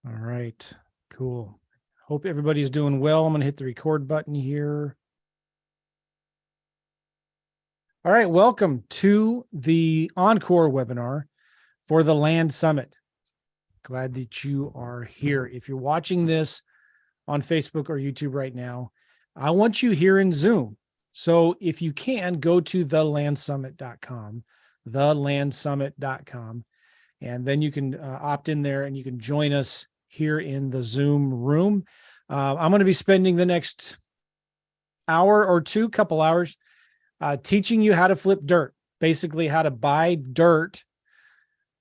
All right, cool. Hope everybody's doing well. I'm going to hit the record button here. All right, welcome to the Encore webinar for the Land Summit. Glad that you are here. If you're watching this on Facebook or YouTube right now, I want you here in Zoom. So if you can, go to thelandsummit.com, thelandsummit.com, and then you can opt in there and you can join us here in the Zoom room. I'm going to be spending the next hour or two, couple hours, teaching you how to flip dirt, basically how to buy dirt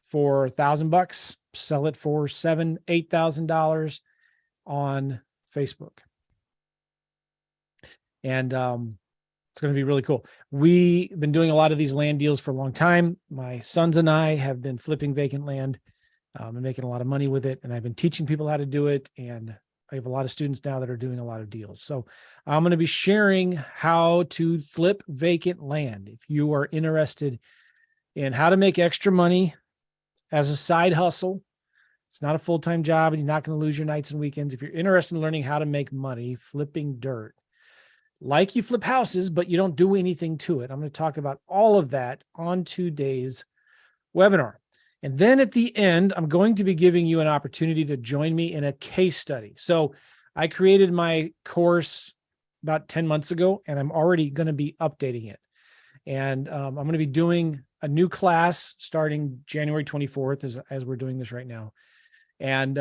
for $1,000, sell it for $7,000, $8,000 on Facebook. And it's going to be really cool. We've been doing a lot of these land deals for a long time. My sons and I have been flipping vacant land and making a lot of money with it. And I've been teaching people how to do it. And I have a lot of students now that are doing a lot of deals. So I'm going to be sharing how to flip vacant land. If you are interested in how to make extra money as a side hustle, it's not a full-time job and you're not going to lose your nights and weekends. If you're interested in learning how to make money flipping dirt, like you flip houses, but you don't do anything to it, I'm going to talk about all of that on today's webinar. And then at the end, I'm going to be giving you an opportunity to join me in a case study. So I created my course about 10 months ago, and I'm already going to be updating it. And I'm going to be doing a new class starting January 24th as we're doing this right now. And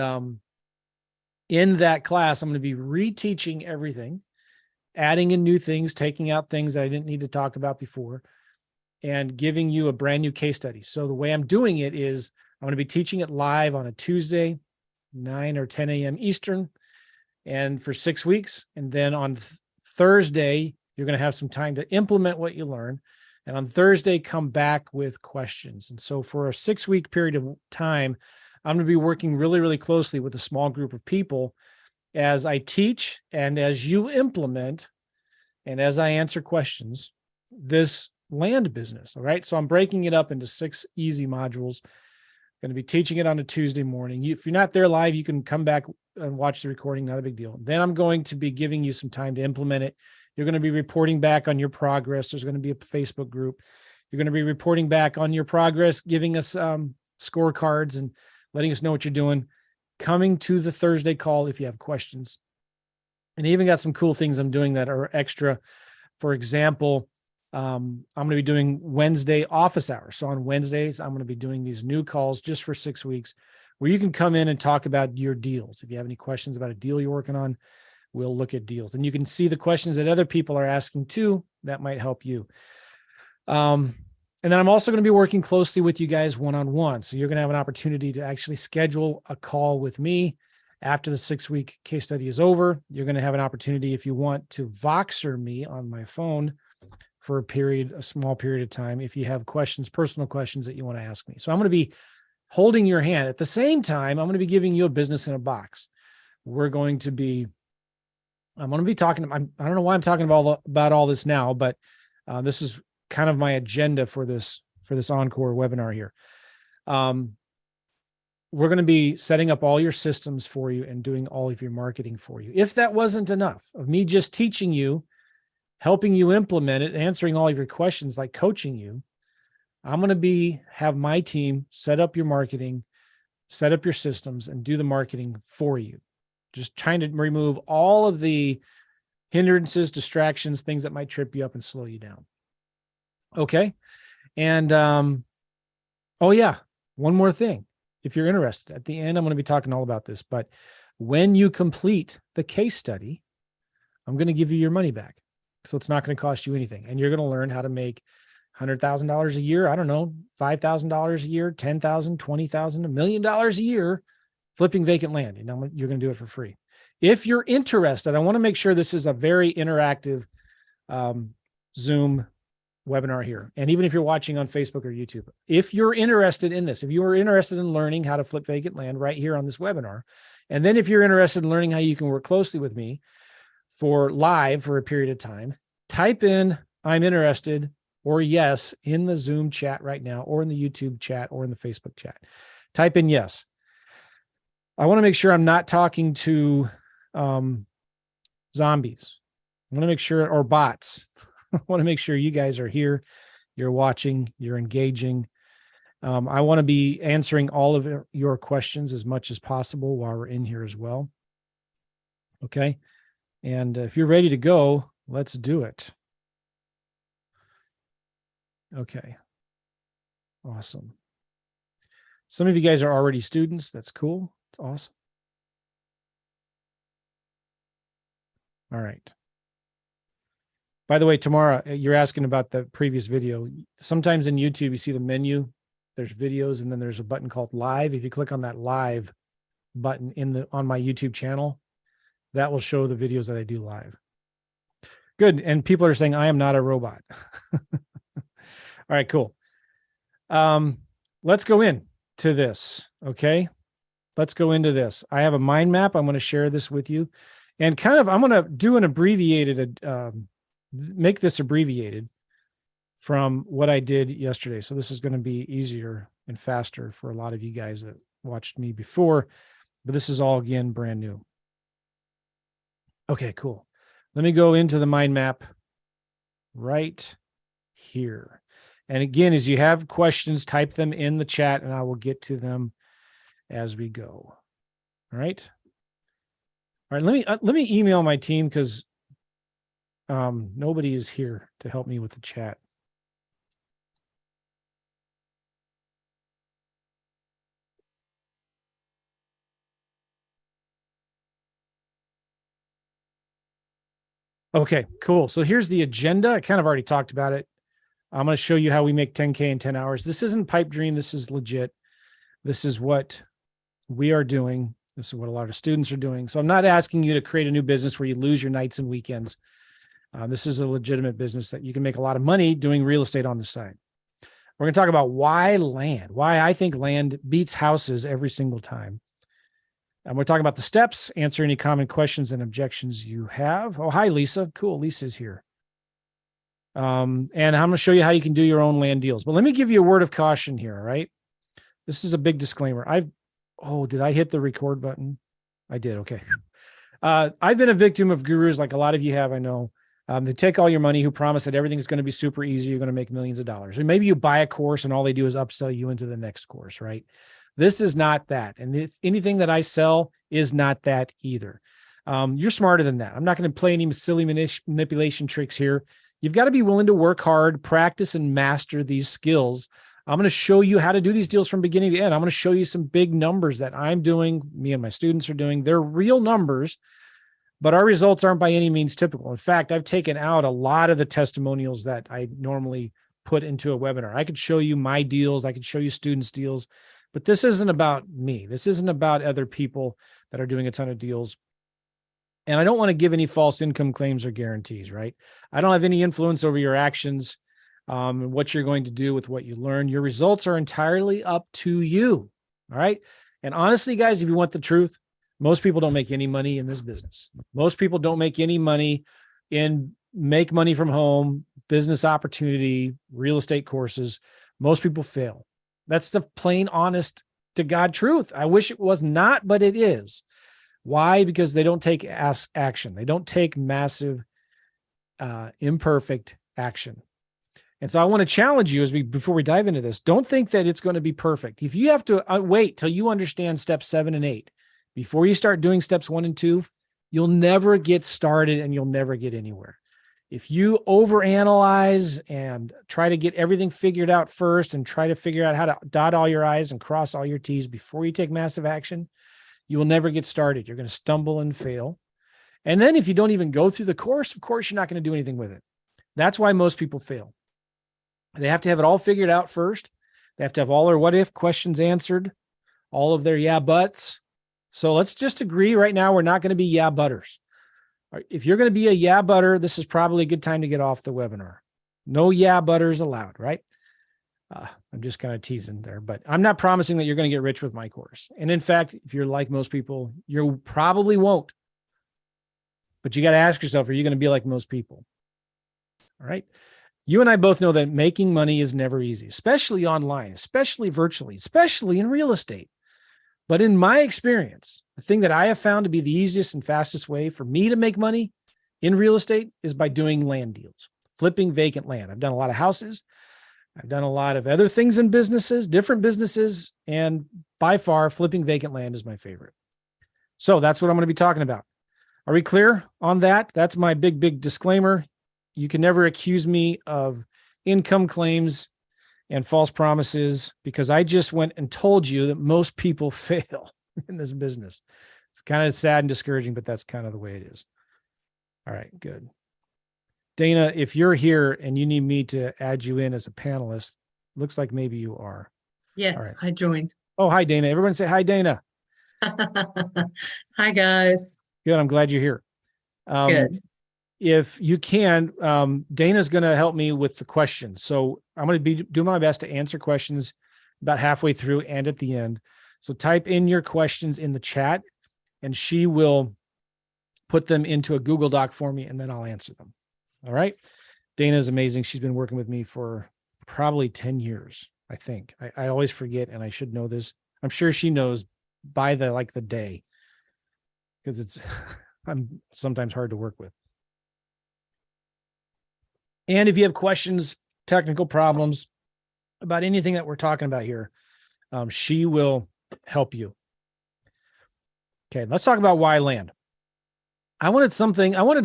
in that class, I'm going to be reteaching everything, adding in new things, taking out things that I didn't need to talk about before, and giving you a brand new case study. So the way I'm doing it is I'm going to be teaching it live on a Tuesday, 9 or 10 a.m. Eastern, and for 6 weeks. And then on Thursday, you're going to have some time to implement what you learn. And on Thursday, come back with questions. And so for a 6-week period of time, I'm going to be working really, really closely with a small group of people as I teach and as you implement and as I answer questions, this land business. All right. So I'm breaking it up into 6 easy modules. Going to be teaching it on a Tuesday morning. If you're not there live, you can come back and watch the recording. Not a big deal. Then I'm going to be giving you some time to implement it. You're going to be reporting back on your progress. There's going to be a Facebook group. You're going to be reporting back on your progress, giving us scorecards and letting us know what you're doing. Coming to the Thursday call if you have questions. And I even got some cool things I'm doing that are extra. For example, I'm going to be doing Wednesday office hours. So on Wednesdays, I'm going to be doing these new calls just for 6 weeks where you can come in and talk about your deals. If you have any questions about a deal you're working on, we'll look at deals. And you can see the questions that other people are asking too. That might help you. And then I'm also going to be working closely with you guys one-on-one. So you're going to have an opportunity to actually schedule a call with me after the 6-week case study is over. You're going to have an opportunity, if you want, to Voxer me on my phone for a small period of time, if you have questions, personal questions that you want to ask me. So I'm going to be holding your hand. At the same time, I'm going to be giving you a business in a box. I'm going to be talking, I don't know why I'm talking about all this now, but this is kind of my agenda for this Encore webinar here. We're going to be setting up all your systems for you and doing all of your marketing for you. If that wasn't enough of me just teaching you, helping you implement it, answering all of your questions, like coaching you, I'm going to have my team set up your marketing, set up your systems, and do the marketing for you. Just trying to remove all of the hindrances, distractions, things that might trip you up and slow you down. Okay. And, oh yeah, one more thing. If you're interested, at the end, I'm going to be talking all about this, but when you complete the case study, I'm going to give you your money back. So it's not going to cost you anything. And you're going to learn how to make $100,000 a year. I don't know, $5,000 a year, $10,000, $20,000, $1 million a year, flipping vacant land. And you're going to do it for free. If you're interested, I want to make sure this is a very interactive Zoom webinar here. And even if you're watching on Facebook or YouTube, if you're interested in this, if you are interested in learning how to flip vacant land right here on this webinar, and then if you're interested in learning how you can work closely with me for a period of time, type in "I'm interested" or "yes" in the Zoom chat right now, or in the YouTube chat, or in the Facebook chat. Type in "yes." I want to make sure I'm not talking to zombies. I want to make sure, or bots. I want to make sure you guys are here, you're watching, you're engaging. I want to be answering all of your questions as much as possible while we're in here as well. Okay. And if you're ready to go, let's do it. Okay. Awesome. Some of you guys are already students. That's cool. It's awesome. All right. By the way, Tamara, you're asking about the previous video. Sometimes in YouTube, you see the menu, there's videos, and then there's a button called live. If you click on that live button on my YouTube channel, that will show the videos that I do live. Good. And people are saying I am not a robot. All right, cool. Let's go into this. Okay. Let's go into this. I have a mind map. I'm going to share this with you, and I'm going to do an abbreviated, make this abbreviated from what I did yesterday. So this is going to be easier and faster for a lot of you guys that watched me before, but this is all again brand new. Okay, cool. Let me go into the mind map right here. And again, as you have questions, type them in the chat and I will get to them as we go. All right. All right. Let me email my team because nobody is here to help me with the chat. Okay, cool. So here's the agenda. I kind of already talked about it. I'm going to show you how we make 10K in 10 hours. This isn't pipe dream. This is legit. This is what we are doing. This is what a lot of students are doing. So I'm not asking you to create a new business where you lose your nights and weekends. This is a legitimate business that you can make a lot of money doing real estate on the side. We're going to talk about why I think land beats houses every single time. And we're talking about the steps, answer any common questions and objections you have. Oh, hi, Lisa. Cool. Lisa's here. And I'm going to show you how you can do your own land deals. But let me give you a word of caution here, all right? This is a big disclaimer. Did I hit the record button? I did. Okay. I've been a victim of gurus like a lot of you have, I know. They take all your money, who promise that everything is going to be super easy. You're going to make millions of dollars. And maybe you buy a course and all they do is upsell you into the next course, right? This is not that. And anything that I sell is not that either. You're smarter than that. I'm not going to play any silly manipulation tricks here. You've got to be willing to work hard, practice, and master these skills. I'm going to show you how to do these deals from beginning to end. I'm going to show you some big numbers that I'm doing, me and my students are doing. They're real numbers, but our results aren't by any means typical. In fact, I've taken out a lot of the testimonials that I normally put into a webinar. I could show you my deals. I could show you students' deals. But this isn't about me. This isn't about other people that are doing a ton of deals. And I don't want to give any false income claims or guarantees, right? I don't have any influence over your actions and what you're going to do with what you learn. Your results are entirely up to you, all right? And honestly, guys, if you want the truth, most people don't make any money in this business. Most people don't make any money in make money from home, business opportunity, real estate courses. Most people fail. That's the plain, honest to God truth. I wish it was not, but it is. Why? Because they don't take action. They don't take massive, imperfect action. And so I want to challenge you before we dive into this. Don't think that it's going to be perfect. If you have to wait till you understand steps 7 and 8 before you start doing steps 1 and 2, you'll never get started and you'll never get anywhere. If you overanalyze and try to get everything figured out first and try to figure out how to dot all your I's and cross all your T's before you take massive action, you will never get started. You're going to stumble and fail. And then if you don't even go through the course, of course, you're not going to do anything with it. That's why most people fail. They have to have it all figured out first. They have to have all their what if questions answered, all of their yeah buts. So let's just agree right now, we're not going to be yeah butters. If you're going to be a yeah butter, this is probably a good time to get off the webinar. No yeah butters allowed, right? I'm just kind of teasing there, but I'm not promising that you're going to get rich with my course. And in fact, if you're like most people, you probably won't. But you got to ask yourself, are you going to be like most people? All right. You and I both know that making money is never easy, especially online, especially virtually, especially in real estate. But in my experience, the thing that I have found to be the easiest and fastest way for me to make money in real estate is by doing land deals, flipping vacant land. I've done a lot of houses. I've done a lot of other things in businesses, different businesses, and by far, flipping vacant land is my favorite. So that's what I'm going to be talking about. Are we clear on that? That's my big disclaimer. You can never accuse me of income claims and false promises, because I just went and told you that most people fail in this business. It's kind of sad and discouraging, but that's kind of the way it is. All right, good. Dana, if you're here and you need me to add you in as a panelist, looks like maybe you are. Yes, right. I joined. Oh, hi, Dana. Everyone say hi, Dana. Hi, guys. Good. I'm glad you're here. Good. If you can, Dana's going to help me with the questions. So I'm going to be doing my best to answer questions about halfway through and at the end. So type in your questions in the chat, and she will put them into a Google Doc for me, and then I'll answer them. All right. Dana is amazing. She's been working with me for probably 10 years, I think. I always forget, and I should know this. I'm sure she knows by the day, because I'm sometimes hard to work with. And if you have questions, technical problems about anything that we're talking about here, she will help you. Okay, let's talk about why land. I wanted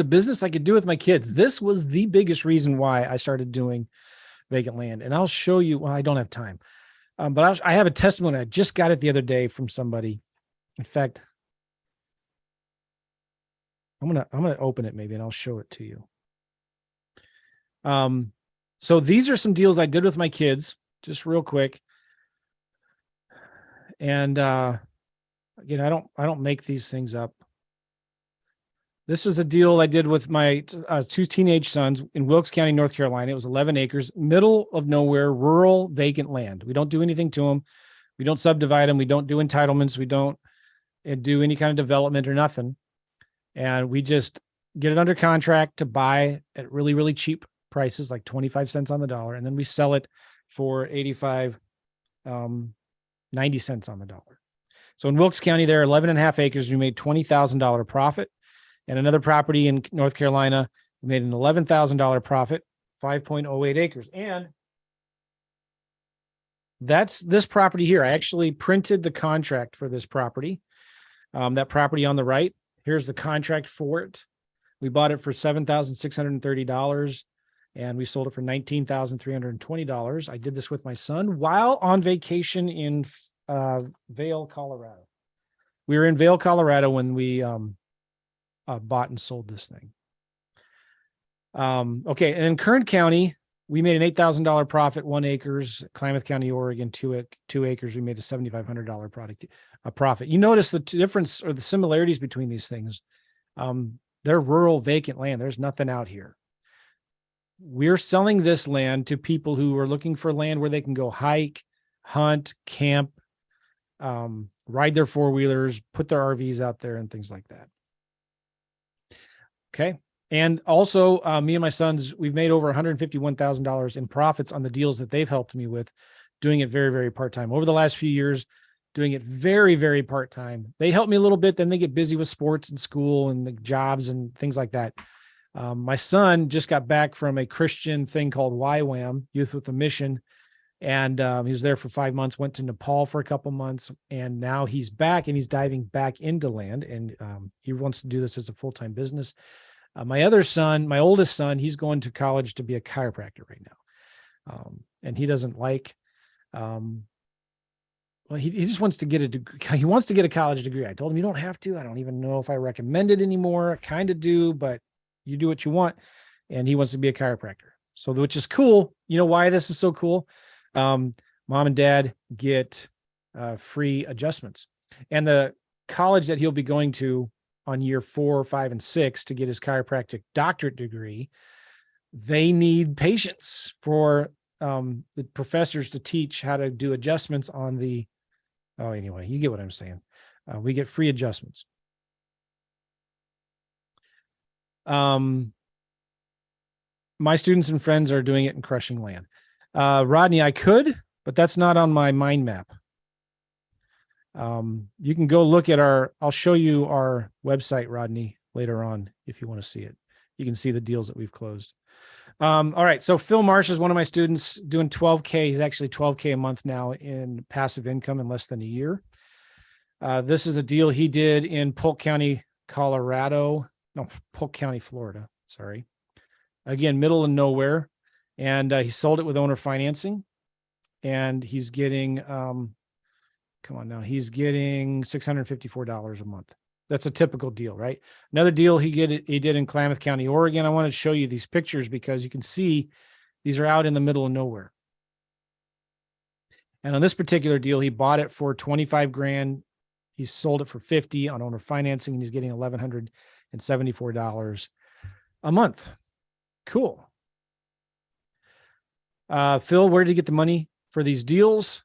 a business I could do with my kids. This was the biggest reason why I started doing vacant land. And I'll show you, well, I don't have time, but I have a testimony. I just got it the other day from somebody. In fact, I'm going to open it maybe, and I'll show it to you. So these are some deals I did with my kids, just real quick. And, again, I don't make these things up. This was a deal I did with my two teenage sons in Wilkes County, North Carolina. It was 11 acres, middle of nowhere, rural, vacant land. We don't do anything to them. We don't subdivide them. We don't do entitlements. We don't do any kind of development or nothing. And we just get it under contract to buy at really, really cheap prices, like 25 cents on the dollar. And then we sell it for 85, 90 cents on the dollar. So in Wilkes County, there are 11 and a half acres. We made $20,000 profit. And another property in North Carolina, we made an $11,000 profit, 5.08 acres. And that's this property here. I actually printed the contract for this property. That property on the right, here's the contract for it. We bought it for $7,630, and we sold it for $19,320. I did this with my son while on vacation in Vail, Colorado. We were in Vail, Colorado when we bought and sold this thing. Okay, and in Kern County, we made an $8,000 profit, 1 acres. Klamath County, Oregon, 2 acres. We made a $7,500 profit. You notice the difference or the similarities between these things. They're rural, vacant land. There's nothing out here. We're selling this land to people who are looking for land where they can go hike, hunt, camp, ride their four-wheelers, put their RVs out there, and things like that. Okay. And also, me and my sons, we've made over $151,000 in profits on the deals that they've helped me with, doing it very, very part-time. Over the last few years, doing it very, very part-time. They help me a little bit, then they get busy with sports and school and the jobs and things like that. My son just got back from a Christian thing called YWAM, Youth with a Mission. And he was there for 5 months, went to Nepal for a couple months, and now he's back and he's diving back into land. And he wants to do this as a full-time business. My other son, my oldest son, he's going to college to be a chiropractor right now. And he doesn't like, well, he just wants to get a degree. He wants to get a college degree. I told him, you don't have to. I don't even know if I recommend it anymore. I kind of do, but you do what you want. And he wants to be a chiropractor. So, which is cool. You know why this is so cool? Mom and dad get free adjustments. And the college that he'll be going to on year 4, 5, and 6 to get his chiropractic doctorate degree, they need patience for the professors to teach how to do adjustments on the, oh, anyway, you get what I'm saying. We get free adjustments. My students and friends are doing it and crushing land. Rodney, I could, but that's not on my mind map. You can go look at I'll show you our website, Rodney, later on if you want to see it. You can see the deals that we've closed. All right. So Phil Marsh is one of my students doing 12K. He's actually 12K a month now in passive income in less than a year. This is a deal he did in Polk County, Polk County, Florida. Sorry. Again, middle of nowhere. And he sold it with owner financing. And he's getting, he's getting $654 a month. That's a typical deal, right? Another deal he did in Klamath County, Oregon. I want to show you these pictures because you can see these are out in the middle of nowhere. And on this particular deal, he bought it for 25 grand. He sold it for 50 on owner financing, and he's getting $1,174 a month. Cool. Phil, where did he get the money for these deals?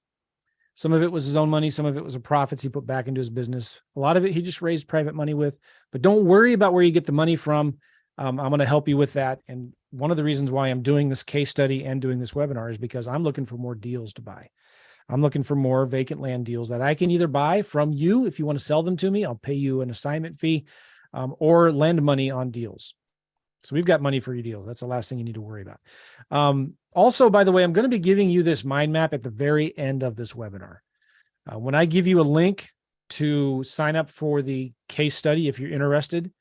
Some of it was his own money. Some of it was the profits he put back into his business. A lot of it he just raised private money with. But don't worry about where you get the money from. I'm going to help you with that. And one of the reasons why I'm doing this case study and doing this webinar is because I'm looking for more deals to buy. I'm looking for more vacant land deals that I can either buy from you. If you want to sell them to me, I'll pay you an assignment fee, or lend money on deals. So we've got money for your deals. That's the last thing you need to worry about. Also, by the way, I'm going to be giving you this mind map at the very end of this webinar. When I give you a link to sign up for the case study, if you're interested,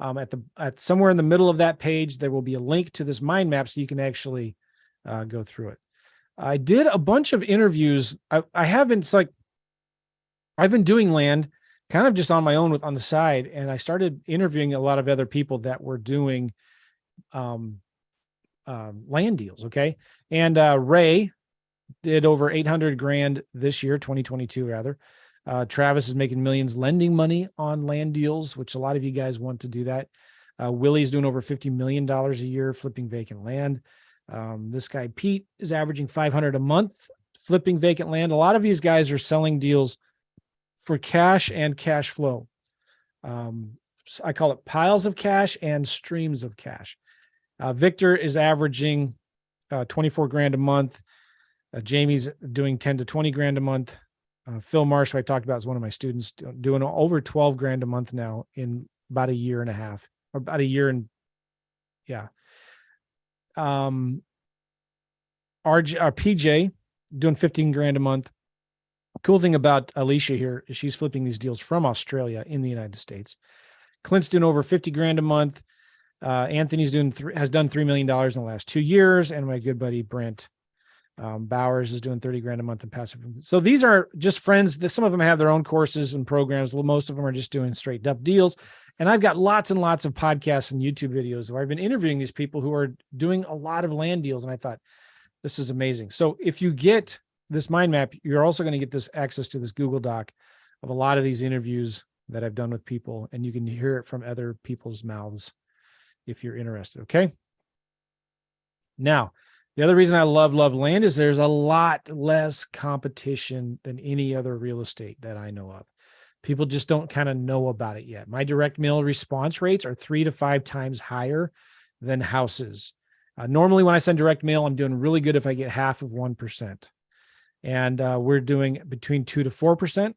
at somewhere in the middle of that page, there will be a link to this mind map so you can actually go through it. I did a bunch of interviews. I've been doing land kind of just on my own on the side. And I started interviewing a lot of other people that were doing land deals. Okay. And Ray did over 800 grand this year, 2022 rather. Travis is making millions lending money on land deals, which a lot of you guys want to do that. Willie's doing over $50 million a year flipping vacant land. This guy, Pete, is averaging 500 a month flipping vacant land. A lot of these guys are selling deals for cash and cash flow. I call it piles of cash and streams of cash. Victor is averaging 24 grand a month. Jamie's doing 10 to 20 grand a month. Phil Marsh, who I talked about, is one of my students, doing over 12 grand a month now in about a year and a half, or about a year and yeah. Our PJ doing 15 grand a month. Cool thing about Alicia here is she's flipping these deals from Australia in the United States. Clint's doing over 50 grand a month. Anthony's has done $3 million in the last 2 years. And my good buddy, Brent Bowers, is doing 30 grand a month in passive. So these are just friends that some of them have their own courses and programs. Most of them are just doing straight up deals. And I've got lots and lots of podcasts and YouTube videos where I've been interviewing these people who are doing a lot of land deals. And I thought, this is amazing. So if you get this mind map, you're also going to get this access to this Google Doc of a lot of these interviews that I've done with people, and you can hear it from other people's mouths if you're interested. Okay. Now, the other reason I love land is there's a lot less competition than any other real estate that I know of. People just don't kind of know about it yet. My direct mail response rates are 3 to 5 times higher than houses. Normally, when I send direct mail, I'm doing really good if I get half of 1%. And we're doing between 2 to 4%.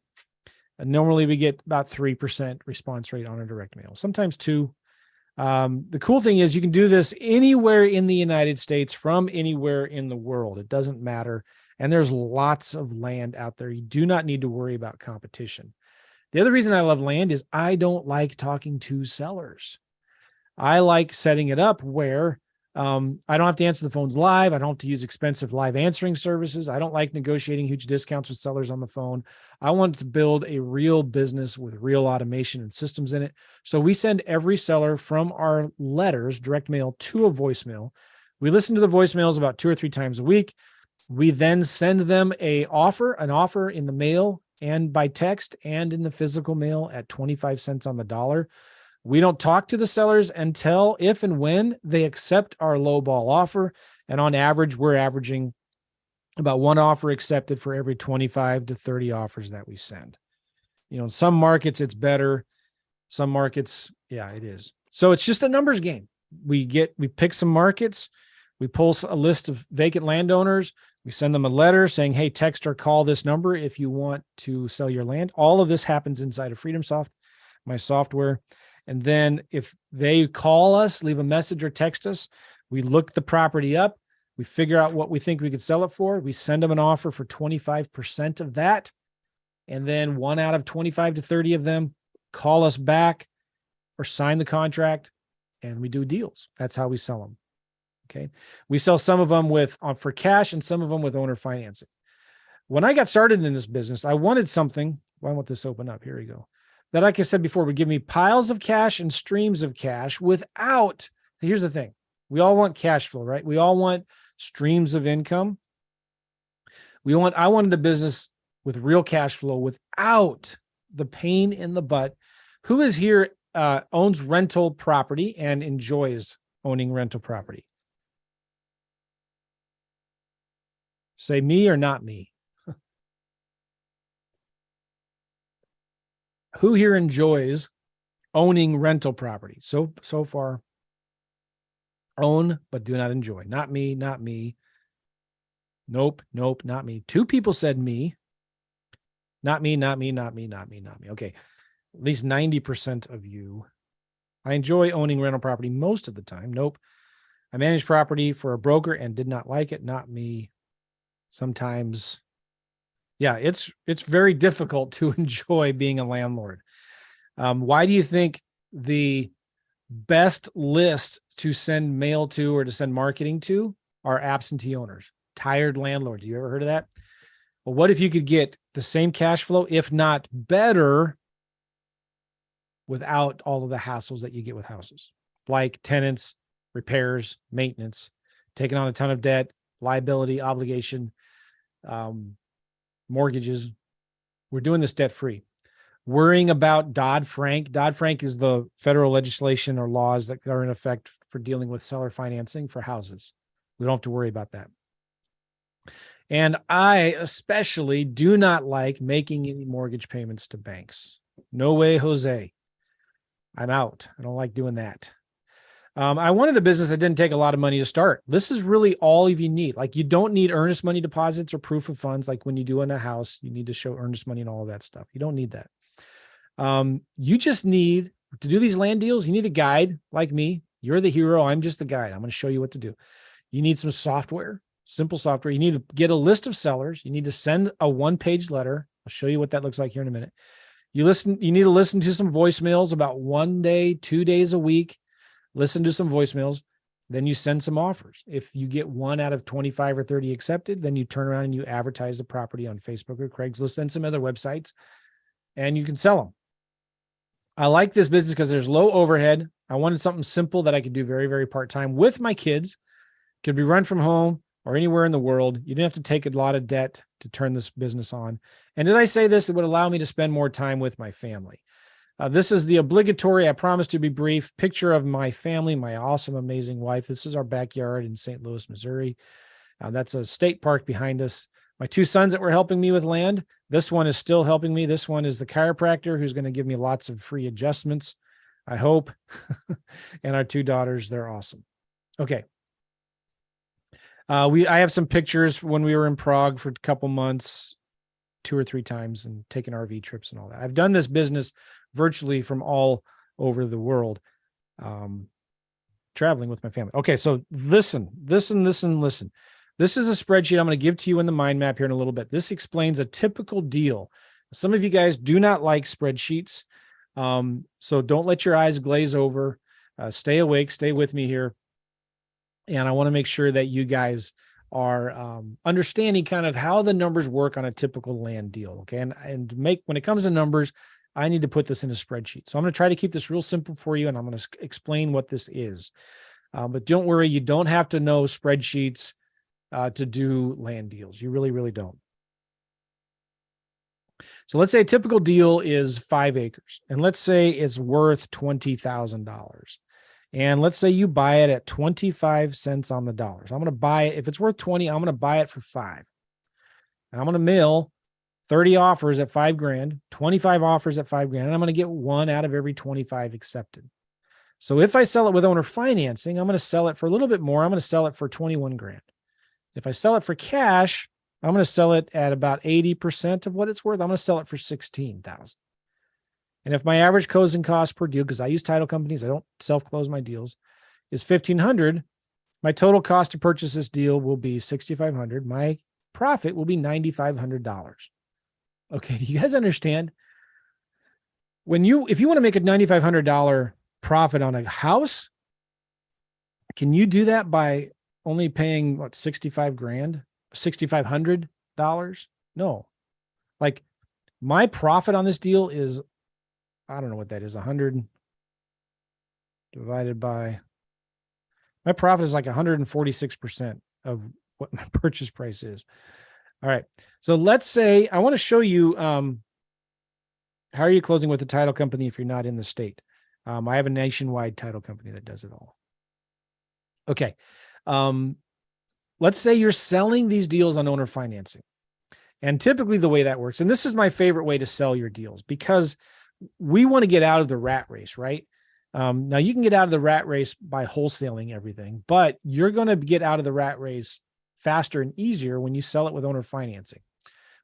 And normally, we get about 3% response rate on a direct mail, sometimes 2. The cool thing is you can do this anywhere in the United States from anywhere in the world. It doesn't matter. And there's lots of land out there. You do not need to worry about competition. The other reason I love land is I don't like talking to sellers. I like setting it up where I don't have to answer the phones live. I don't have to use expensive live answering services. I don't like negotiating huge discounts with sellers on the phone. I want to build a real business with real automation and systems in it. So we send every seller from our letters, direct mail, to a voicemail. We listen to the voicemails about 2 or 3 times a week. We then send them an offer in the mail and by text and in the physical mail at 25 cents on the dollar. We don't talk to the sellers until if and when they accept our lowball offer. And on average, we're averaging about 1 offer accepted for every 25 to 30 offers that we send. You know, in some markets, it's better. Some markets, yeah, it is. So it's just a numbers game. We pick some markets. We pull a list of vacant landowners. We send them a letter saying, hey, text or call this number if you want to sell your land. All of this happens inside of FreedomSoft, my software. And then if they call us, leave a message or text us, we look the property up. We figure out what we think we could sell it for. We send them an offer for 25% of that. And then 1 out of 25 to 30 of them call us back or sign the contract, and we do deals. That's how we sell them. Okay. We sell some of them for cash and some of them with owner financing. When I got started in this business, I wanted something. Why won't this open up? Here we go. That, like I said before, would give me piles of cash and streams of cash without, here's the thing. We all want cash flow, right? We all want streams of income. I wanted a business with real cash flow without the pain in the butt. Who is here owns rental property and enjoys owning rental property? Say me or not me. Who here enjoys owning rental property? So far, own, but do not enjoy. Not me, not me. Nope, not me. 2 people said me. Not me, not me, not me, not me, not me. Okay. At least 90% of you. I enjoy owning rental property most of the time. Nope. I manage property for a broker and did not like it. Not me. Sometimes. Yeah, it's very difficult to enjoy being a landlord. Why do you think the best list to send mail to or to send marketing to are absentee owners, tired landlords? You ever heard of that? Well, what if you could get the same cash flow, if not better, without all of the hassles that you get with houses, like tenants, repairs, maintenance, taking on a ton of debt, liability, obligation, mortgages? We're doing this debt-free. Worrying about Dodd-Frank. Dodd-Frank is the federal legislation or laws that are in effect for dealing with seller financing for houses. We don't have to worry about that. And I especially do not like making any mortgage payments to banks. No way, Jose. I'm out. I don't like doing that. I wanted a business that didn't take a lot of money to start. This is really all of you need. Like, you don't need earnest money deposits or proof of funds. Like when you do in a house, you need to show earnest money and all of that stuff. You don't need that. You just need to do these land deals. You need a guide like me. You're the hero. I'm just the guide. I'm going to show you what to do. You need some software, simple software. You need to get a list of sellers. You need to send a 1-page letter. I'll show you what that looks like here in a minute. You need to listen to some voicemails about 1 day, 2 days a week. Listen to some voicemails. Then you send some offers. If you get 1 out of 25 or 30 accepted, then you turn around and you advertise the property on Facebook or Craigslist and some other websites, and you can sell them. I like this business because there's low overhead. I wanted something simple that I could do very, very part-time with my kids. Could be run from home or anywhere in the world. You didn't have to take a lot of debt to turn this business on. And did I say this? It would allow me to spend more time with my family. This is the obligatory, I promise to be brief, picture of my family, my awesome, amazing wife. This is our backyard in St. Louis, Missouri. That's a state park behind us. My 2 sons that were helping me with land. This one is still helping me. This one is the chiropractor who's going to give me lots of free adjustments, I hope. And our 2 daughters, they're awesome. Okay. I have some pictures when we were in Prague for a couple months, 2 or 3 times, and taken RV trips and all that. I've done this business virtually from all over the world, traveling with my family. Okay, so listen. This is a spreadsheet I'm going to give to you in the mind map here in a little bit. This explains a typical deal. Some of you guys do not like spreadsheets, so don't let your eyes glaze over. Stay awake, stay with me here. And I want to make sure that you guys are understanding kind of how the numbers work on a typical land deal. Okay. And when it comes to numbers, I need to put this in a spreadsheet. So I'm going to try to keep this real simple for you, and I'm going to explain what this is. But don't worry, you don't have to know spreadsheets to do land deals. You really, really don't. So let's say a typical deal is 5 acres, and let's say it's worth $20,000. And let's say you buy it at 25 cents on the dollar. So I'm going to buy it. If it's worth 20, I'm going to buy it for 5. And I'm going to mail 30 offers at $5,000, 25 offers at $5,000, and I'm going to get 1 out of every 25 accepted. So if I sell it with owner financing, I'm going to sell it for a little bit more. I'm going to sell it for 21 grand. If I sell it for cash, I'm going to sell it at about 80% of what it's worth. I'm going to sell it for $16,000. And if my average closing cost per deal, because I use title companies, I don't self-close my deals, is $1,500, my total cost to purchase this deal will be $6,500. My profit will be $9,500. Okay, do you guys understand? If you want to make a $9,500 profit on a house, can you do that by only paying what, $6,500? No. Like, my profit on this deal is, I don't know what that is, 100 divided by, my profit is like 146% of what my purchase price is. All right. So let's say I want to show you, how are you closing with a title company if you're not in the state? I have a nationwide title company that does it all. Okay. Let's say you're selling these deals on owner financing. And typically the way that works, and this is my favorite way to sell your deals, because we want to get out of the rat race, right? Now you can get out of the rat race by wholesaling everything, but you're going to get out of the rat race faster and easier when you sell it with owner financing.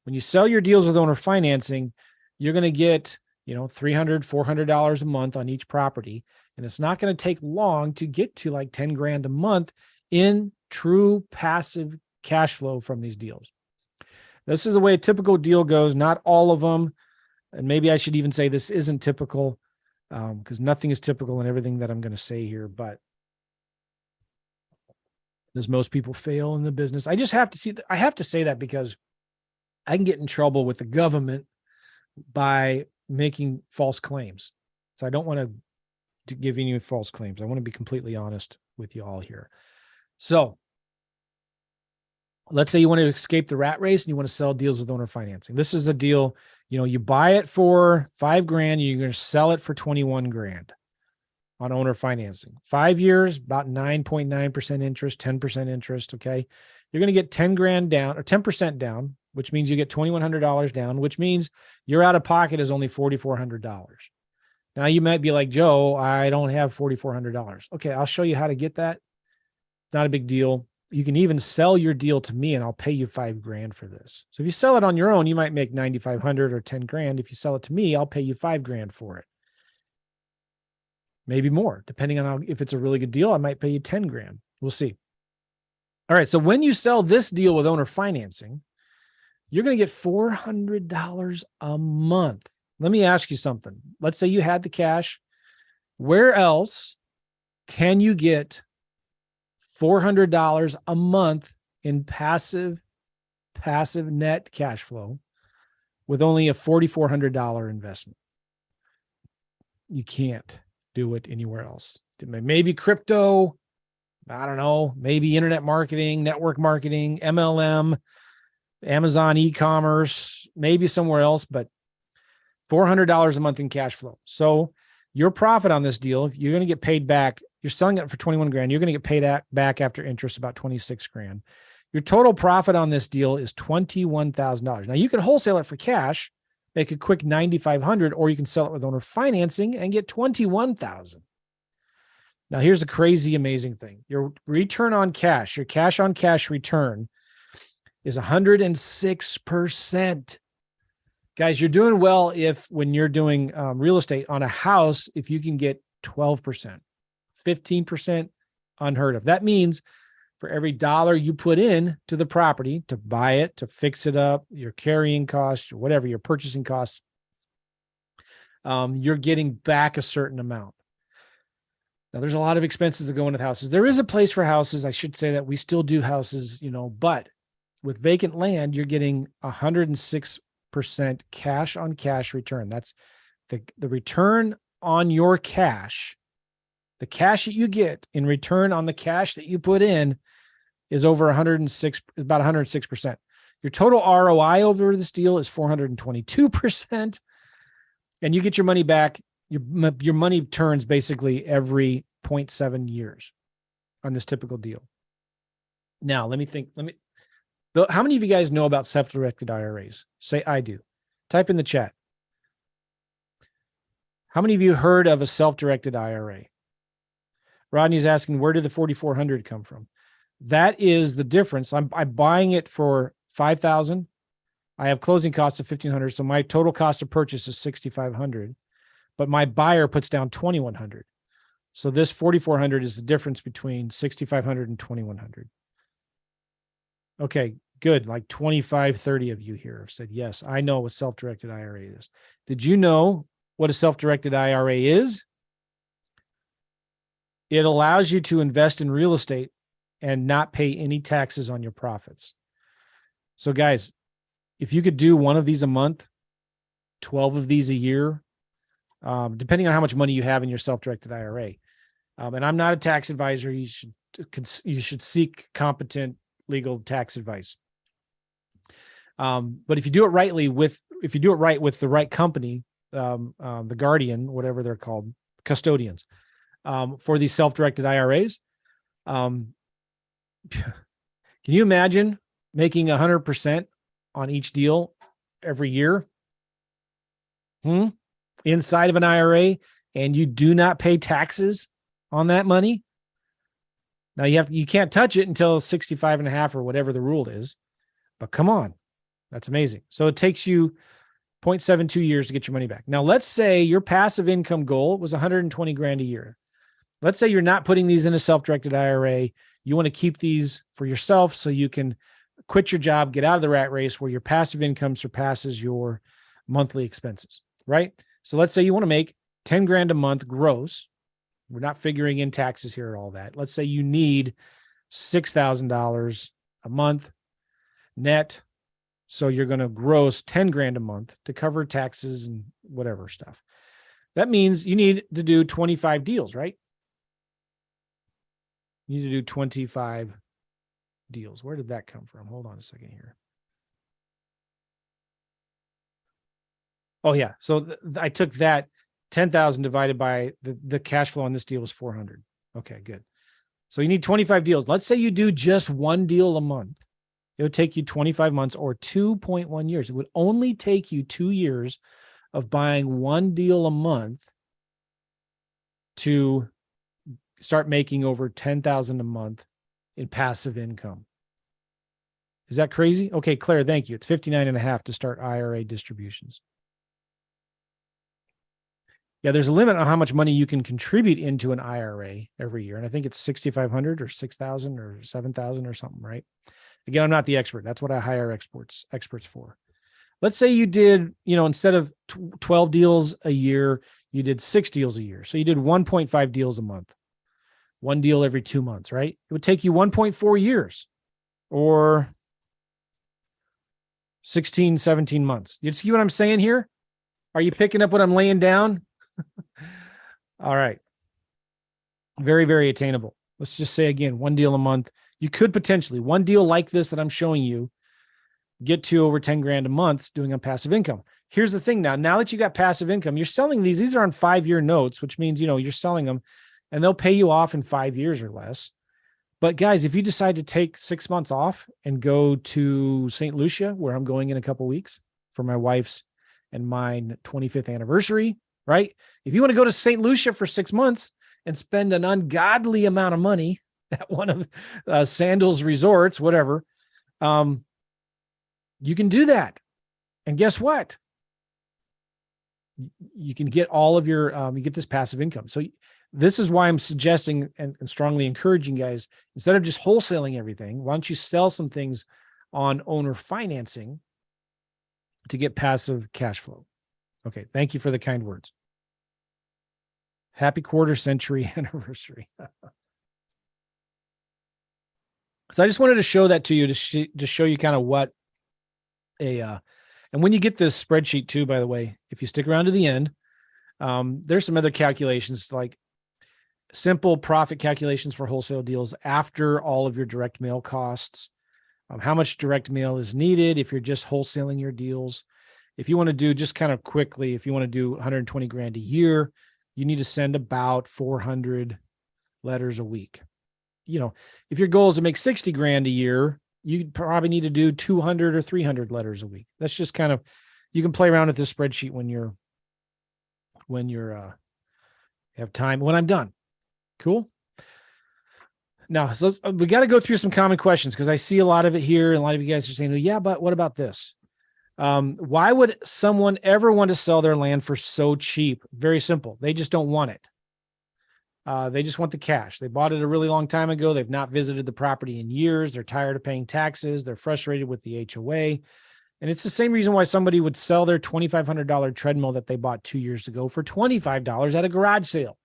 When you sell your deals with owner financing, you're going to get, $300, $400 a month on each property. And it's not going to take long to get to like 10 grand a month in true passive cash flow from these deals. This is the way a typical deal goes. Not all of them. And maybe I should even say this isn't typical, because nothing is typical in everything that I'm going to say here, but as most people fail in the business, I have to say that because I can get in trouble with the government by making false claims. So I don't want to give any false claims. I want to be completely honest with you all here. So let's say you want to escape the rat race and you want to sell deals with owner financing. This is a deal, you buy it for $5,000, and you're going to sell it for 21 grand on owner financing. 5 years, about 9.9% interest, 10% interest. Okay. You're going to get 10 grand down or 10% down, which means you get $2,100 down, which means your out of pocket is only $4,400. Now you might be like, Joe, I don't have $4,400. Okay. I'll show you how to get that. It's not a big deal. You can even sell your deal to me and I'll pay you $5 grand for this. So if you sell it on your own, you might make 9,500 or 10 grand. If you sell it to me, I'll pay you $5 grand for it. Maybe more, depending on if it's a really good deal, I might pay you 10 grand. We'll see. All right. So when you sell this deal with owner financing, you're going to get $400 a month. Let me ask you something. Let's say you had the cash. Where else can you get $400 a month in passive net cash flow with only a $4,400 investment? You can't do it anywhere else. Maybe crypto, I don't know, maybe internet marketing, network marketing, MLM, Amazon e-commerce, maybe somewhere else, but $400 a month in cash flow. So your profit on this deal, you're going to get paid back. You're selling it for 21 grand. You're going to get paid back after interest about 26 grand. Your total profit on this deal is $21,000. Now you can wholesale it for cash, make a quick 9,500, or you can sell it with owner financing and get 21,000. Now here's a crazy, amazing thing. Your return on cash, your cash on cash return is 106%. Guys, you're doing well when you're doing real estate on a house, if you can get 12%, 15%, unheard of. That means for every dollar you put in to the property to buy it, to fix it up, your carrying costs, or whatever, your purchasing costs, you're getting back a certain amount. Now, there's a lot of expenses that go into houses. There is a place for houses. I should say that we still do houses, but with vacant land, you're getting 106% cash on cash return. That's the return on your cash. The cash that you get in return on the cash that you put in is over 106, about 106%. Your total ROI over this deal is 422%. And you get your money back. Your money turns basically every 0.7 years on this typical deal. Now, let me think. How many of you guys know about self-directed IRAs? Say, I do. Type in the chat. How many of you heard of a self-directed IRA? Rodney's asking, where did the 4,400 come from? That is the difference. I'm buying it for $5,000. I have closing costs of $1,500. So my total cost of purchase is $6,500, but my buyer puts down $2,100. So this $4,400 is the difference between $6,500 and $2,100. Okay, good. Like 25, 30 of you here have said, yes, I know what self-directed IRA is. Did you know what a self-directed IRA is? It allows you to invest in real estate and not pay any taxes on your profits. So guys, if you could do one of these a month, 12 of these a year, depending on how much money you have in your self-directed IRA. And I'm not a tax advisor. You should seek competent legal tax advice. But if you do it right with the right company, the Guardian, whatever they're called, custodians, for these self-directed IRAs, can you imagine making 100% on each deal every year? Inside of an IRA, and you do not pay taxes on that money. Now you can't touch it until 65 and a half or whatever the rule is, but come on, that's amazing. So it takes you 0.72 years to get your money back. Now, let's say your passive income goal was 120 grand a year. Let's say you're not putting these in a self-directed IRA. You want to keep these for yourself so you can quit your job, get out of the rat race where your passive income surpasses your monthly expenses, right? So let's say you want to make 10 grand a month gross. We're not figuring in taxes here or all that. Let's say you need $6,000 a month net. So you're going to gross 10 grand a month to cover taxes and whatever stuff. That means you need to do 25 deals, right? You need to do 25 deals. Where did that come from? Hold on a second here. Oh yeah. So I took that 10,000 divided by the cash flow on this deal was 400. Okay, good. So you need 25 deals. Let's say you do just one deal a month. It would take you 25 months or 2.1 years. It would only take you 2 years of buying one deal a month to start making over 10,000 a month in passive income. Is that crazy? Okay, Claire, thank you. It's 59 and a half to start IRA distributions. Yeah, there's a limit on how much money you can contribute into an IRA every year. And I think it's 6,500 or 6,000 or 7,000 or something, right? Again, I'm not the expert. That's what I hire experts for. Let's say you did, instead of 12 deals a year, you did 6 deals a year. So you did 1.5 deals a month, one deal every 2 months, right? It would take you 1.4 years or 16, 17 months. You see what I'm saying here? Are you picking up what I'm laying down? All right. Very, very attainable. Let's just say again, one deal a month. You could potentially, one deal like this that I'm showing you, get to over 10 grand a month doing on passive income. Here's the thing now that you got passive income, you're selling these are on 5-year notes, which means, you're selling them and they'll pay you off in 5 years or less. But guys, if you decide to take 6 months off and go to St. Lucia, where I'm going in a couple of weeks for my wife's and mine 25th anniversary, right? If you want to go to St. Lucia for 6 months and spend an ungodly amount of money at one of Sandals resorts, whatever, you can do that. And guess what? You can get all of your, you get this passive income. So this is why I'm suggesting and strongly encouraging guys, instead of just wholesaling everything, why don't you sell some things on owner financing to get passive cash flow? Okay. Thank you for the kind words. Happy quarter century anniversary. So I just wanted to show that to you to show you kind of what and when you get this spreadsheet too, by the way, if you stick around to the end, there's some other calculations like simple profit calculations for wholesale deals after all of your direct mail costs, how much direct mail is needed if you're just wholesaling your deals. If you want to do just kind of quickly, if you want to do 120 grand a year, you need to send about 400 letters a week. If your goal is to make 60 grand a year, you probably need to do 200 or 300 letters a week. That's just kind of, you can play around with this spreadsheet when you're have time, when I'm done. Cool. Now, so we got to go through some common questions because I see a lot of it here, and a lot of you guys are saying, "Oh, yeah, but what about this?" Why would someone ever want to sell their land for so cheap? Very simple. They just don't want it. They just want the cash. They bought it a really long time ago. They've not visited the property in years. They're tired of paying taxes. They're frustrated with the HOA. And it's the same reason why somebody would sell their $2,500 treadmill that they bought 2 years ago for $25 at a garage sale.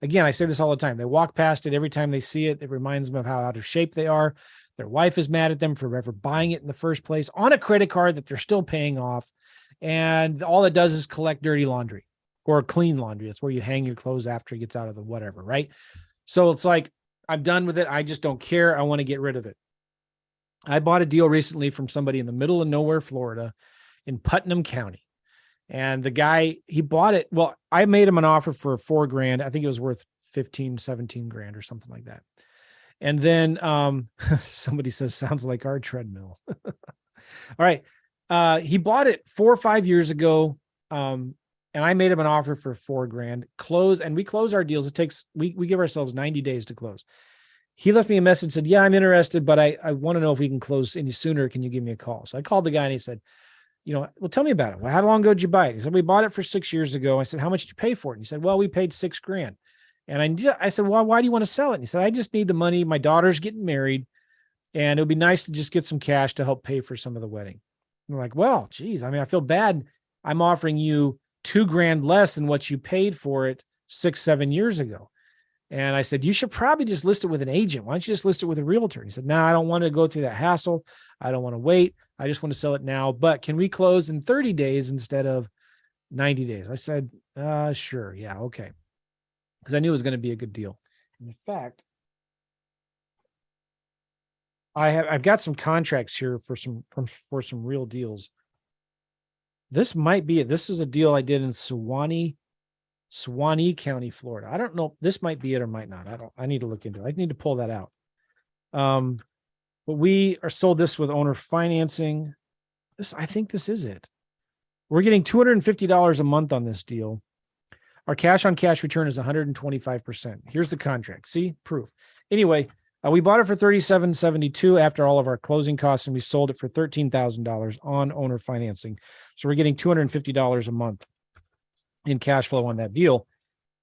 Again, I say this all the time. They walk past it every time they see it. It reminds them of how out of shape they are. Their wife is mad at them for ever buying it in the first place on a credit card that they're still paying off. And all it does is collect dirty laundry or clean laundry. It's where you hang your clothes after it gets out of the whatever, right? So it's like, I'm done with it. I just don't care. I want to get rid of it. I bought a deal recently from somebody in the middle of nowhere, Florida, in Putnam County. And the guy, he bought it. Well, I made him an offer for $4,000. I think it was worth 15, 17 grand or something like that. And then somebody says, sounds like our treadmill. All right. He bought it 4 or 5 years ago. And I made him an offer for $4,000. And we close our deals. It takes, we give ourselves 90 days to close. He left me a message, said, yeah, I'm interested, but I want to know if we can close any sooner. Can you give me a call? So I called the guy and he said, well, tell me about it. Well, how long ago did you buy it? He said, we bought it for 6 years ago. I said, how much did you pay for it? And he said, well, we paid $6,000. And I said, well, why do you want to sell it? And he said, I just need the money. My daughter's getting married and it would be nice to just get some cash to help pay for some of the wedding. And we're like, well, geez, I feel bad. I'm offering you $2,000 less than what you paid for it 6, 7 years ago. And I said, you should probably just list it with an agent. Why don't you just list it with a realtor? He said, no, I don't want to go through that hassle. I don't want to wait. I just want to sell it now. But can we close in 30 days instead of 90 days? I said, sure. Yeah. Okay. Because I knew it was going to be a good deal. In fact, I've got some contracts here for some real deals. This might be it. This is a deal I did in Suwannee County, Florida. I don't know. This might be it or might not. I need to look into it. I need to pull that out. But we are sold this with owner financing. I think this is it. We're getting $250 a month on this deal. Our cash on cash return is 125%. Here's the contract. See, proof. Anyway, we bought it for $37.72 after all of our closing costs, and we sold it for $13,000 on owner financing. So we're getting $250 a month in cash flow on that deal.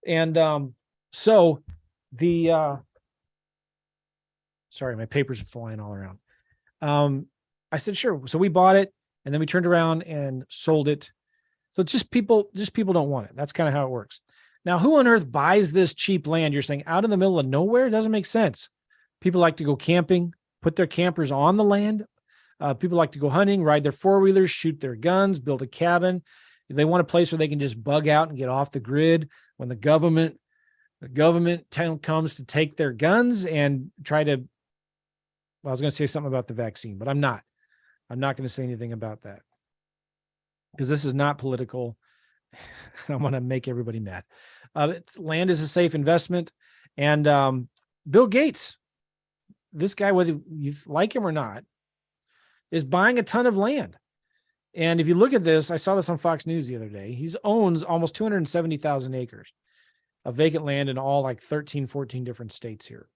And sorry, my papers are flying all around. I said, sure. So we bought it and then we turned around and sold it. So just people don't want it. That's kind of how it works. Now, who on earth buys this cheap land? You're saying out in the middle of nowhere? It doesn't make sense. People like to go camping, put their campers on the land. People like to go hunting, ride their four-wheelers, shoot their guns, build a cabin. They want a place where they can just bug out and get off the grid when the government comes to take their guns and try to, well, I was going to say something about the vaccine, but I'm not going to say anything about that because this is not political. I want to make everybody mad. Land is a safe investment. And Bill Gates, this guy, whether you like him or not, is buying a ton of land. And if you look at this, I saw this on Fox News the other day. He owns almost 270,000 acres of vacant land in all like 13, 14 different states here.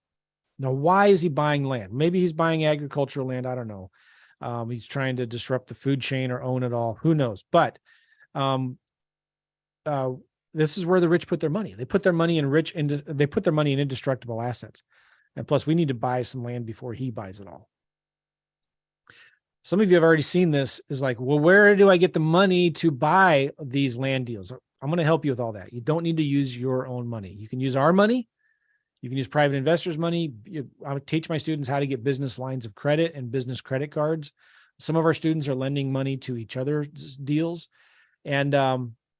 Now, why is he buying land? Maybe he's buying agricultural land. I don't know. He's trying to disrupt the food chain or own it all. Who knows? But this is where the rich put their money. They put their money in indestructible assets. And plus, we need to buy some land before he buys it all. Some of you have already seen this is like, well, where do I get the money to buy these land deals? I'm going to help you with all that. You don't need to use your own money. You can use our money. You can use private investors' money. I teach my students how to get business lines of credit and business credit cards. Some of our students are lending money to each other's deals. And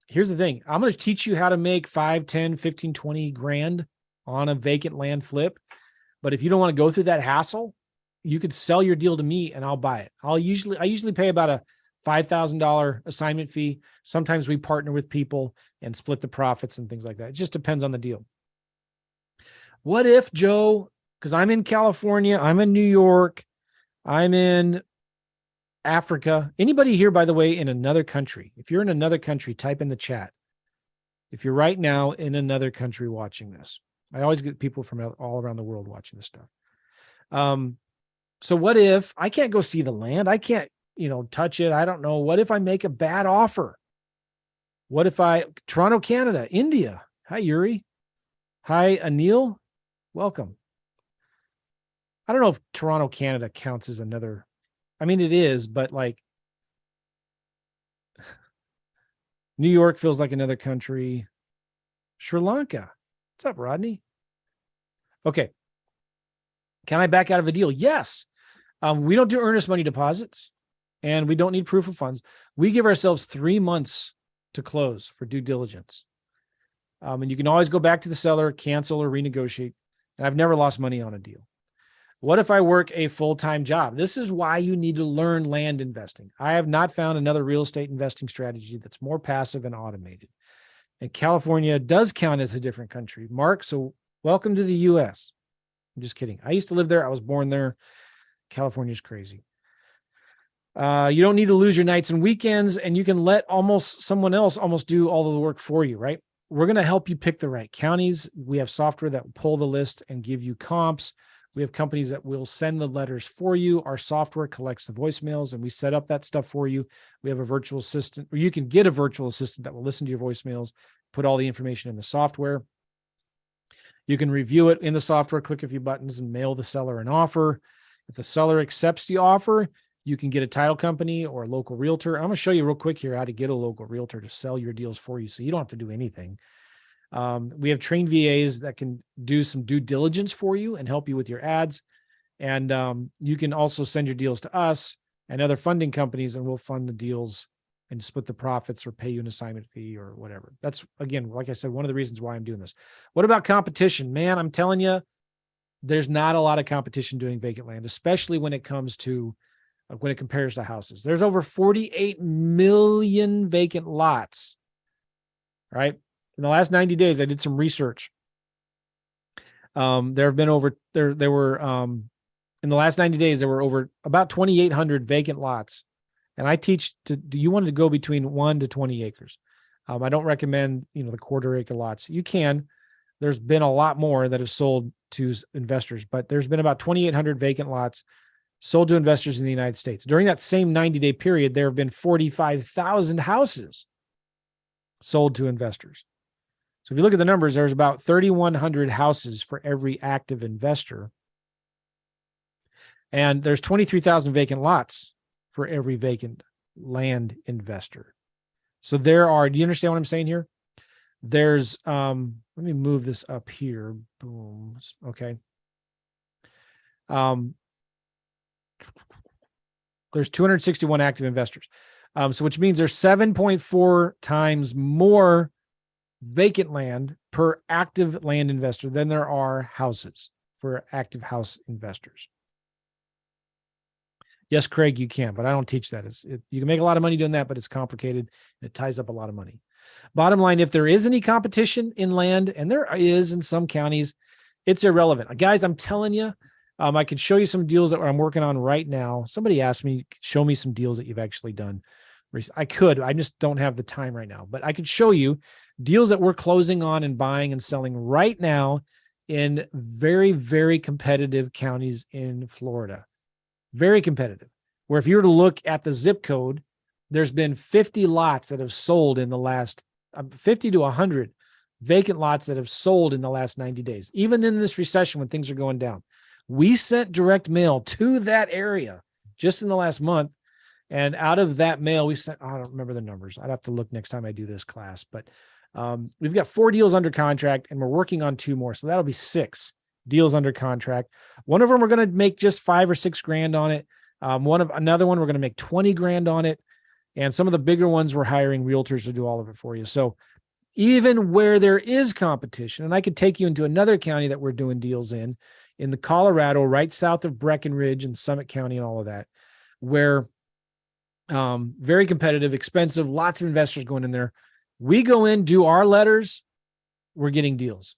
here's the thing. I'm going to teach you how to make 5, 10, 15, 20 grand on a vacant land flip. But if you don't want to go through that hassle, you could sell your deal to me and I'll buy it. I usually pay about a $5,000 assignment fee. Sometimes we partner with people and split the profits and things like that. It just depends on the deal. What if, Joe, because I'm in California, I'm in New York, I'm in Africa. Anybody here, by the way, in another country? If you're in another country, type in the chat. If you're right now in another country watching this. I always get people from all around the world watching this stuff. So what if I can't go see the land? I can't, touch it. I don't know. What if I make a bad offer? What if Toronto, Canada, India? Hi, Yuri. Hi, Anil. Welcome. I don't know if Toronto, Canada counts as another. I mean, it is, but like New York feels like another country. Sri Lanka. What's up, Rodney? Okay. Can I back out of a deal? Yes. We don't do earnest money deposits and we don't need proof of funds. We give ourselves 3 months to close for due diligence. And you can always go back to the seller, cancel or renegotiate. And I've never lost money on a deal. What if I work a full-time job? This is why you need to learn land investing. I have not found another real estate investing strategy that's more passive and automated. And California does count as a different country. Mark, so welcome to the US. I'm just kidding. I used to live there. I was born there. California's crazy. You don't need to lose your nights and weekends, and you can let someone else do all of the work for you, right? We're going to help you pick the right counties. We have software that will pull the list and give you comps. We have companies that will send the letters for you. Our software collects the voicemails and we set up that stuff for you. We have a virtual assistant, or you can get a virtual assistant that will listen to your voicemails, put all the information in the software. You can review it in the software, click a few buttons and mail the seller an offer. If the seller accepts the offer, you can get a title company or a local realtor. I'm going to show you real quick here how to get a local realtor to sell your deals for you so you don't have to do anything. We have trained VAs that can do some due diligence for you and help you with your ads. And you can also send your deals to us and other funding companies, and we'll fund the deals and split the profits or pay you an assignment fee or whatever. That's, again, like I said, one of the reasons why I'm doing this. What about competition? Man, I'm telling you, there's not a lot of competition doing vacant land, especially when it compares to houses. There's over 48 million vacant lots, right? In the last 90 days, I did some research. In the last 90 days, there were over about 2,800 vacant lots. And I teach you wanted to go between 1 to 20 acres. I don't recommend, the quarter acre lots. You can. There's been a lot more that have sold to investors, but there's been about 2,800 vacant lots sold to investors in the United States. During that same 90-day period, there have been 45,000 houses sold to investors. So if you look at the numbers, there's about 3,100 houses for every active investor. And there's 23,000 vacant lots for every vacant land investor. So do you understand what I'm saying here? There's, let me move this up here. Boom. Okay. There's 261 active investors. So which means there's 7.4 times more vacant land per active land investor than there are houses for active house investors. Yes, Craig, you can, but I don't teach that. You can make a lot of money doing that, but it's complicated and it ties up a lot of money. Bottom line, if there is any competition in land, and there is in some counties, it's irrelevant. Guys, I'm telling you, I could show you some deals that I'm working on right now. Somebody asked me, show me some deals that you've actually done. I could, I just don't have the time right now, but I could show you deals that we're closing on and buying and selling right now in very, very competitive counties in Florida. Very competitive. Where if you were to look at the zip code, there's been 50 lots that have sold in the last 50 to 100 vacant lots that have sold in the last 90 days. Even in this recession when things are going down, we sent direct mail to that area just in the last month. And out of that mail, we sent, I don't remember the numbers. I'd have to look next time I do this class, but we've got 4 deals under contract and we're working on 2 more. So that'll be 6 deals under contract. One of them, we're going to make just $5 or $6 grand on it. Another one, we're going to make 20 grand on it. And some of the bigger ones, we're hiring realtors to do all of it for you. So even where there is competition, and I could take you into another county that we're doing deals in the Colorado, right south of Breckenridge and Summit County and all of that, where very competitive, expensive, lots of investors going in there. We go in, do our letters, we're getting deals.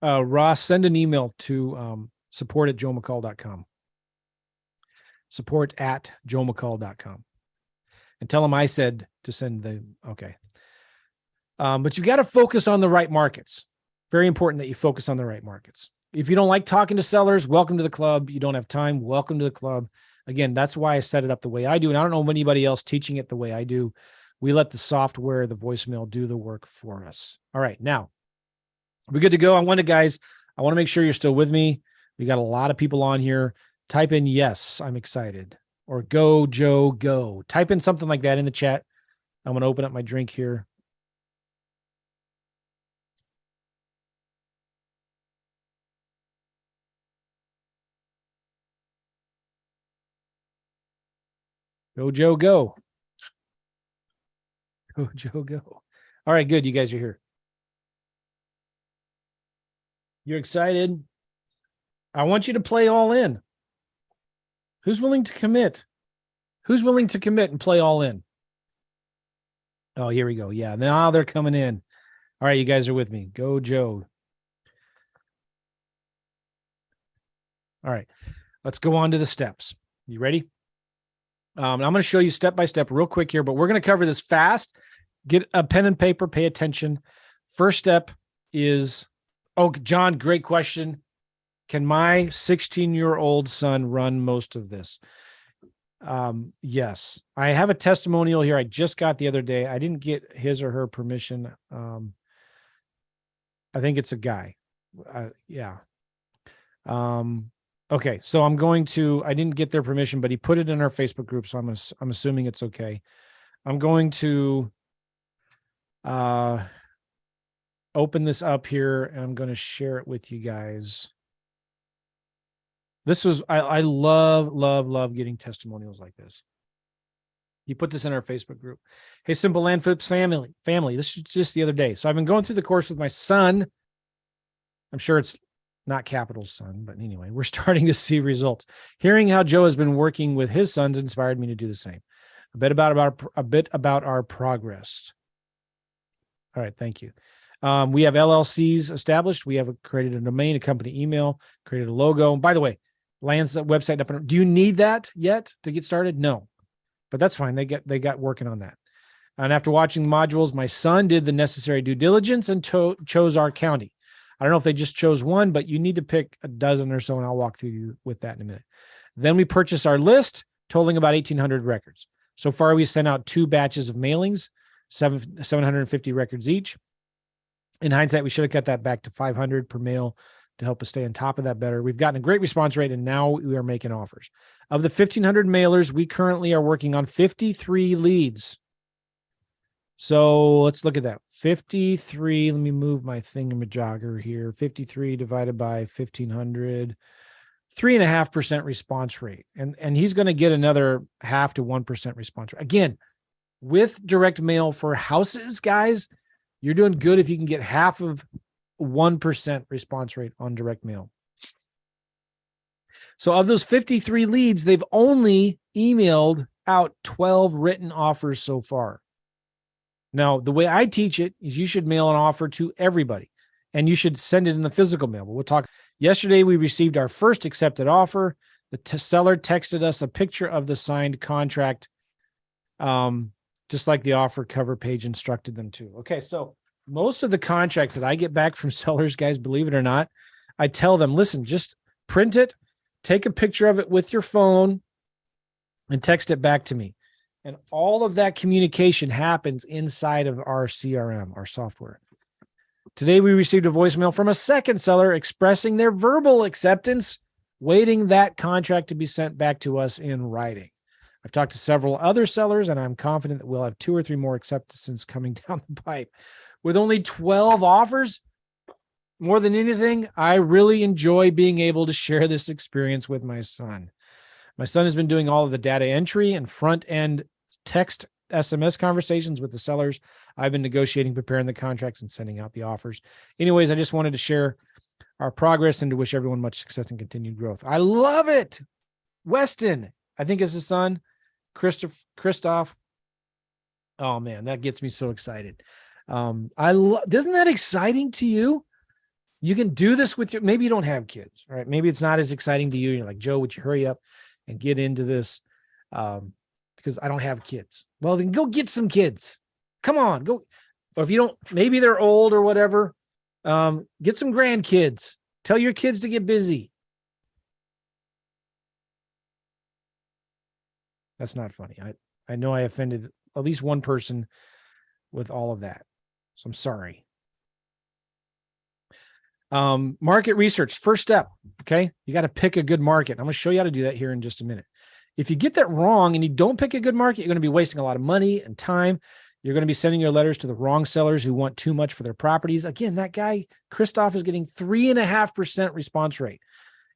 Ross, send an email to support@joemccall.com. support@joemccall.com. And tell them I said to send the, okay. But you've got to focus on the right markets. Very important that you focus on the right markets. If you don't like talking to sellers, welcome to the club. You don't have time, welcome to the club. Again, that's why I set it up the way I do. And I don't know anybody else teaching it the way I do. We let the software, the voicemail, do the work for us. All right, now we're good to go. I want to make sure you're still with me. We got a lot of people on here. Type in yes, I'm excited, or go, Joe, go. Type in something like that in the chat. I'm going to open up my drink here. Go, Joe, go. Go, Joe, go. All right, good. You guys are here. You're excited. I want you to play all in. Who's willing to commit? Who's willing to commit and play all in? Oh, here we go. Yeah, now they're coming in. All right, you guys are with me. Go, Joe. All right, let's go on to the steps. You ready? I'm going to show you step by step real quick here, but we're going to cover this fast. Get a pen and paper, pay attention. First step is, John, great question. Can my 16-year-old son run most of this? Yes. I have a testimonial here I just got the other day. I didn't get his or her permission. I think it's a guy. Yeah. Okay, so I didn't get their permission, but he put it in our Facebook group, so I'm assuming it's okay. I'm going to open this up here, and I'm going to share it with you guys. I love getting testimonials like this. You put this in our Facebook group. Hey, Simple Land Flips family. This was just the other day. So I've been going through the course with my son. I'm sure it's not Capital's son, but anyway, we're starting to see results. Hearing how Joe has been working with his sons inspired me to do the same. A bit about our progress. All right, thank you. We have LLCs established. We have created a domain, a company email, created a logo. And by the way, Land's website up. Do you need that yet to get started? No, but that's fine. They got working on that. And after watching the modules, my son did the necessary due diligence and chose our county. I don't know if they just chose one, but you need to pick a dozen or so, and I'll walk through you with that in a minute. Then we purchased our list, totaling about 1,800 records. So far, we sent out 2 batches of mailings, 750 records each. In hindsight, we should have cut that back to 500 per mail to help us stay on top of that better. We've gotten a great response rate, and now we are making offers. Of the 1,500 mailers, we currently are working on 53 leads. So let's look at that. 53, let me move my thingamajogger here. 53 divided by 1,500, 3.5% response rate. And he's going to get another 0.5 to 1% response rate. Again, with direct mail for houses, guys, you're doing good if you can get 0.5 of 1% response rate on direct mail. So of those 53 leads, they've only emailed out 12 written offers so far. Now, the way I teach it is you should mail an offer to everybody, and you should send it in the physical mail. But we'll talk. Yesterday, we received our first accepted offer. The seller texted us a picture of the signed contract, just like the offer cover page instructed them to. Okay, so most of the contracts that I get back from sellers, guys, believe it or not, I tell them, listen, just print it, take a picture of it with your phone, and text it back to me. And all of that communication happens inside of our CRM, our software. Today, we received a voicemail from a second seller expressing their verbal acceptance, waiting that contract to be sent back to us in writing. I've talked to several other sellers, and I'm confident that we'll have 2 or 3 more acceptances coming down the pipe. With only 12 offers, more than anything, I really enjoy being able to share this experience with my son. My son has been doing all of the data entry and front-end text SMS conversations with the sellers. I've been negotiating, preparing the contracts, and sending out the offers. Anyways, I just wanted to share our progress and to wish everyone much success and continued growth. I love it. Weston, I think is his son, Christoph. Oh man, that gets me so excited. Isn't that exciting to you? You can do this with maybe you don't have kids, right? Maybe it's not as exciting to you. You're like, Joe, would you hurry up and get into this? Because I don't have kids. Well, then go get some kids. Come on, go. or if you don't, maybe they're old or whatever, get some grandkids. Tell your kids to get busy. That's not funny. I know I offended at least one person with all of that. So I'm sorry. Market research, first step. Okay. You got to pick a good market. I'm going to show you how to do that here in just a minute. If you get that wrong and you don't pick a good market, you're going to be wasting a lot of money and time. You're going to be sending your letters to the wrong sellers who want too much for their properties. Again, that guy, Christoph, is getting 3.5% response rate.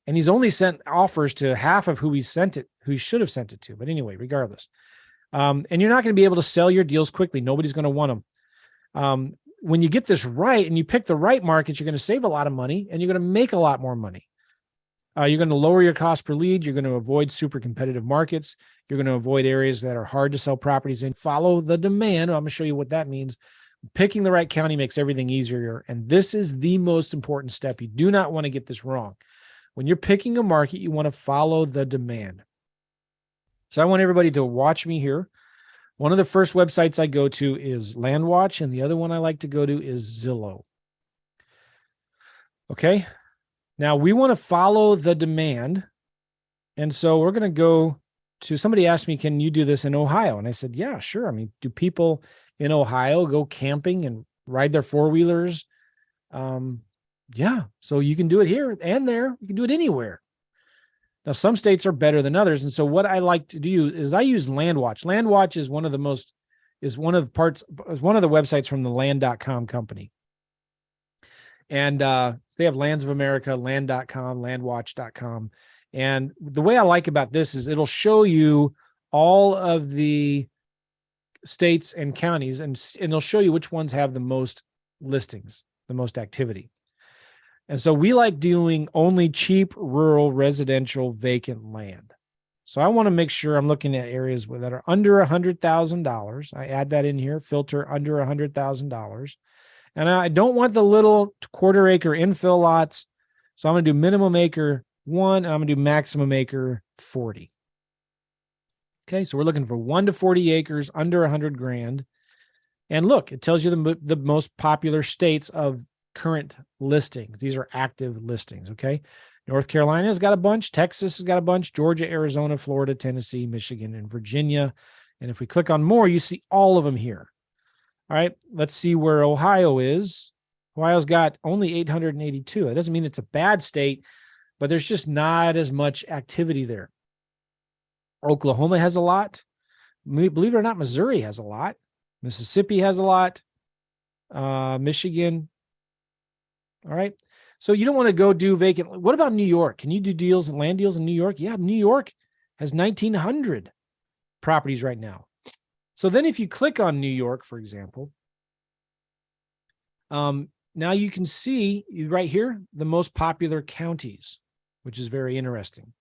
And he's only sent offers to half of who he should have sent it to. But anyway, regardless. And you're not going to be able to sell your deals quickly. Nobody's going to want them. When you get this right and you pick the right markets, you're going to save a lot of money and you're going to make a lot more money. You're going to lower your cost per lead. You're going to avoid super competitive markets. You're going to avoid areas that are hard to sell properties in. Follow the demand. I'm going to show you what that means. Picking the right county makes everything easier. And this is the most important step. You do not want to get this wrong. When you're picking a market, you want to follow the demand. So I want everybody to watch me here. One of the first websites I go to is LandWatch, and the other one I like to go to is Zillow. Okay. Now we want to follow the demand. And so we're going to go to, somebody asked me, can you do this in Ohio? And I said, yeah, sure. I mean, do people in Ohio go camping and ride their four-wheelers? Yeah. So you can do it here and there. You can do it anywhere. Now, some states are better than others. And so what I like to do is I use LandWatch. LandWatch is one of the websites from the land.com company. And they have Lands of America, land.com, landwatch.com. And the way I like about this is it'll show you all of the states and counties, and it'll show you which ones have the most listings, the most activity. And so we like doing only cheap, rural, residential, vacant land. So I want to make sure I'm looking at areas that are under $100,000. I add that in here, filter under $100,000. And I don't want the little quarter acre infill lots. So I'm going to do minimum acre 1, and I'm going to do maximum acre 40. Okay, so we're looking for 1 to 40 acres under 100 grand. And look, it tells you the most popular states of current listings. These are active listings. Okay, North Carolina's got a bunch, Texas has got a bunch, Georgia, Arizona, Florida, Tennessee, Michigan, and Virginia. And if we click on more, you see all of them here. All right, let's see where Ohio is. Ohio's got only 882. It doesn't mean it's a bad state, but there's just not as much activity there. Oklahoma has a lot. Believe it or not, Missouri has a lot. Mississippi has a lot. Michigan. All right. So you don't want to go do vacant. What about New York? Can you do deals and land deals in New York? Yeah, New York has 1,900 properties right now. So then if you click on New York, for example, now you can see right here the most popular counties, which is very interesting.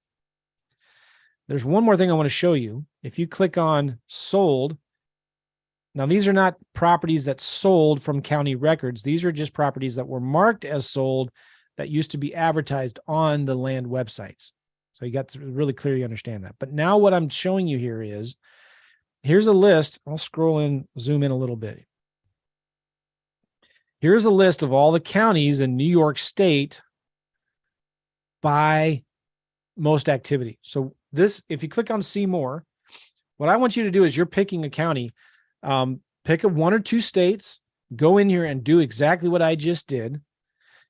There's one more thing I want to show you. If you click on sold, now these are not properties that sold from county records. These are just properties that were marked as sold that used to be advertised on the land websites. So you got to really clearly understand that. But now what I'm showing you here is, here's a list. I'll scroll in, zoom in a little bit. Here's a list of all the counties in New York State by most activity. So this, if you click on see more, what I want you to do is you're picking a county, pick a 1 or 2 states, go in here and do exactly what I just did,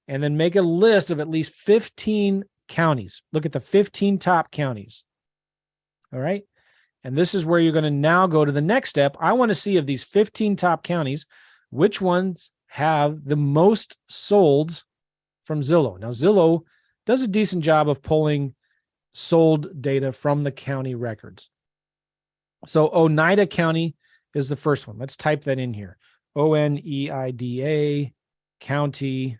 and then make a list of at least 15 counties. Look at the 15 top counties. All right. And this is where you're going to now go to the next step. I want to see of these 15 top counties, which ones have the most solds from Zillow. Now, Zillow does a decent job of pulling sold data from the county records. So Oneida County is the first one. Let's type that in here. Oneida County,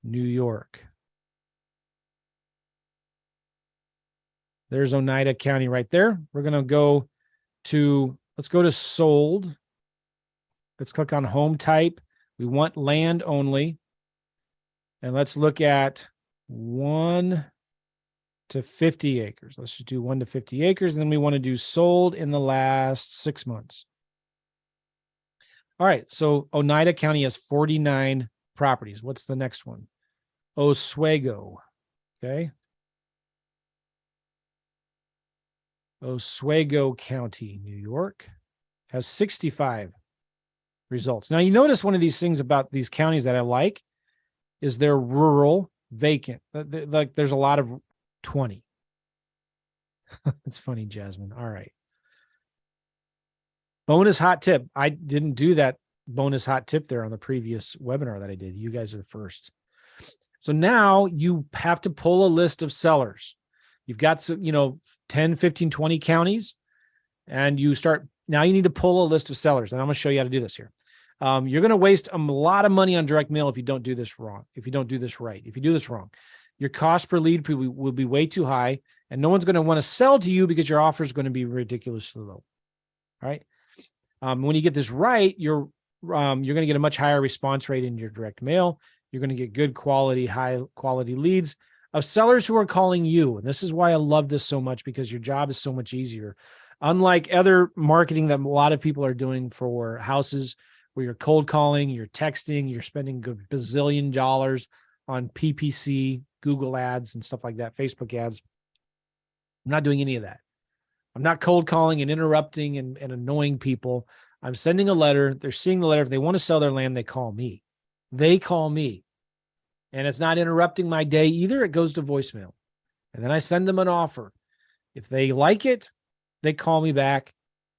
New York. There's Oneida County right there. We're going to go to, let's go to sold. Let's click on home type. We want land only. And let's look at 1 to 50 acres. Let's just do 1 to 50 acres. And then we want to do sold in the last 6 months. All right. So Oneida County has 49 properties. What's the next one? Oswego. Okay. Oswego County, New York, has 65 results. Now, you notice one of these things about these counties that I like is they're rural, vacant. Like there's a lot of 20. It's funny, Jasmine. All right. Bonus hot tip. I didn't do that bonus hot tip there on the previous webinar that I did. You guys are first. So now you have to pull a list of sellers. You've got some, 10, 15, 20 counties, and now you need to pull a list of sellers. And I'm going to show you how to do this here. You're going to waste a lot of money on direct mail if you don't do this wrong, if you don't do this right, if you do this wrong. Your cost per lead will be way too high, and no one's going to want to sell to you because your offer is going to be ridiculously low. All right. When you get this right, you're going to get a much higher response rate in your direct mail. You're going to get good quality, high quality leads of sellers who are calling you. And this is why I love this so much, because your job is so much easier. Unlike other marketing that a lot of people are doing for houses, where you're cold calling, you're texting, you're spending a bazillion dollars on PPC, Google ads, and stuff like that, Facebook ads. I'm not doing any of that. I'm not cold calling and interrupting and annoying people. I'm sending a letter. They're seeing the letter. If they want to sell their land, they call me. They call me. And it's not interrupting my day either. It goes to voicemail. And then I send them an offer. If they like it, they call me back.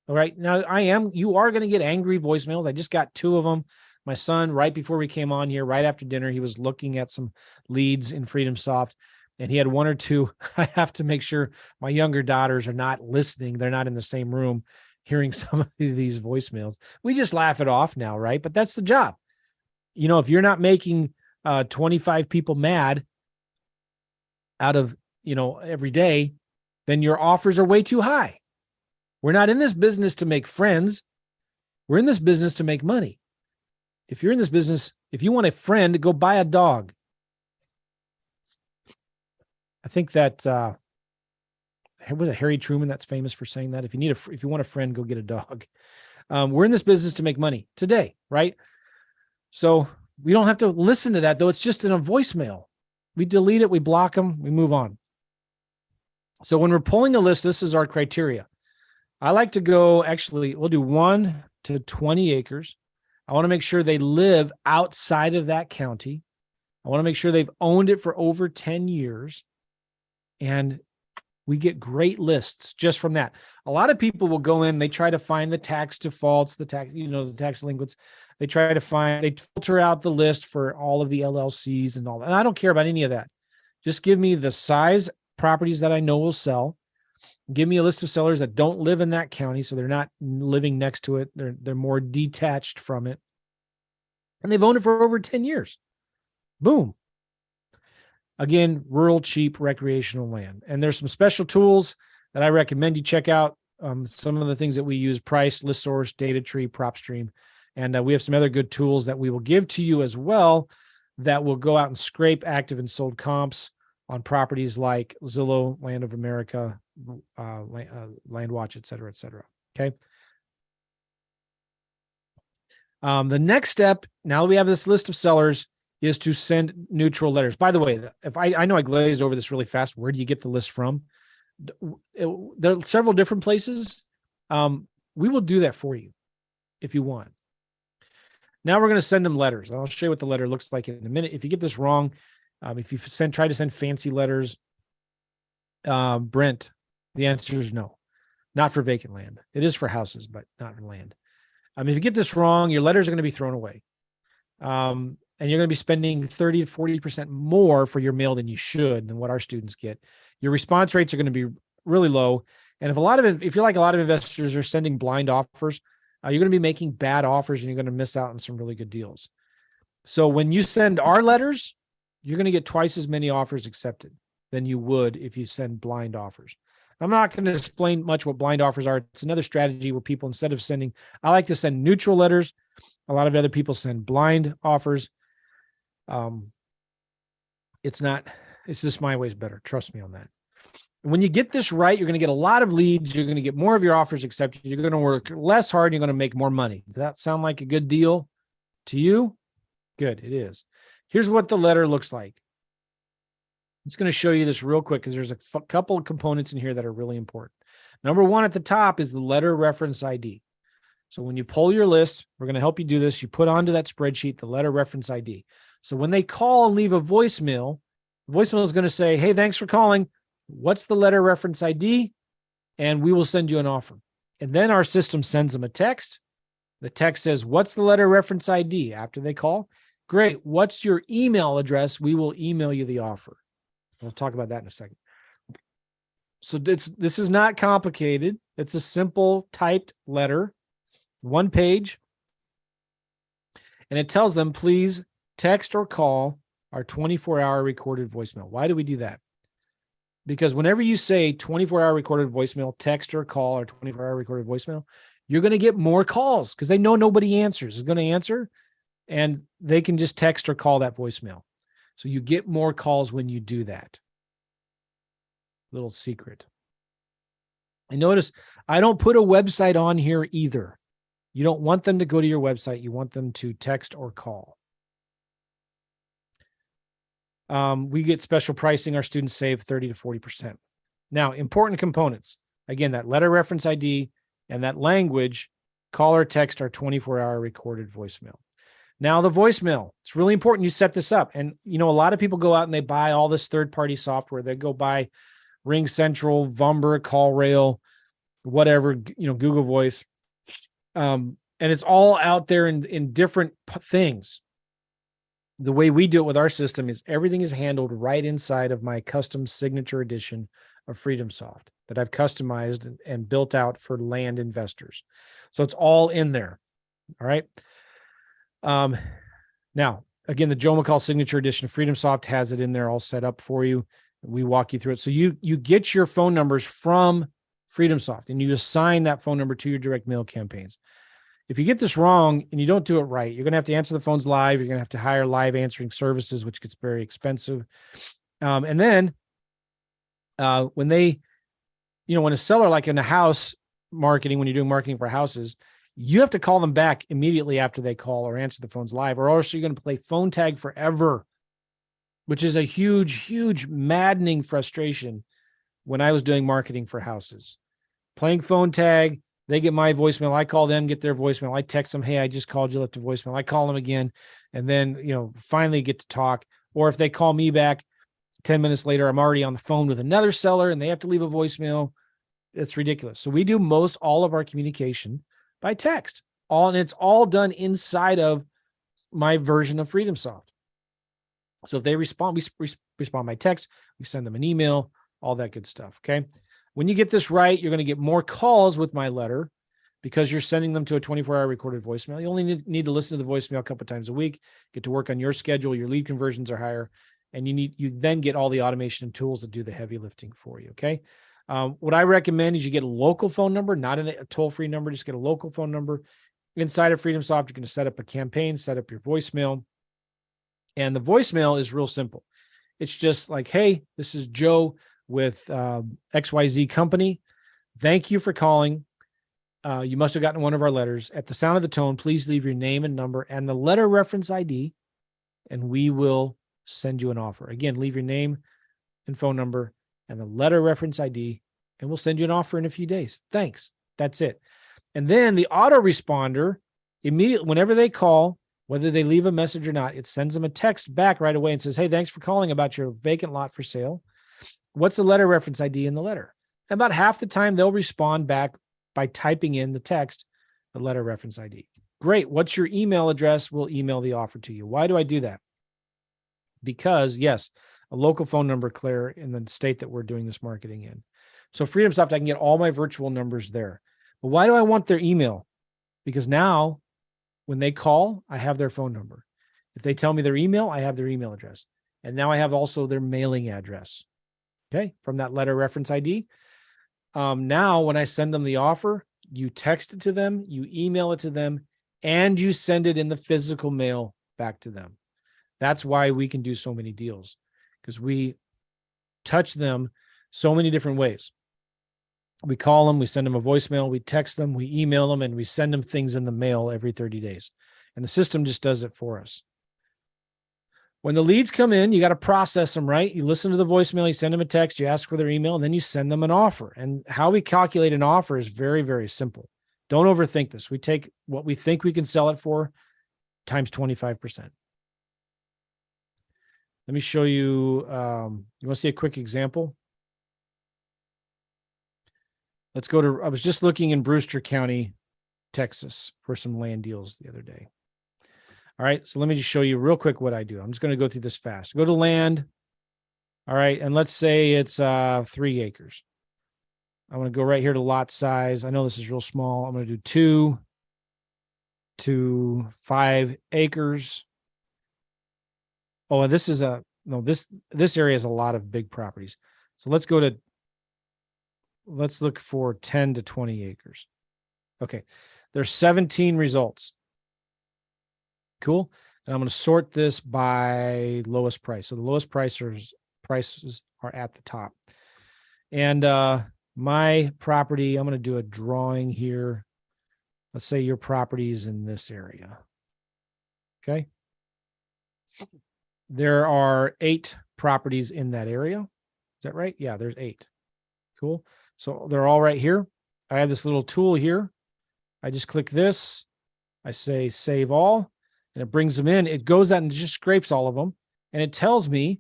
All right. Now you are going to get angry voicemails. I just got 2 of them. My son, right before we came on here, right after dinner, he was looking at some leads in Freedom Soft, and he had 1 or 2. I have to make sure my younger daughters are not listening. They're not in the same room hearing some of these voicemails. We just laugh it off now, right? But that's the job. If you're not making 25 people mad out of, every day, then your offers are way too high. We're not in this business to make friends. We're in this business to make money. If you're in this business, if you want a friend, go buy a dog. I think that was it Harry Truman that's famous for saying that. If you want a friend, go get a dog. We're in this business to make money today, right? So we don't have to listen to that, though. It's just in a voicemail. We delete it, we block them, we move on. So when we're pulling a list, this is our criteria. I like to go, we'll do 1 to 20 acres. I want to make sure they live outside of that county. I want to make sure they've owned it for over 10 years. And we get great lists just from that. A lot of people will go in, they try to find the tax defaults, the tax delinquents. They filter out the list for all of the LLCs and all that. And I don't care about any of that. Just give me the size properties that I know will sell. Give me a list of sellers that don't live in that county, so they're not living next to it. They're more detached from it. And they've owned it for over 10 years. Boom. Again, rural, cheap, recreational land. And there's some special tools that I recommend you check out. Some of the things that we use: Price, List Source, Data Tree, PropStream. And we have some other good tools that we will give to you as well that will go out and scrape active and sold comps on properties like Zillow, Land of America, LandWatch, et cetera, et cetera. Okay. The next step, now that we have this list of sellers, is to send neutral letters. By the way, if I know I glazed over this really fast, where do you get the list from? There are several different places. We will do that for you if you want. Now we're going to send them letters. I'll show you what the letter looks like in a minute. If you get this wrong, if you try to send fancy letters, Brent, the answer is no, not for vacant land. It is for houses, but not for land. If you get this wrong, your letters are going to be thrown away. And you're going to be spending 30 to 40% more for your mail than you should, than what our students get. Your response rates are going to be really low. And if you're like a lot of investors are sending blind offers, you're going to be making bad offers and you're going to miss out on some really good deals. So when you send our letters, you're going to get twice as many offers accepted than you would if you send blind offers. I'm not going to explain much what blind offers are. It's another strategy where people, instead of I like to send neutral letters. A lot of other people send blind offers. It's just my way is better. Trust me on that. And when you get this right, you're going to get a lot of leads. You're going to get more of your offers accepted. You're going to work less hard. You're going to make more money. Does that sound like a good deal to you? Good, it is. Here's what the letter looks like. I'm just going to show you this real quick because there's a couple of components in here that are really important. Number one at the top is the letter reference ID. So when you pull your list, we're going to help you do this. You put onto that spreadsheet the letter reference ID. So when they call and leave a voicemail, the voicemail is going to say, hey, thanks for calling. What's the letter reference ID? And we will send you an offer. And then our system sends them a text. The text says, what's the letter reference ID after they call? Great. What's your email address? We will email you the offer. We'll talk about that in a second. So this is not complicated. It's a simple typed letter, one page. And it tells them, please text or call our 24-hour recorded voicemail. Why do we do that? Because whenever you say 24-hour recorded voicemail, text or call or 24-hour recorded voicemail, you're going to get more calls because they know nobody is going to answer, and they can just text or call that voicemail. So you get more calls when you do that. Little secret. And notice I don't put a website on here either. You don't want them to go to your website. You want them to text or call. We get special pricing. Our students save 30 to 40%. Now, important components. Again, that letter reference ID and that language, call or text our 24-hour recorded voicemail. Now, the voicemail, it's really important you set this up. And, a lot of people go out and they buy all this third-party software. They go buy Ring Central, Vumber, CallRail, whatever, Google Voice. And it's all out there in different things. The way we do it with our system is everything is handled right inside of my custom signature edition of FreedomSoft that I've customized and built out for land investors. So it's all in there. All right. Now, again, the Joe McCall signature edition of FreedomSoft has it in there all set up for you. We walk you through it. So you get your phone numbers from FreedomSoft and you assign that phone number to your direct mail campaigns. If you get this wrong and you don't do it right, you're going to have to answer the phones live. You're going to have to hire live answering services, which gets very expensive. And then when a seller, like in a house marketing, when you're doing marketing for houses, you have to call them back immediately after they call or answer the phones live, or else you're going to play phone tag forever, which is a huge, huge, maddening frustration when I was doing marketing for houses. Playing phone tag, they get my voicemail. I call them, get their voicemail. I text them, hey, I just called you, left a voicemail. I call them again, and then, finally get to talk. Or if they call me back 10 minutes later, I'm already on the phone with another seller and they have to leave a voicemail. It's ridiculous. So we do all of our communication by text. And it's all done inside of my version of FreedomSoft. So if they respond, we respond by text, we send them an email, all that good stuff. Okay. When you get this right, you're going to get more calls with my letter because you're sending them to a 24-hour recorded voicemail. You only need to listen to the voicemail a couple of times a week, get to work on your schedule. Your lead conversions are higher, and you then get all the automation and tools that do the heavy lifting for you. Okay. What I recommend is you get a local phone number, not a toll-free number. Just get a local phone number. Inside of FreedomSoft, you're going to set up a campaign, set up your voicemail. And the voicemail is real simple. It's just like, hey, this is Joe with XYZ company. Thank you for calling. You must have gotten one of our letters. At the sound of the tone, please leave your name and number and the letter reference ID, and we will send you an offer. Again, leave your name and phone number and the letter reference ID, and we'll send you an offer in a few days. Thanks. That's it. And then the autoresponder, immediately, whenever they call, whether they leave a message or not, it sends them a text back right away and says, hey, thanks for calling about your vacant lot for sale. What's the letter reference ID in the letter? And about half the time, they'll respond back by typing in the text, the letter reference ID. Great. What's your email address? We'll email the offer to you. Why do I do that? Because, yes, a local phone number, Claire, in the state that we're doing this marketing in. So FreedomSoft, I can get all my virtual numbers there. But why do I want their email? Because now when they call, I have their phone number. If they tell me their email, I have their email address. And now I have also their mailing address. Okay, from that letter reference ID. Now, when I send them the offer, you text it to them, you email it to them, and you send it in the physical mail back to them. That's why we can do so many deals, because we touch them So many different ways. We call them, we send them a voicemail, we text them, we email them, and we send them things in the mail every 30 days. And the system just does it for us. When the leads come in, you got to process them, right? You listen to the voicemail, you send them a text, you ask for their email, and then you send them an offer. And how we calculate an offer is very, very simple. Don't overthink this. We take what we think we can sell it for times 25%. Let me show you. You want to see a quick example? Let's go to, I was just looking in Brewster County, Texas for some land deals the other day. All right, so let me just show you real quick what I do. I'm just going to go through this fast. Go to land. All right, and let's say it's 3 acres. I'm going to go right here to lot size. I know this is real small. I'm going to do 2 to 5 acres. Oh, and this is this area has a lot of big properties. So let's look for 10 to 20 acres. Okay, there's 17 results. Cool. And I'm going to sort this by lowest price. So the lowest prices are at the top. And my property, I'm going to do a drawing here. Let's say your property is in this area. Okay. There are 8 properties in that area. Is that right? Yeah, there's 8. Cool. So they're all right here. I have this little tool here. I just click this. I say save all. And it brings them in. It goes out and just scrapes all of them. And it tells me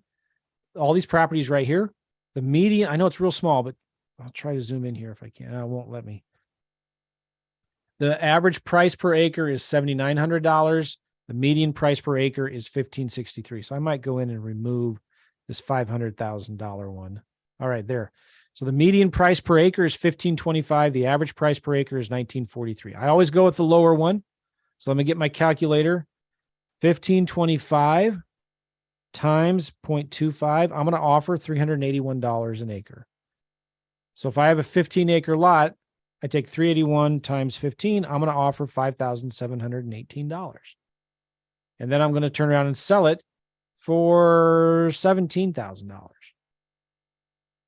all these properties right here. The median, I know it's real small, but I'll try to zoom in here if I can. It won't let me. The average price per acre is $7,900. The median price per acre is $1,563. So I might go in and remove this $500,000 one. All right, there. So the median price per acre is $1,525. The average price per acre is $1,943. I always go with the lower one. So let me get my calculator. 1,525 times 0.25. I'm going to offer $381 an acre. So if I have a 15-acre lot, I take 381 times 15. I'm going to offer $5,718. And then I'm going to turn around and sell it for $17,000. Does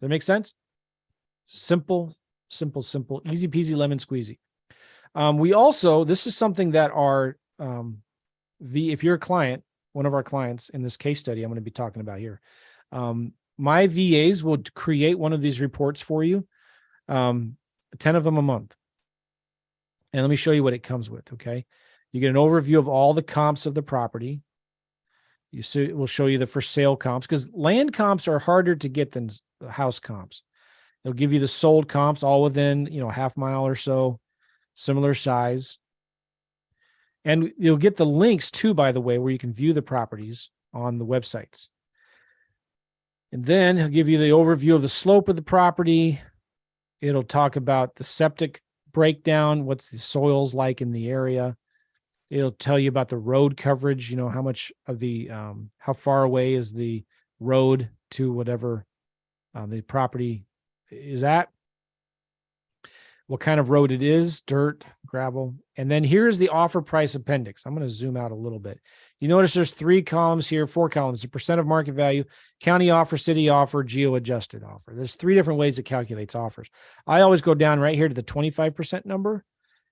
that make sense? Simple, simple, simple, easy peasy lemon squeezy. We also, this is something that our if you're a client, one of our clients in this case study I'm going to be talking about here, my VAs will create one of these reports for you, 10 of them a month. And let me show you what it comes with, okay? You get an overview of all the comps of the property. We'll show you the for sale comps, because land comps are harder to get than house comps. They'll give you the sold comps all within, half mile or so, similar size. And you'll get the links too, by the way, where you can view the properties on the websites. And then he'll give you the overview of the slope of the property. It'll talk about the septic breakdown, what's the soils like in the area. It'll tell you about the road coverage, how much of the, how far away is the road to whatever the property is at. What kind of road it is, dirt, gravel. And then here's the offer price appendix. I'm going to zoom out a little bit. You notice there's 4 columns, the percent of market value, county offer, city offer, geo-adjusted offer. There's 3 different ways it calculates offers. I always go down right here to the 25% number.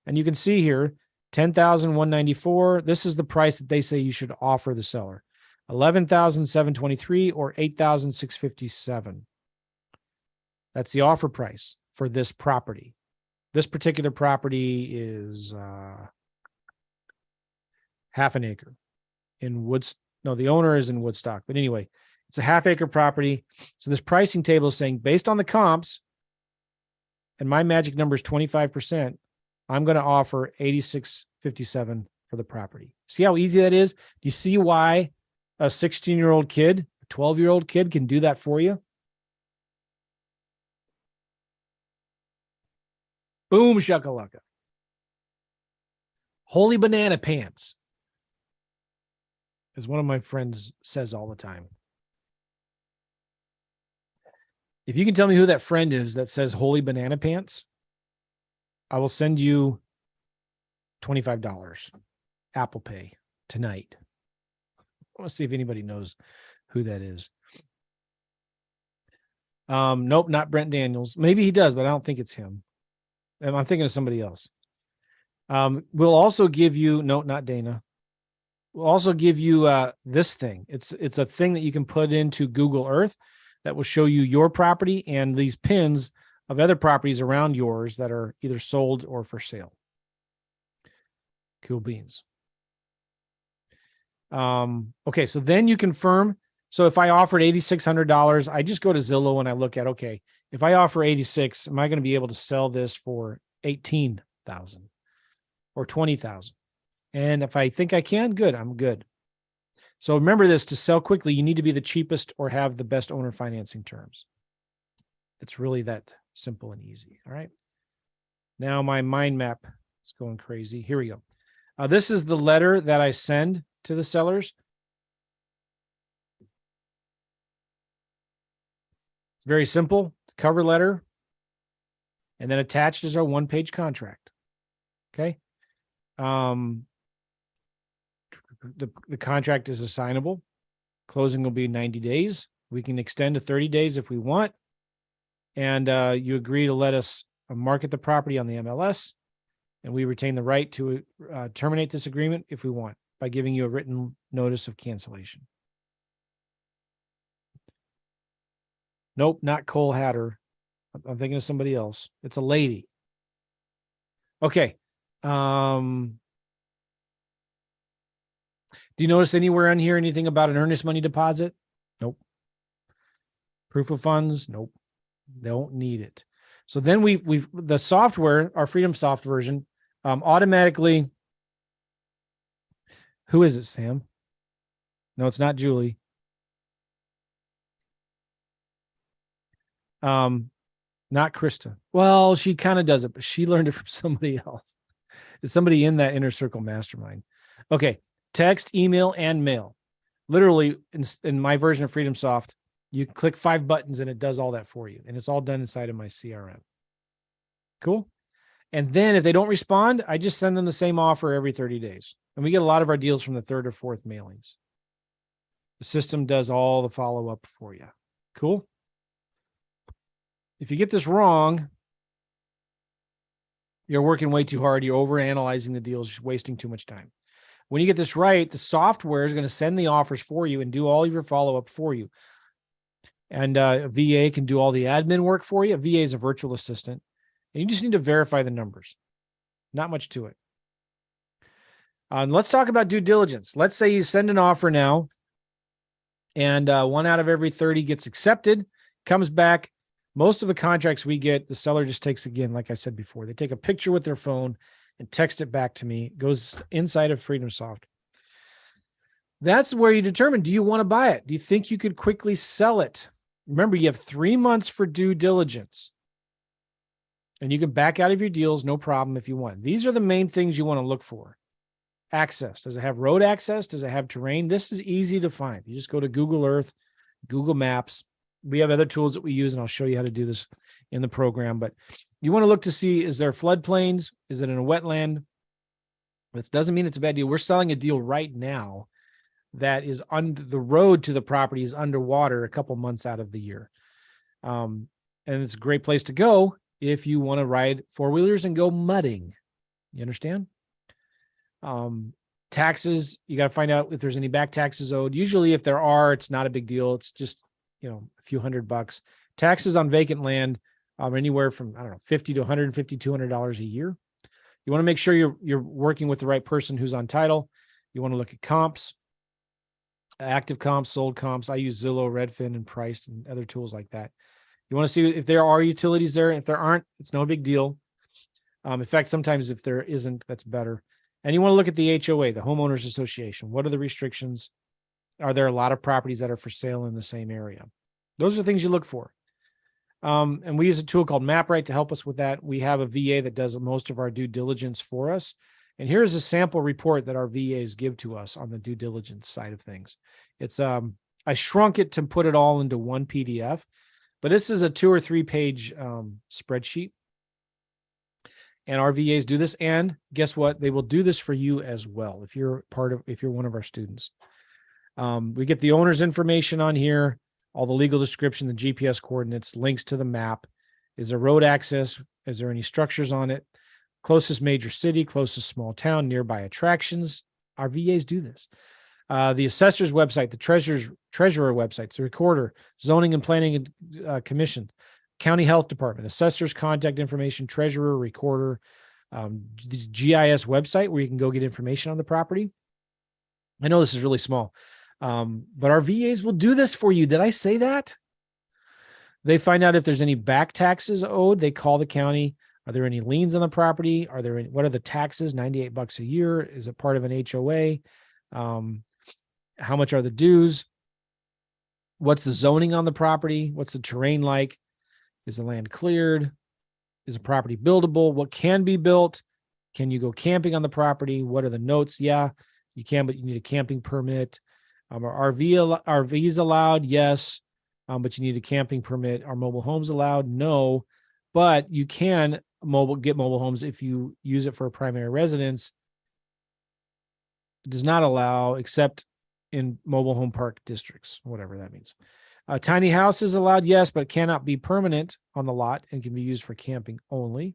And you can see here, $10,194. This is the price that they say you should offer the seller. $11,723 or $8,657. That's the offer price for this property. This particular property is half an acre in the owner is in Woodstock, but anyway, it's a half acre property. So this pricing table is saying based on the comps, and my magic number is 25%, I'm going to offer $86.57 for the property. See how easy that is? Do you see why a 16-year-old kid, a 12-year-old kid can do that for you? Boom, shakalaka. Holy banana pants, as one of my friends says all the time. If you can tell me who that friend is that says holy banana pants, I will send you $25 Apple Pay tonight. I want to see if anybody knows who that is. Nope, not Brent Daniels. Maybe he does, but I don't think it's him. I'm thinking of somebody else. We'll also give you, no, not Dana. We'll also give you this thing. It's a thing that you can put into Google Earth that will show you your property and these pins of other properties around yours that are either sold or for sale. Cool beans. Okay, so then you confirm. So if I offered $8,600, I just go to Zillow and I look at, okay, if I offer 86, am I going to be able to sell this for 18,000 or 20,000? And if I think I can, good, I'm good. So remember this, to sell quickly, you need to be the cheapest or have the best owner financing terms. It's really that simple and easy. All right. Now my mind map is going crazy. Here we go. This is the letter that I send to the sellers. It's very simple. Cover letter. And then attached is our one-page contract. Okay. The contract is assignable. Closing will be 90 days. We can extend to 30 days if we want. And you agree to let us market the property on the MLS. And we retain the right to terminate this agreement if we want by giving you a written notice of cancellation. Nope, not Cole Hatter. I'm thinking of somebody else. It's a lady. Okay. Do you notice anywhere on here anything about an earnest money deposit? Nope. Proof of funds? Nope. Don't need it. So then we've the software, our Freedom Soft version, automatically. Who is it, Sam? No, it's not Julie. Not Krista. Well, she kind of does it, but she learned it from somebody else. It's somebody in that inner circle mastermind. Okay. Text, email, and mail. Literally, in my version of Freedom Soft, you click 5 buttons and it does all that for you. And it's all done inside of my CRM. Cool. And then if they don't respond, I just send them the same offer every 30 days. And we get a lot of our deals from the 3rd or 4th mailings. The system does all the follow-up for you. Cool. If you get this wrong, you're working way too hard. You're overanalyzing the deals, wasting too much time. When you get this right, the software is going to send the offers for you and do all of your follow-up for you. And a VA can do all the admin work for you. A VA is a virtual assistant. And you just need to verify the numbers. Not much to it. Let's talk about due diligence. Let's say you send an offer now, and 1 out of every 30 gets accepted, comes back. Most of the contracts we get, the seller just takes, again, like I said before, they take a picture with their phone and text it back to me. It goes inside of Freedom Soft. That's where you determine, do you want to buy it? Do you think you could quickly sell it? Remember, you have 3 months for due diligence. And you can back out of your deals, no problem if you want. These are the main things you want to look for. Access. Does it have road access? Does it have terrain? This is easy to find. You just go to Google Earth, Google Maps. We have other tools that we use, and I'll show you how to do this in the program. But you want to look to see, is there floodplains? Is it in a wetland? This doesn't mean it's a bad deal. We're selling a deal right now that is on the road to the property is underwater a couple months out of the year. And it's a great place to go if you want to ride 4-wheelers and go mudding. You understand? Taxes, you got to find out if there's any back taxes owed. Usually if there are, it's not a big deal. It's just, a few $100. Taxes on vacant land are anywhere from, $50 to $150, $200 a year. You want to make sure you're working with the right person who's on title. You want to look at comps, active comps, sold comps. I use Zillow, Redfin, and Priced and other tools like that. You want to see if there are utilities there. If there aren't, it's no big deal. In fact, sometimes if there isn't, that's better. And you want to look at the HOA, the Homeowners Association. What are the restrictions? Are there a lot of properties that are for sale in the same area? Those are things you look for. And we use a tool called MapRight to help us with that. We have a VA that does most of our due diligence for us. And here's a sample report that our VAs give to us on the due diligence side of things. It's I shrunk it to put it all into one PDF, but this is a 2 or 3 page spreadsheet. And our VAs do this. And guess what? They will do this for you as well if you're one of our students. We get the owner's information on here. all the legal description, the GPS coordinates, links to the map. Is there road access? Is there any structures on it? Closest major city, closest small town, nearby attractions. Our VAs do this. The assessor's website, the treasurer websites, the recorder, zoning and planning commission, county health department, assessor's contact information, treasurer, recorder, GIS website where you can go get information on the property. I know this is really small, but our VAs will do this for you. Did I say that? They find out if there's any back taxes owed. They call the county. Are there any liens on the property? What are the taxes? $98 a year. Is it part of an HOA? How much are the dues? What's the zoning on the property? What's the terrain like? Is the land cleared? Is the property buildable? What can be built? Can you go camping on the property? What are the notes? Yeah, you can, but you need a camping permit. Are RVs allowed? Yes. But you need a camping permit. Are mobile homes allowed? No, but you can get mobile homes if you use it for a primary residence. It does not allow except in mobile home park districts, whatever that means. Tiny house is allowed, yes, but cannot be permanent on the lot and can be used for camping only.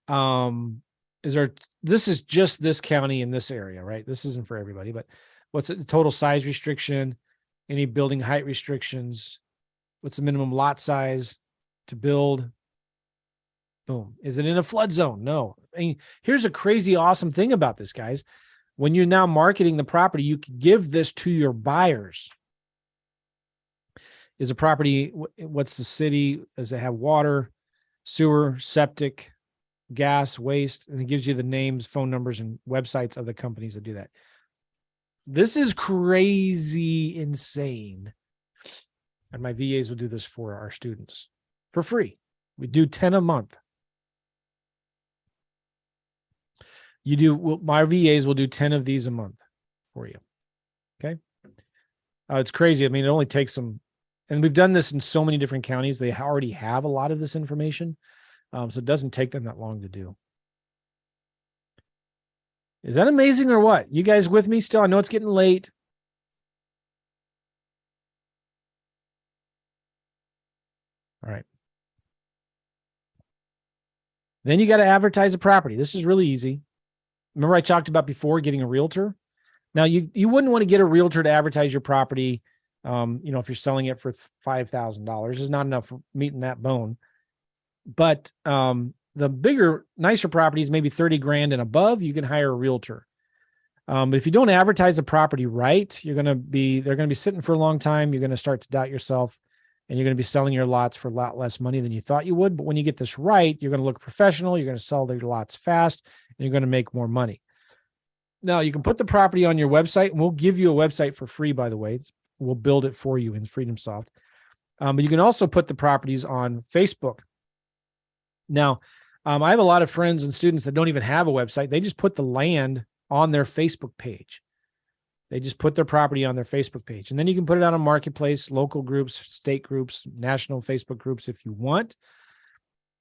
This is just this county in this area, right? This isn't for everybody, but what's the total size restriction? Any building height restrictions? What's the minimum lot size to build? Boom. Is it in a flood zone? No. I mean, here's a crazy awesome thing about this, guys. When you're now marketing the property, you can give this to your buyers. Is a property, what's the city? Does it have water, sewer, septic, gas, waste? And it gives you the names, phone numbers, and websites of the companies that do that. This is crazy insane. And my VAs will do this for our students for free. We do 10 a month. My VAs will do 10 of these a month for you. Okay. It's crazy. I mean, it only takes them, and we've done this in so many different counties. They already have a lot of this information. So it doesn't take them that long to do. Is that amazing or what? You guys with me still? I know it's getting late. All right. Then you got to advertise a property. This is really easy. Remember I talked about before getting a realtor? Now you wouldn't want to get a realtor to advertise your property. If you're selling it for $5,000, is not enough for meeting that bone. But the bigger, nicer properties, maybe 30 grand and above, you can hire a realtor. But if you don't advertise the property right, they're going to be sitting for a long time. You're going to start to doubt yourself, and you're going to be selling your lots for a lot less money than you thought you would. But when you get this right, you're going to look professional. You're going to sell your lots fast, and you're going to make more money. Now, you can put the property on your website, and we'll give you a website for free, by the way. We'll build it for you in FreedomSoft. But you can also put the properties on Facebook. Now, I have a lot of friends and students that don't even have a website. They just put the land on their Facebook page. They just put their property on their Facebook page. And then you can put it on a marketplace, local groups, state groups, national Facebook groups if you want.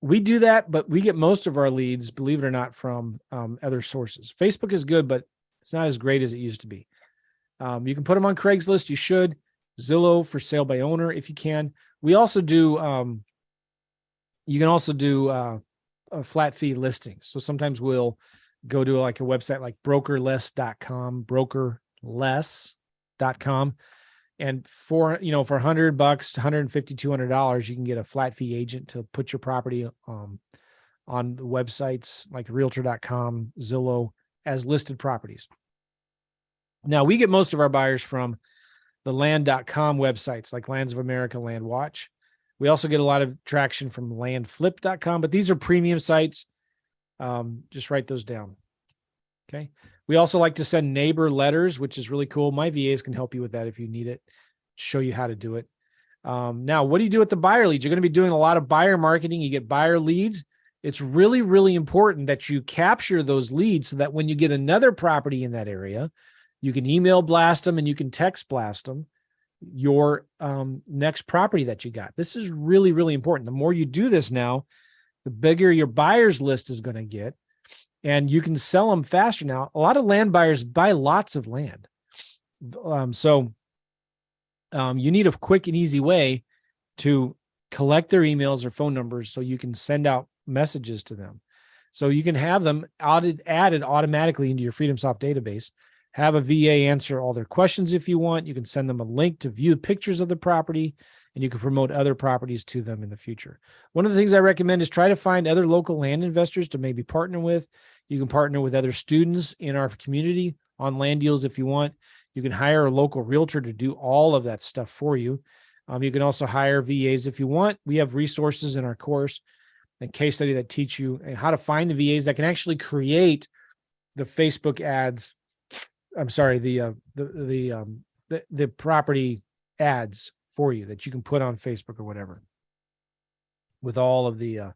We do that, but we get most of our leads, believe it or not, from other sources. Facebook is good, but it's not as great as it used to be. You can put them on Craigslist. You should. Zillow for sale by owner if you can. We also do, you can also do a flat fee listings. So sometimes we'll go to like a website like brokerless.com, brokerless.com. And for $100 to $150, $200, you can get a flat fee agent to put your property on the websites like realtor.com, Zillow as listed properties. Now we get most of our buyers from the land.com websites like Lands of America, Land Watch. We also get a lot of traction from landflip.com, but these are premium sites. Just write those down. Okay. We also like to send neighbor letters, which is really cool. My VAs can help you with that if you need it, show you how to do it. Now, what do you do with the buyer leads? You're going to be doing a lot of buyer marketing. You get buyer leads. It's really, really important that you capture those leads so that when you get another property in that area, you can email blast them and you can text blast them your next property that you got. This is really, really important. The more you do this now, the bigger your buyers list is going to get, and you can sell them faster. Now, a lot of land buyers buy lots of land. So you need a quick and easy way to collect their emails or phone numbers so you can send out messages to them. So you can have them added automatically into your FreedomSoft database, have a VA answer all their questions if you want. You can send them a link to view pictures of the property, and you can promote other properties to them in the future. One of the things I recommend is try to find other local land investors to maybe partner with. You can partner with other students in our community on land deals if you want. You can hire a local realtor to do all of that stuff for you. You can also hire VAs if you want. We have resources in our course and case study that teach you how to find the VAs that can actually create the Facebook ads. I'm sorry, the property ads for you that you can put on Facebook or whatever with all of the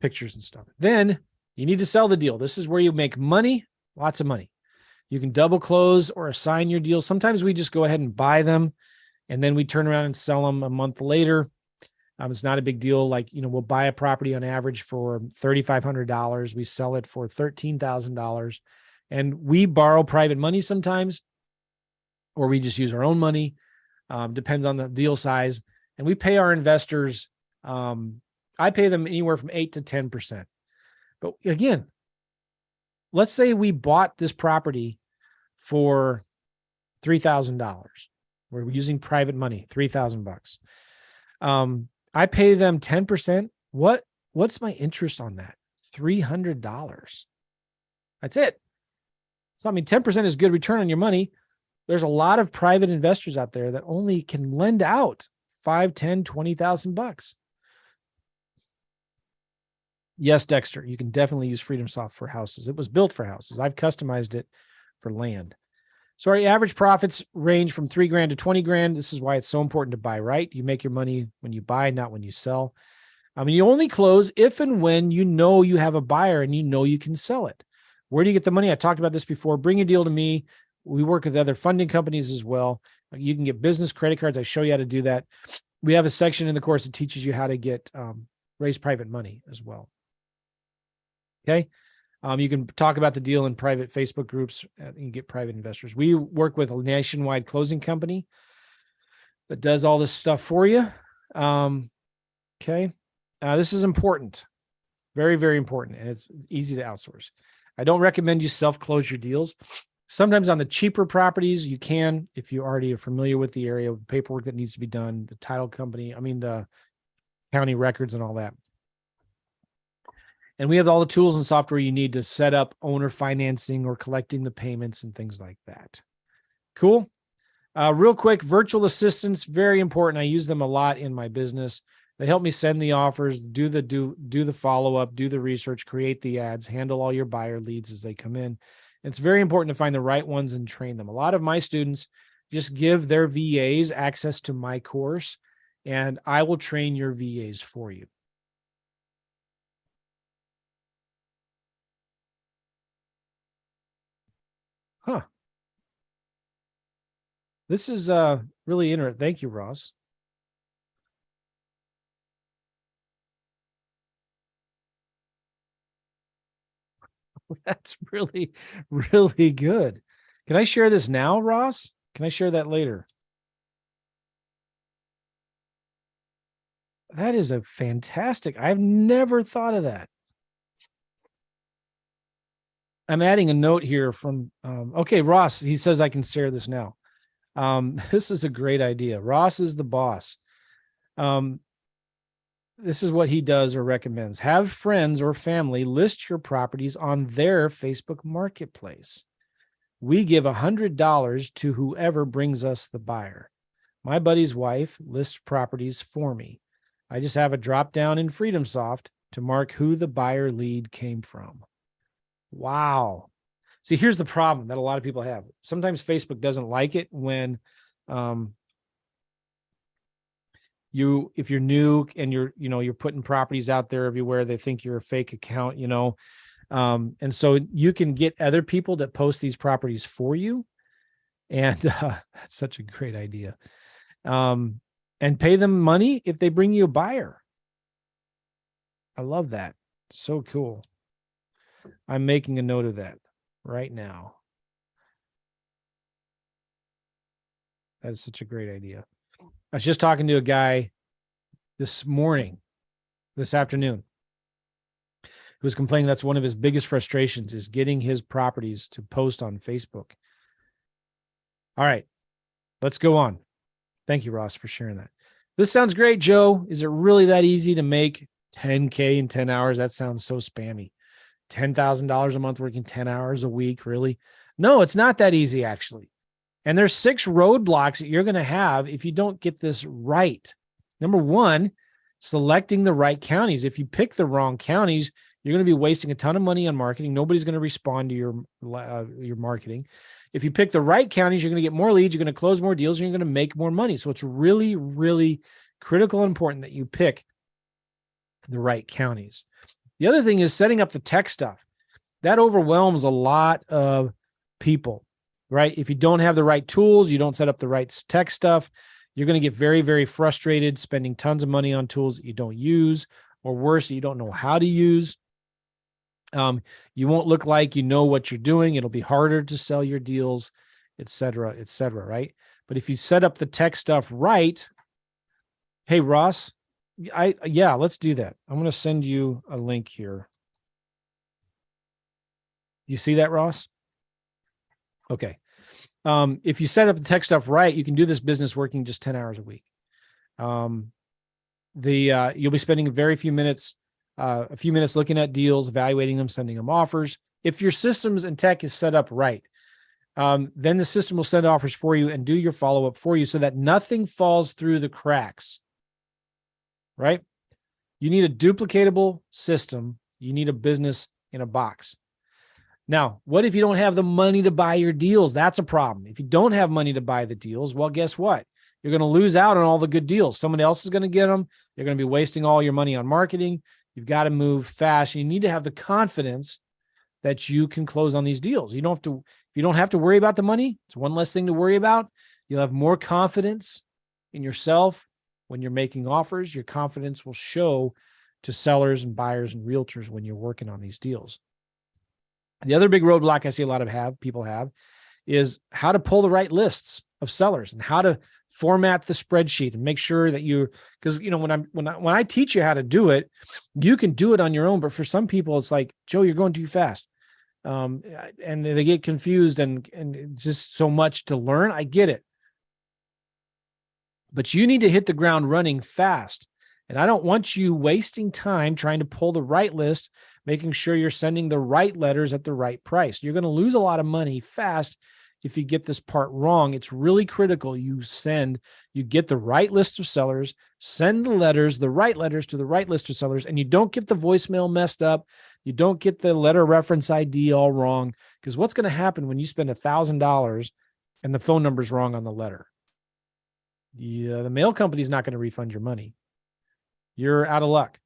pictures and stuff. Then you need to sell the deal. This is where you make money, lots of money. You can double close or assign your deals. Sometimes we just go ahead and buy them, and then we turn around and sell them a month later. It's not a big deal. Like, we'll buy a property on average for $3,500. We sell it for $13,000. And we borrow private money sometimes, or we just use our own money. Depends on the deal size. And we pay our investors, I pay them anywhere from 8 to 10%. But again, let's say we bought this property for $3,000. We're using private money, $3,000. I pay them 10%. What's my interest on that? $300. That's it. So, 10% is good return on your money. There's a lot of private investors out there that only can lend out $5,000, $10,000, $20,000. Yes, Dexter, you can definitely use FreedomSoft for houses. It was built for houses. I've customized it for land. So our average profits range from $3,000 to $20,000. This is why it's so important to buy right. You make your money when you buy, not when you sell. You only close if and when you know you have a buyer and you know you can sell it. Where do you get the money? I talked about this before. Bring a deal to me. We work with other funding companies as well. You can get business credit cards. I show you how to do that. We have a section in the course that teaches you how to get raise private money as well. Okay. You can talk about the deal in private Facebook groups and get private investors. We work with a nationwide closing company that does all this stuff for you. Okay. This is important. Very, very important. And it's easy to outsource. I don't recommend you self-close your deals. Sometimes on the cheaper properties, you can, if you already are familiar with the area, with the paperwork that needs to be done, the title company, the county records and all that. And we have all the tools and software you need to set up owner financing or collecting the payments and things like that. Cool. Real quick, virtual assistants, very important. I use them a lot in my business. They help me send the offers, do the follow-up, do the research, create the ads, handle all your buyer leads as they come in. It's very important to find the right ones and train them. A lot of my students just give their VAs access to my course, and I will train your VAs for you. Huh. This is really interesting. Thank you, Ross. That's really, really good. Can I share this now, Ross? Can I share that later? That is a fantastic. I've never thought of that. I'm adding a note here from, okay, Ross, he says I can share this now. This is a great idea. Ross is the boss. This is what he does or recommends. Have friends or family list your properties on their Facebook marketplace. We give $100 to whoever brings us the buyer. My buddy's wife lists properties for me. I just have a drop down in FreedomSoft to mark who the buyer lead came from. Wow. See, here's the problem that a lot of people have. Sometimes Facebook doesn't like it when if you're new and you're putting properties out there everywhere, they think you're a fake account, and so you can get other people that post these properties for you. And that's such a great idea. And pay them money if they bring you a buyer. I love that. So cool. I'm making a note of that right now. That is such a great idea. I was just talking to a guy this afternoon, who was complaining that's one of his biggest frustrations is getting his properties to post on Facebook. All right, let's go on. Thank you, Ross, for sharing that. This sounds great, Joe. Is it really that easy to make $10K in 10 hours? That sounds so spammy. $10,000 a month working 10 hours a week, really? No, it's not that easy, actually. And there's 6 roadblocks that you're going to have if you don't get this right. Number one, selecting the right counties. If you pick the wrong counties, you're going to be wasting a ton of money on marketing. Nobody's going to respond to your marketing. If you pick the right counties, you're going to get more leads, you're going to close more deals, and you're going to make more money. So it's really, really critical and important that you pick the right counties. The other thing is setting up the tech stuff. That overwhelms a lot of people, right? If you don't have the right tools, you don't set up the right tech stuff, you're going to get very, very frustrated spending tons of money on tools that you don't use, or worse, that you don't know how to use. You won't look like you know what you're doing. It'll be harder to sell your deals, et cetera, right? But if you set up the tech stuff right, hey, Ross, let's do that. I'm going to send you a link here. You see that, Ross? Okay. If you set up the tech stuff right, you can do this business working just 10 hours a week. You'll be spending a few minutes looking at deals, evaluating them, sending them offers. If your systems and tech is set up right, then the system will send offers for you and do your follow-up for you so that nothing falls through the cracks, right? You need a duplicatable system. You need a business in a box. Now, what if you don't have the money to buy your deals? That's a problem. If you don't have money to buy the deals, well, guess what? You're going to lose out on all the good deals. Someone else is going to get them. You're going to be wasting all your money on marketing. You've got to move fast. You need to have the confidence that you can close on these deals. You don't have to worry about the money. It's one less thing to worry about. You'll have more confidence in yourself when you're making offers. Your confidence will show to sellers and buyers and realtors when you're working on these deals. The other big roadblock I see a lot of people have is how to pull the right lists of sellers and how to format the spreadsheet and make sure that because when I teach you how to do it, you can do it on your own. But for some people, it's like, Joe, you're going too fast. And they get confused and it's just so much to learn. I get it. But you need to hit the ground running fast. And I don't want you wasting time trying to pull the right list, making sure you're sending the right letters at the right price. You're going to lose a lot of money fast if you get this part wrong. It's really critical you get the right list of sellers, send the right letters to the right list of sellers, and you don't get the voicemail messed up. You don't get the letter reference ID all wrong, because what's going to happen when you spend $1,000 and the phone number's wrong on the letter? Yeah, the mail company's not going to refund your money. You're out of luck.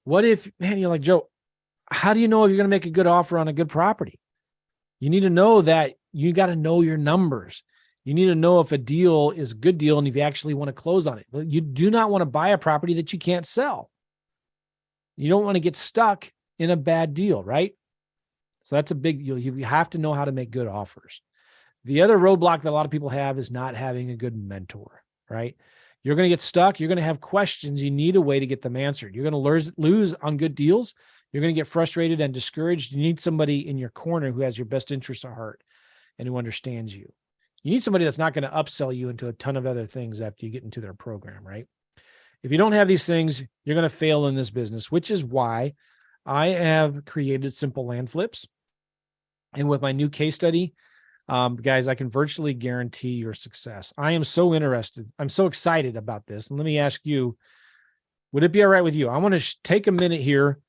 What if, man, you're like, Joe, how do you know if you're going to make a good offer on a good property? You need to know that you got to know your numbers. You need to know if a deal is a good deal and if you actually want to close on it. You do not want to buy a property that you can't sell. You don't want to get stuck in a bad deal, right? So that's a big deal. You have to know how to make good offers. The other roadblock that a lot of people have is not having a good mentor, right? You're going to get stuck. You're going to have questions. You need a way to get them answered. You're going to lose on good deals. You're going to get frustrated and discouraged. You need somebody in your corner who has your best interests at heart and who understands you. You need somebody that's not going to upsell you into a ton of other things after you get into their program, right? If you don't have these things, you're going to fail in this business, which is why I have created Simple Land Flips. And with my new case study, guys, I can virtually guarantee your success. I am so interested. I'm so excited about this. And let me ask you, would it be all right with you? I want to take a minute here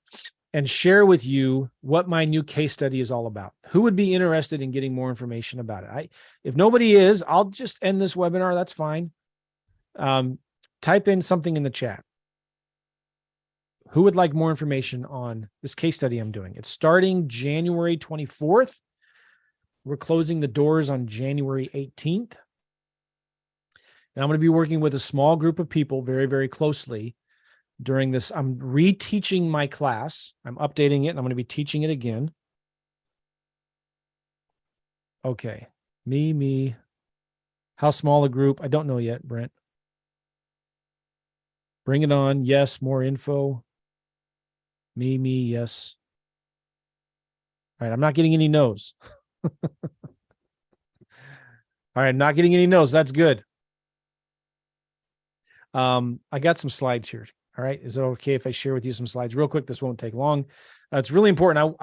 and share with you what my new case study is all about. Who would be interested in getting more information about it? If nobody is, I'll just end this webinar. That's fine. Type in something in the chat. Who would like more information on this case study I'm doing? It's starting January 24th. We're closing the doors on January 18th. And I'm going to be working with a small group of people very, very closely during this. I'm reteaching my class. I'm updating it, and I'm going to be teaching it again. Okay. Me. How small a group? I don't know yet, Brent. Bring it on. Yes. More info. Me, yes. All right. I'm not getting any no's. All right. Not getting any no's. That's good. I got some slides here. All right. Is it okay if I share with you some slides real quick? This won't take long. It's really important.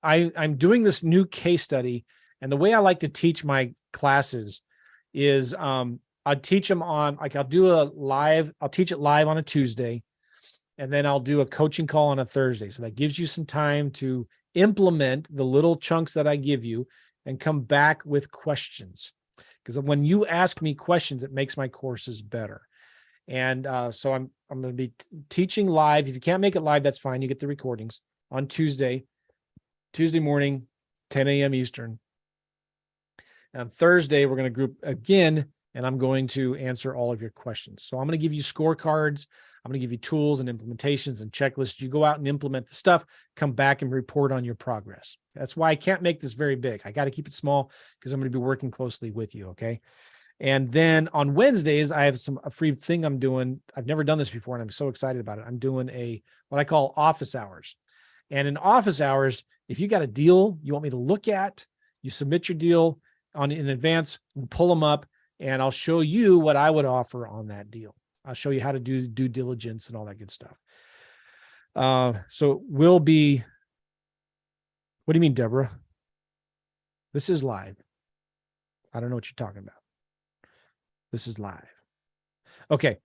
I'm doing this new case study, and the way I like to teach my classes is I teach them on, like, I'll teach it live on a Tuesday, and then I'll do a coaching call on a Thursday. So that gives you some time to implement the little chunks that I give you and come back with questions. Because when you ask me questions, it makes my courses better. And so I'm going to be teaching live. If you can't make it live, that's fine. You get the recordings on Tuesday morning, 10 a.m. Eastern. And Thursday, we're going to group again, and I'm going to answer all of your questions. So I'm going to give you scorecards. I'm going to give you tools and implementations and checklists. You go out and implement the stuff, come back and report on your progress. That's why I can't make this very big. I got to keep it small because I'm going to be working closely with you, okay? And then on Wednesdays, I have a free thing I'm doing. I've never done this before, and I'm so excited about it. I'm doing what I call office hours. And in office hours, if you got a deal you want me to look at, you submit your deal in advance, we'll pull them up, and I'll show you what I would offer on that deal. I'll show you how to do due diligence and all that good stuff. So we'll be, what do you mean, Deborah? This is live. I don't know what you're talking about. This is live. Okay.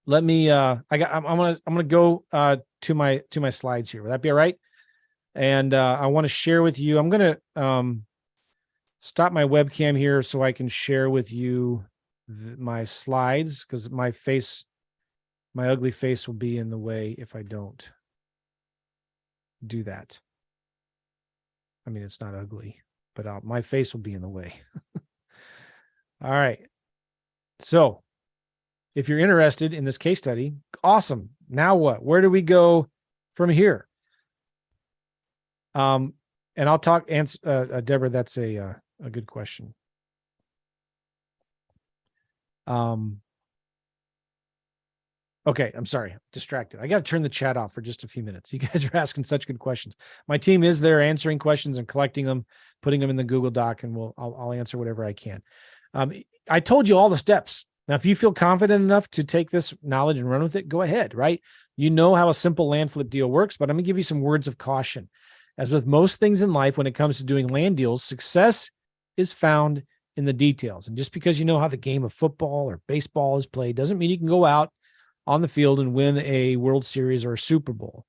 Let me I'm gonna go to my slides here. Would that be all right? And I want to share with you. I'm gonna stop my webcam here so I can share with you my slides, because my ugly face will be in the way if I don't do that. I mean, it's not ugly, but my face will be in the way. All right. So if you're interested in this case study, awesome. Now what? Where do we go from here? And I'll answer, Deborah, that's a good question. Okay, I'm sorry, I'm distracted. I got to turn the chat off for just a few minutes. You guys are asking such good questions. My team is there answering questions and collecting them, putting them in the Google Doc, and I'll answer whatever I can. I told you all the steps. Now, if you feel confident enough to take this knowledge and run with it, go ahead, right? You know how a simple land flip deal works, but I'm going to give you some words of caution. As with most things in life, when it comes to doing land deals, success is found in the details. And just because you know how the game of football or baseball is played doesn't mean you can go out on the field and win a World Series or a Super Bowl.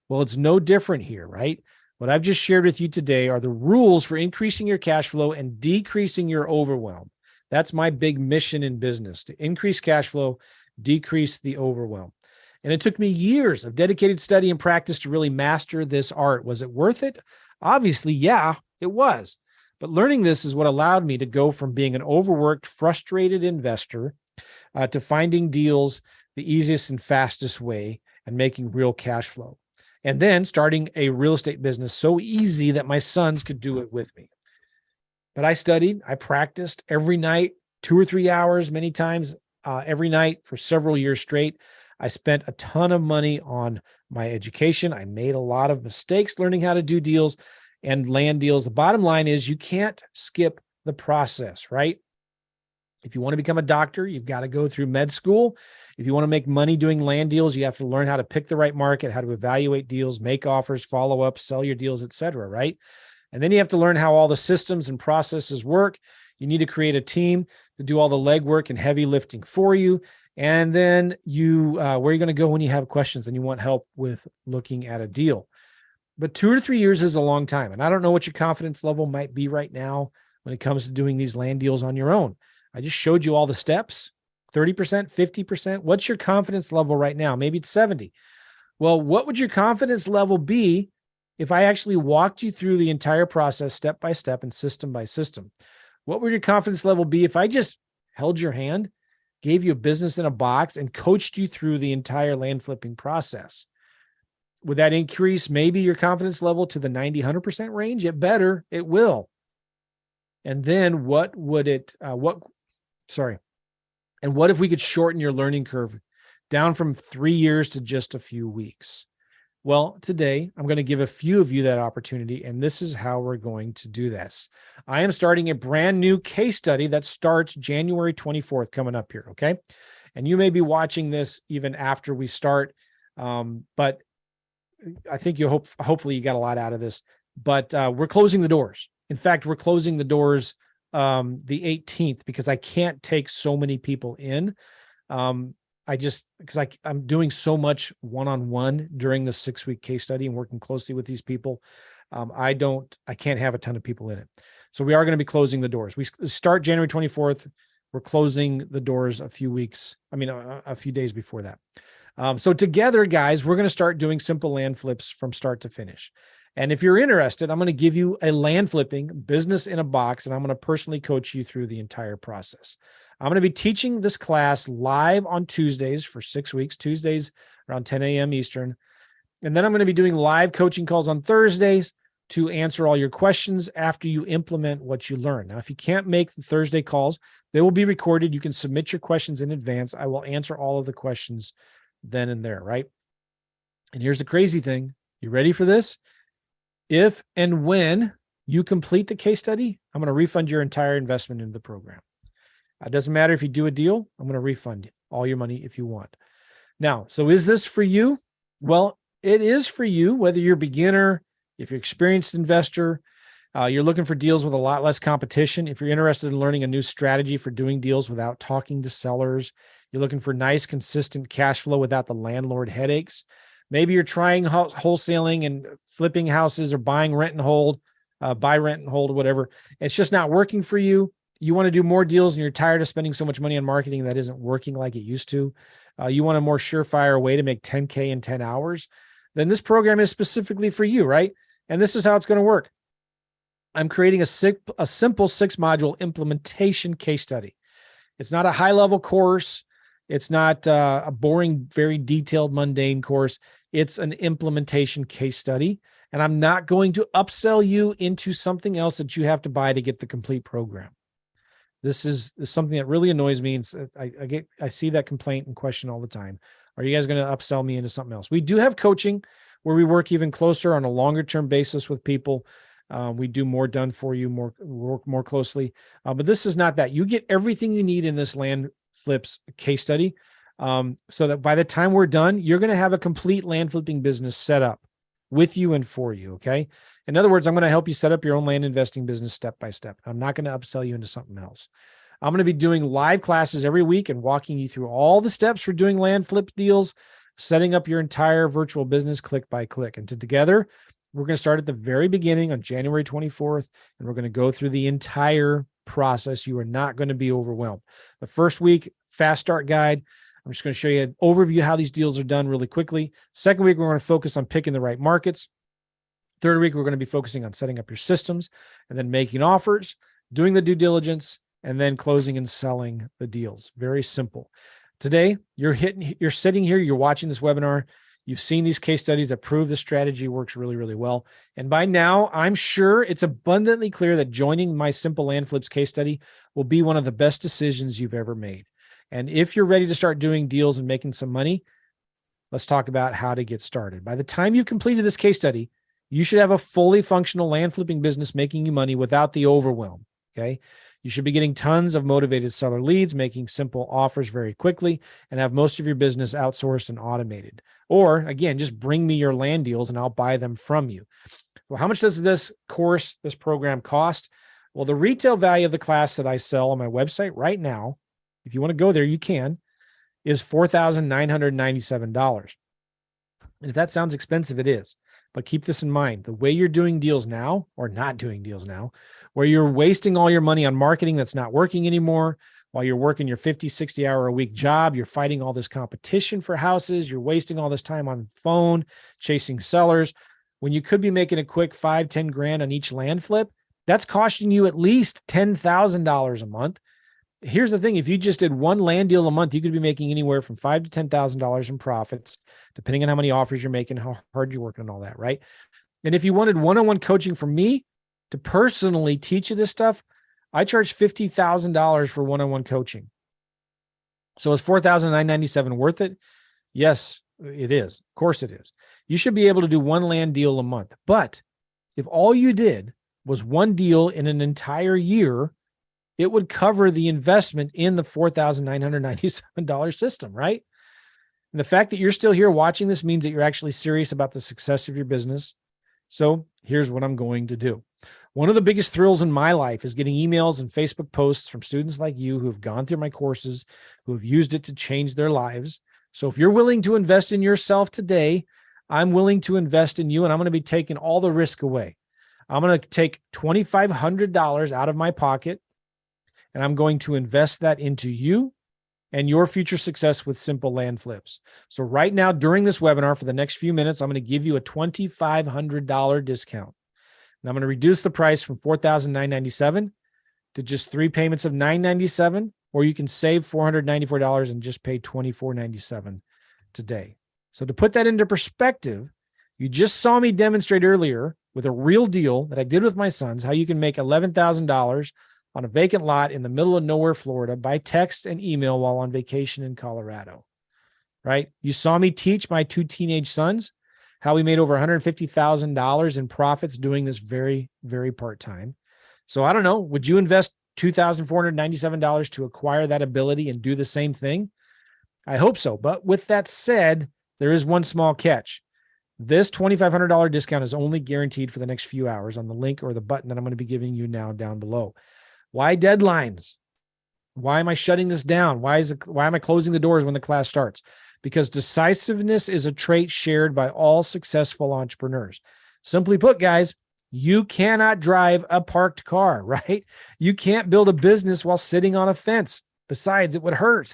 Well, it's no different here, right? What I've just shared with you today are the rules for increasing your cash flow and decreasing your overwhelm. That's my big mission in business, to increase cash flow, decrease the overwhelm. And it took me years of dedicated study and practice to really master this art. Was it worth it? Obviously, yeah, it was. But learning this is what allowed me to go from being an overworked, frustrated investor to finding deals the easiest and fastest way and making real cash flow. And then starting a real estate business so easy that my sons could do it with me. But I studied, I practiced every night, 2 or 3 hours, many times every night for several years straight. I spent a ton of money on my education. I made a lot of mistakes learning how to do deals and land deals. The bottom line is you can't skip the process, right? If you want to become a doctor, you've got to go through med school. If you want to make money doing land deals, you have to learn how to pick the right market, how to evaluate deals, make offers, follow up, sell your deals, et cetera, right? And then you have to learn how all the systems and processes work. You need to create a team to do all the legwork and heavy lifting for you. And then where are you going to go when you have questions and you want help with looking at a deal? But 2 or 3 years is a long time. And I don't know what your confidence level might be right now when it comes to doing these land deals on your own. I just showed you all the steps, 30%, 50%. What's your confidence level right now? Maybe it's 70. Well, what would your confidence level be if I actually walked you through the entire process step by step and system by system? What would your confidence level be if I just held your hand, gave you a business in a box, and coached you through the entire land flipping process? Would that increase maybe your confidence level to the 90, 100% range? It better, it will. And then what Sorry. And what if we could shorten your learning curve down from 3 years to just a few weeks? Well, today I'm going to give a few of you that opportunity, and this is how we're going to do this. I am starting a brand new case study that starts January 24th coming up here, okay? And you may be watching this even after we start, but I think hopefully you got a lot out of this. But we're closing the doors. In fact, we're closing the doors the 18th because I can't take so many people in. Because I'm doing so much one-on-one during the 6-week case study and working closely with these people. I can't have a ton of people in it. So we are going to be closing the doors. We start January 24th. We're closing the doors a few days before that. So together, guys, we're going to start doing simple land flips from start to finish. And if you're interested, I'm going to give you a land flipping business in a box, and I'm going to personally coach you through the entire process. I'm going to be teaching this class live on Tuesdays for 6 weeks, Tuesdays around 10 a.m. Eastern. And then I'm going to be doing live coaching calls on Thursdays to answer all your questions after you implement what you learn. Now, if you can't make the Thursday calls, they will be recorded. You can submit your questions in advance. I will answer all of the questions then and there, right? And here's the crazy thing. You ready for this? If and when you complete the case study, I'm going to refund your entire investment into the program. It doesn't matter if you do a deal, I'm going to refund all your money if you want. Now, so is this for you? Well, it is for you, whether you're a beginner, if you're an experienced investor, you're looking for deals with a lot less competition. If you're interested in learning a new strategy for doing deals without talking to sellers, you're looking for nice, consistent cash flow without the landlord headaches. Maybe you're trying wholesaling and flipping houses or buying rent and hold, buy rent and hold, whatever. It's just not working for you. You want to do more deals and you're tired of spending so much money on marketing that isn't working like it used to. You want a more surefire way to make 10K in 10 hours. Then this program is specifically for you, right? And this is how it's going to work. I'm creating a simple 6-module implementation case study. It's not a high-level course. It's not a boring, very detailed, mundane course. It's an implementation case study. And I'm not going to upsell you into something else that you have to buy to get the complete program. This is something that really annoys me. And I see that complaint and question all the time. Are you guys going to upsell me into something else? We do have coaching where we work even closer on a longer term basis with people. We do more done for you, work more closely. But this is not that. You get everything you need in this land flips case study, so that by the time we're done, you're going to have a complete land flipping business set up with you and for you. Okay. In other words, I'm going to help you set up your own land investing business step by step. I'm not going to upsell you into something else. I'm going to be doing live classes every week and walking you through all the steps for doing land flip deals, setting up your entire virtual business click by click. And together, we're going to start at the very beginning on January 24th, and we're going to go through the entire process. You are not going to be overwhelmed. The first week, fast start guide. I'm just going to show you an overview of how these deals are done really quickly. Second week, we're going to focus on picking the right markets. Third week, we're going to be focusing on setting up your systems and then making offers, doing the due diligence, and then closing and selling the deals. Very simple. Today, you're sitting here, you're watching this webinar. You've seen these case studies that prove the strategy works really, really well. And by now, I'm sure it's abundantly clear that joining my Simple Land Flips case study will be one of the best decisions you've ever made. And if you're ready to start doing deals and making some money, let's talk about how to get started. By the time you've completed this case study, you should have a fully functional land flipping business making you money without the overwhelm. Okay. You should be getting tons of motivated seller leads, making simple offers very quickly, and have most of your business outsourced and automated. Or again, just bring me your land deals and I'll buy them from you. Well, how much does this program cost? Well, the retail value of the class that I sell on my website right now, if you want to go there, you can, is $4,997. And if that sounds expensive, it is. But keep this in mind. The way you're doing deals now, or not doing deals now, where you're wasting all your money on marketing that's not working anymore, while you're working your 50, 60 hour a week job, you're fighting all this competition for houses, you're wasting all this time on the phone, chasing sellers, when you could be making a quick 5, 10 grand on each land flip, that's costing you at least $10,000 a month. Here's the thing. If you just did one land deal a month, you could be making anywhere from $5,000 to $10,000 in profits, depending on how many offers you're making, how hard you're working, and all that, right? And if you wanted one-on-one coaching from me to personally teach you this stuff, I charge $50,000 for one-on-one coaching. So is $4,997 worth it? Yes, it is. Of course it is. You should be able to do one land deal a month. But if all you did was one deal in an entire year, it would cover the investment in the $4,997 system, right? And the fact that you're still here watching this means that you're actually serious about the success of your business. So here's what I'm going to do. One of the biggest thrills in my life is getting emails and Facebook posts from students like you who have gone through my courses, who have used it to change their lives. So if you're willing to invest in yourself today, I'm willing to invest in you, and I'm going to be taking all the risk away. I'm going to take $2,500 out of my pocket, and I'm going to invest that into you and your future success with simple land flips. So right now, during this webinar, for the next few minutes, I'm going to give you a $2,500 discount. And I'm going to reduce the price from $4,997 to just 3 payments of $997, or you can save $494 and just pay $24.97 today. So to put that into perspective, you just saw me demonstrate earlier with a real deal that I did with my sons, how you can make $11,000 on a vacant lot in the middle of nowhere, Florida, by text and email while on vacation in Colorado, right? You saw me teach my 2 teenage sons how we made over $150,000 in profits doing this very, very part-time. So I don't know, would you invest $2,497 to acquire that ability and do the same thing? I hope so. But with that said, there is one small catch. This $2,500 discount is only guaranteed for the next few hours on the link or the button that I'm going to be giving you now down below. Why deadlines? Why am I shutting this down? Why am I closing the doors when the class starts? Because decisiveness is a trait shared by all successful entrepreneurs. Simply put, guys, you cannot drive a parked car, right? You can't build a business while sitting on a fence. Besides, it would hurt.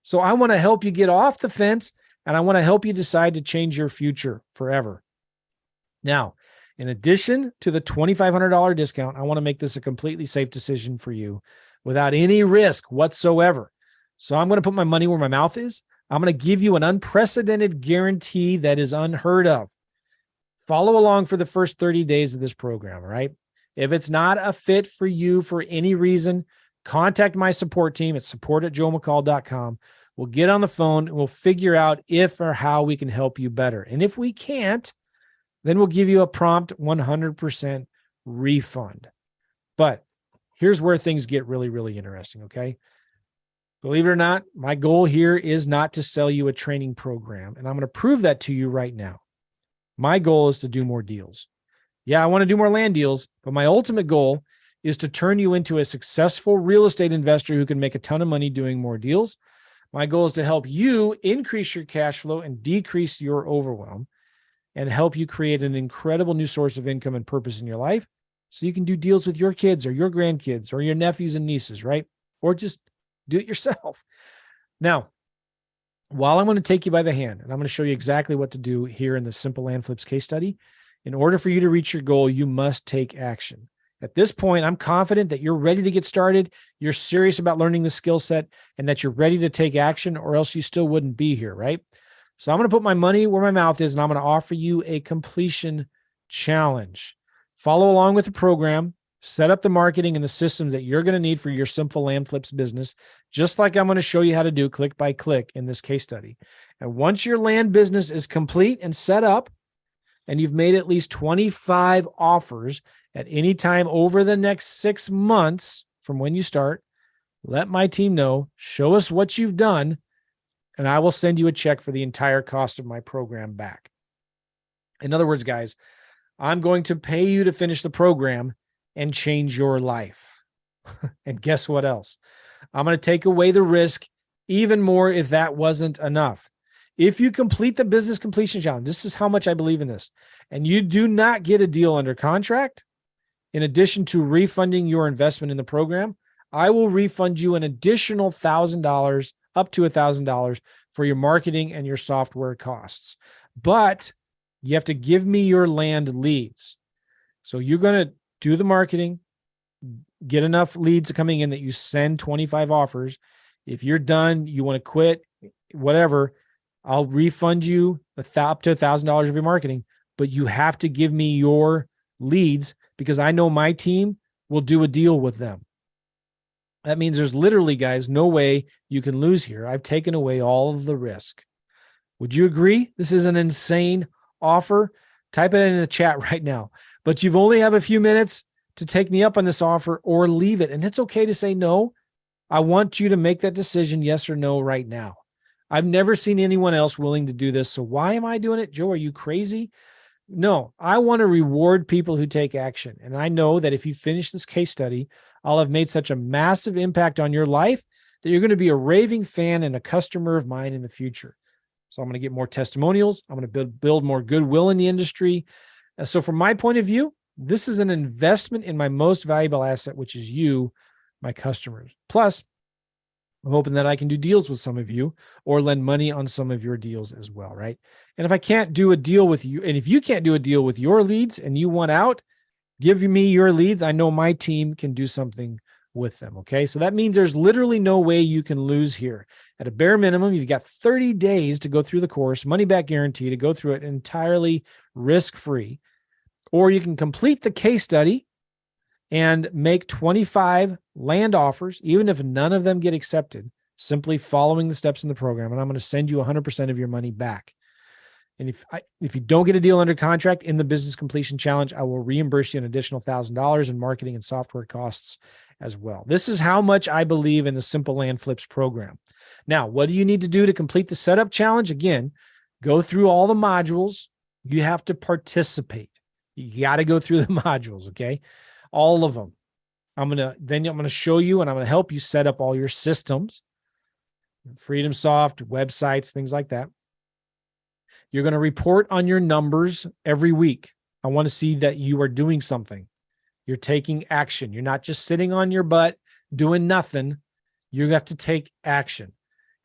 So I want to help you get off the fence, and I want to help you decide to change your future forever. Now, in addition to the $2,500 discount, I want to make this a completely safe decision for you without any risk whatsoever. So I'm going to put my money where my mouth is. I'm going to give you an unprecedented guarantee that is unheard of. Follow along for the first 30 days of this program, all right? If it's not a fit for you for any reason, contact my support team at support@joemccall.com. We'll get on the phone and we'll figure out if or how we can help you better. And if we can't, then we'll give you a prompt 100% refund. But here's where things get really, really interesting, okay? Believe it or not, my goal here is not to sell you a training program, and I'm going to prove that to you right now. My goal is to do more deals. Yeah, I want to do more land deals, but my ultimate goal is to turn you into a successful real estate investor who can make a ton of money doing more deals. My goal is to help you increase your cash flow and decrease your overwhelm, and help you create an incredible new source of income and purpose in your life so you can do deals with your kids or your grandkids or your nephews and nieces, right? Or just do it yourself. Now, while I'm going to take you by the hand and I'm going to show you exactly what to do here in the Simple Land Flips case study, in order for you to reach your goal, you must take action. At this point, I'm confident that you're ready to get started, you're serious about learning the skill set, and that you're ready to take action, or else you still wouldn't be here, right? So I'm going to put my money where my mouth is, and I'm going to offer you a completion challenge. Follow along with the program, set up the marketing and the systems that you're going to need for your Simple Land Flips business, just like I'm going to show you how to do click by click in this case study. And once your land business is complete and set up, and you've made at least 25 offers at any time over the next 6 months from when you start, let my team know, show us what you've done, and I will send you a check for the entire cost of my program back. In other words, guys, I'm going to pay you to finish the program and change your life. And guess what else? I'm going to take away the risk even more if that wasn't enough. If you complete the business completion challenge, this is how much I believe in this, and you do not get a deal under contract, in addition to refunding your investment in the program, I will refund you an additional $1,000, up to $1,000 for your marketing and your software costs. But you have to give me your land leads. So you're going to do the marketing, get enough leads coming in that you send 25 offers. If you're done, you want to quit, whatever, I'll refund you up to $1,000 of your marketing, but you have to give me your leads, because I know my team will do a deal with them. That means there's literally, guys, no way you can lose here. I've taken away all of the risk. Would you agree? This is an insane offer. Type it in the chat right now. But you've only have a few minutes to take me up on this offer or leave it. And it's okay to say no. I want you to make that decision, yes or no, right now. I've never seen anyone else willing to do this. So why am I doing it? Joe, are you crazy? No, I want to reward people who take action. And I know that if you finish this case study, I'll have made such a massive impact on your life that you're going to be a raving fan and a customer of mine in the future. So I'm going to get more testimonials. I'm going to build more goodwill in the industry. So from my point of view, this is an investment in my most valuable asset, which is you, my customers. Plus, I'm hoping that I can do deals with some of you or lend money on some of your deals as well, right? And if I can't do a deal with you, and if you can't do a deal with your leads and you want out, give me your leads. I know my team can do something with them, okay? So that means there's literally no way you can lose here. At a bare minimum, you've got 30 days to go through the course, money back guarantee to go through it entirely risk-free. Or you can complete the case study and make 25 land offers, even if none of them get accepted, simply following the steps in the program. And I'm going to send you 100% of your money back. And if you don't get a deal under contract in the business completion challenge, I will reimburse you an additional $1,000 in marketing and software costs as well. This is how much I believe in the Simple Land Flips program. Now, what do you need to do to complete the setup challenge? Again, go through all the modules. You have to participate. You got to go through the modules, okay? All of them. I'm going to show you and I'm going to help you set up all your systems, FreedomSoft, websites, things like that. You're going to report on your numbers every week. I want to see that you are doing something. You're taking action. You're not just sitting on your butt doing nothing. You have to take action.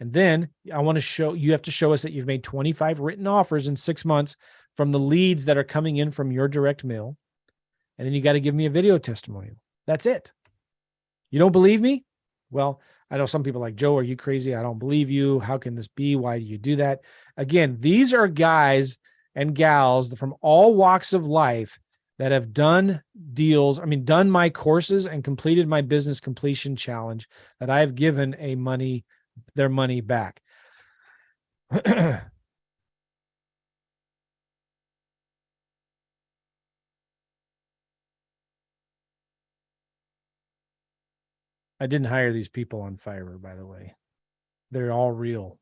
And then you have to show us that you've made 25 written offers in 6 months from the leads that are coming in from your direct mail. And then you got to give me a video testimonial. That's it. You don't believe me? Well, I know some people are like, Joe, are you crazy? I don't believe you. How can this be? Why do you do that? Again, these are guys and gals from all walks of life that have done deals, done my courses and completed my business completion challenge that I have given their money back. I didn't hire these people on Fiverr, by the way. They're all real.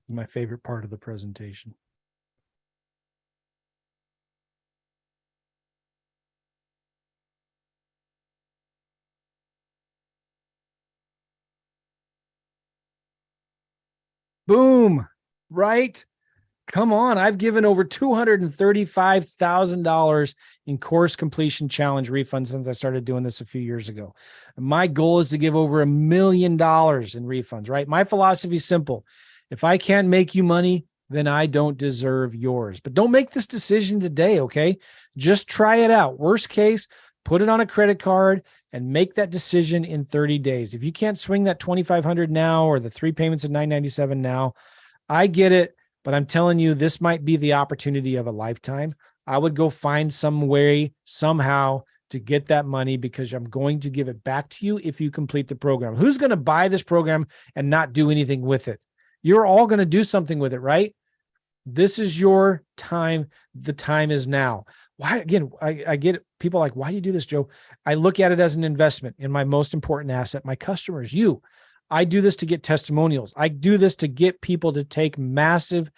This is my favorite part of the presentation. Boom, right? Come on. I've given over $235,000 in course completion challenge refunds since I started doing this a few years ago. My goal is to give over $1 million in refunds, right? My philosophy is simple. If I can't make you money, then I don't deserve yours. But don't make this decision today, okay? Just try it out. Worst case, put it on a credit card and make that decision in 30 days. If you can't swing that $2,500 now or the 3 payments of $997 now, I get it, but I'm telling you, this might be the opportunity of a lifetime. I would go find some way, somehow, to get that money because I'm going to give it back to you if you complete the program. Who's going to buy this program and not do anything with it? You're all going to do something with it, right? This is your time. The time is now. Why? Again, I get it. People are like, why do you do this, Joe? I look at it as an investment in my most important asset, my customers, you. I do this to get testimonials. I do this to get people to take massive,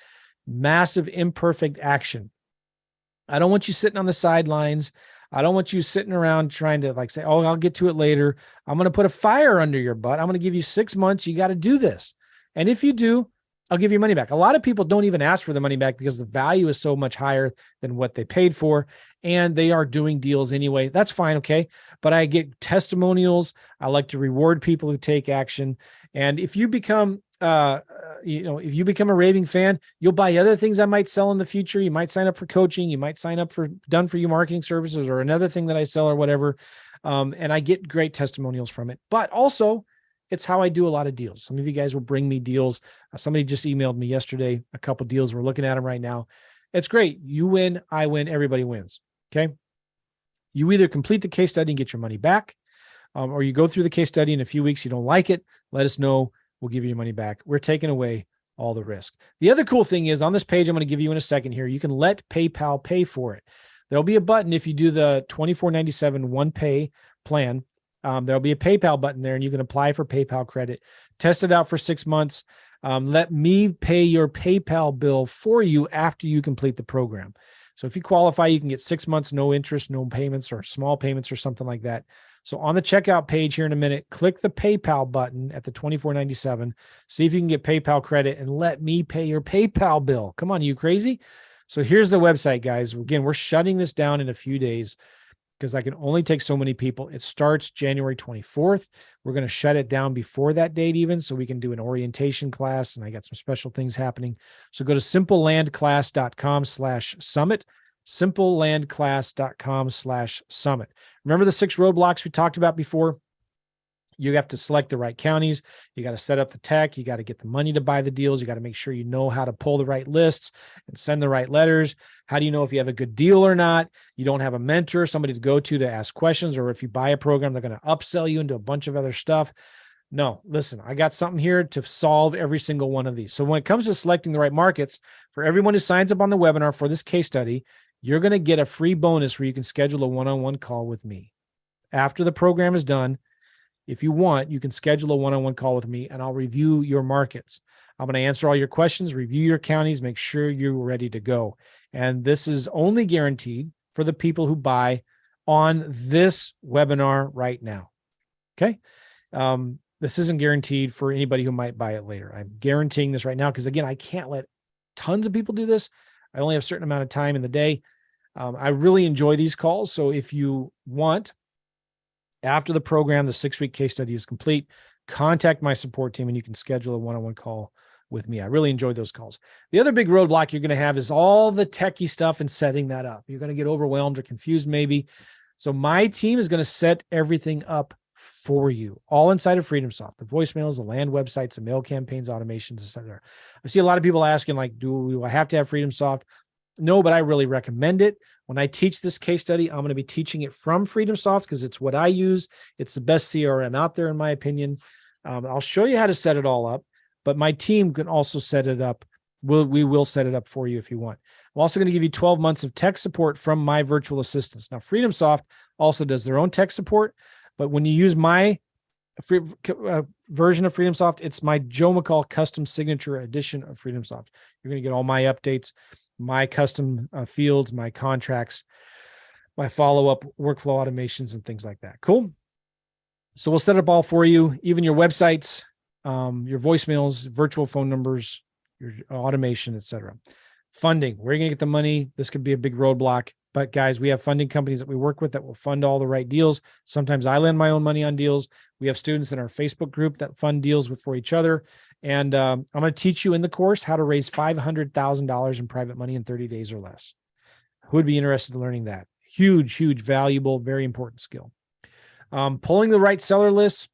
massive imperfect action. I don't want you sitting on the sidelines. I don't want you sitting around trying to say, oh, I'll get to it later. I'm going to put a fire under your butt. I'm going to give you 6 months. You got to do this. And if you do, I'll give you money back. A lot of people don't even ask for the money back because the value is so much higher than what they paid for. And they are doing deals anyway. That's fine. Okay. But I get testimonials. I like to reward people who take action. And if you become if you become a raving fan, you'll buy other things I might sell in the future. You might sign up for coaching. You might sign up for done for you marketing services or another thing that I sell or whatever. And I get great testimonials from it, but also it's how I do a lot of deals. Some of you guys will bring me deals. Somebody just emailed me yesterday, a couple deals. We're looking at them right now. It's great. You win, I win, everybody wins. Okay. You either complete the case study and get your money back, or you go through the case study in a few weeks, you don't like it, let us know. We'll give you your money back. We're taking away all the risk. The other cool thing is on this page, I'm going to give you in a second here, you can let PayPal pay for it. There'll be a button if you do the $24.97 one pay plan. There'll be a PayPal button there and you can apply for PayPal credit, test it out for 6 months. Let me pay your PayPal bill for you after you complete the program. So if you qualify, you can get 6 months, no interest, no payments or small payments or something like that. So on the checkout page here in a minute, click the PayPal button at the $24.97. See if you can get PayPal credit and let me pay your PayPal bill. Come on, you crazy? So here's the website, guys. Again, we're shutting this down in a few days because I can only take so many people. It starts January 24th. We're going to shut it down before that date even so we can do an orientation class, and I got some special things happening. So go to simplelandclass.com/summit, simplelandclass.com/summit. Remember the 6 roadblocks we talked about before? You have to select the right counties. You got to set up the tech. You got to get the money to buy the deals. You got to make sure you know how to pull the right lists and send the right letters. How do you know if you have a good deal or not? You don't have a mentor, somebody to go to ask questions, or if you buy a program, they're going to upsell you into a bunch of other stuff. No, listen, I got something here to solve every single one of these. So when it comes to selecting the right markets, for everyone who signs up on the webinar for this case study, you're going to get a free bonus where you can schedule a one-on-one call with me. After the program is done, if you want, you can schedule a one-on-one call with me and I'll review your markets. I'm going to answer all your questions, review your counties, make sure you're ready to go. And this is only guaranteed for the people who buy on this webinar right now. Okay. This isn't guaranteed for anybody who might buy it later. I'm guaranteeing this right now because, again, I can't let tons of people do this. I only have a certain amount of time in the day. I really enjoy these calls. So if you want, after the program, the 6-week case study is complete, contact my support team and you can schedule a one-on-one call with me. I really enjoy those calls. The other big roadblock you're going to have is all the techie stuff and setting that up. You're going to get overwhelmed or confused maybe. So my team is going to set everything up for you, all inside of FreedomSoft, the voicemails, the land websites, the mail campaigns, automations, etc. I see a lot of people asking, like, do I have to have FreedomSoft? No, but I really recommend it. When I teach this case study, I'm going to be teaching it from FreedomSoft because it's what I use. It's the best CRM out there, in my opinion. I'll show you how to set it all up, but my team can also set it up. We will set it up for you if you want. I'm also going to give you 12 months of tech support from my virtual assistants. Now, FreedomSoft also does their own tech support, but when you use my version of FreedomSoft, it's my Joe McCall custom signature edition of FreedomSoft. You're going to get all my updates, my custom fields, my contracts, my follow-up workflow automations, and things like that. Cool. So we'll set up all for you, even your websites, your voicemails, virtual phone numbers, your automation, etc. Funding, where are you going to get the money? This could be a big roadblock. But guys, we have funding companies that we work with that will fund all the right deals. Sometimes I lend my own money on deals. We have students in our Facebook group that fund deals for each other. And I'm going to teach you in the course how to raise $500,000 in private money in 30 days or less. Who would be interested in learning that? Huge, huge, valuable, very important skill. Pulling the right seller lists.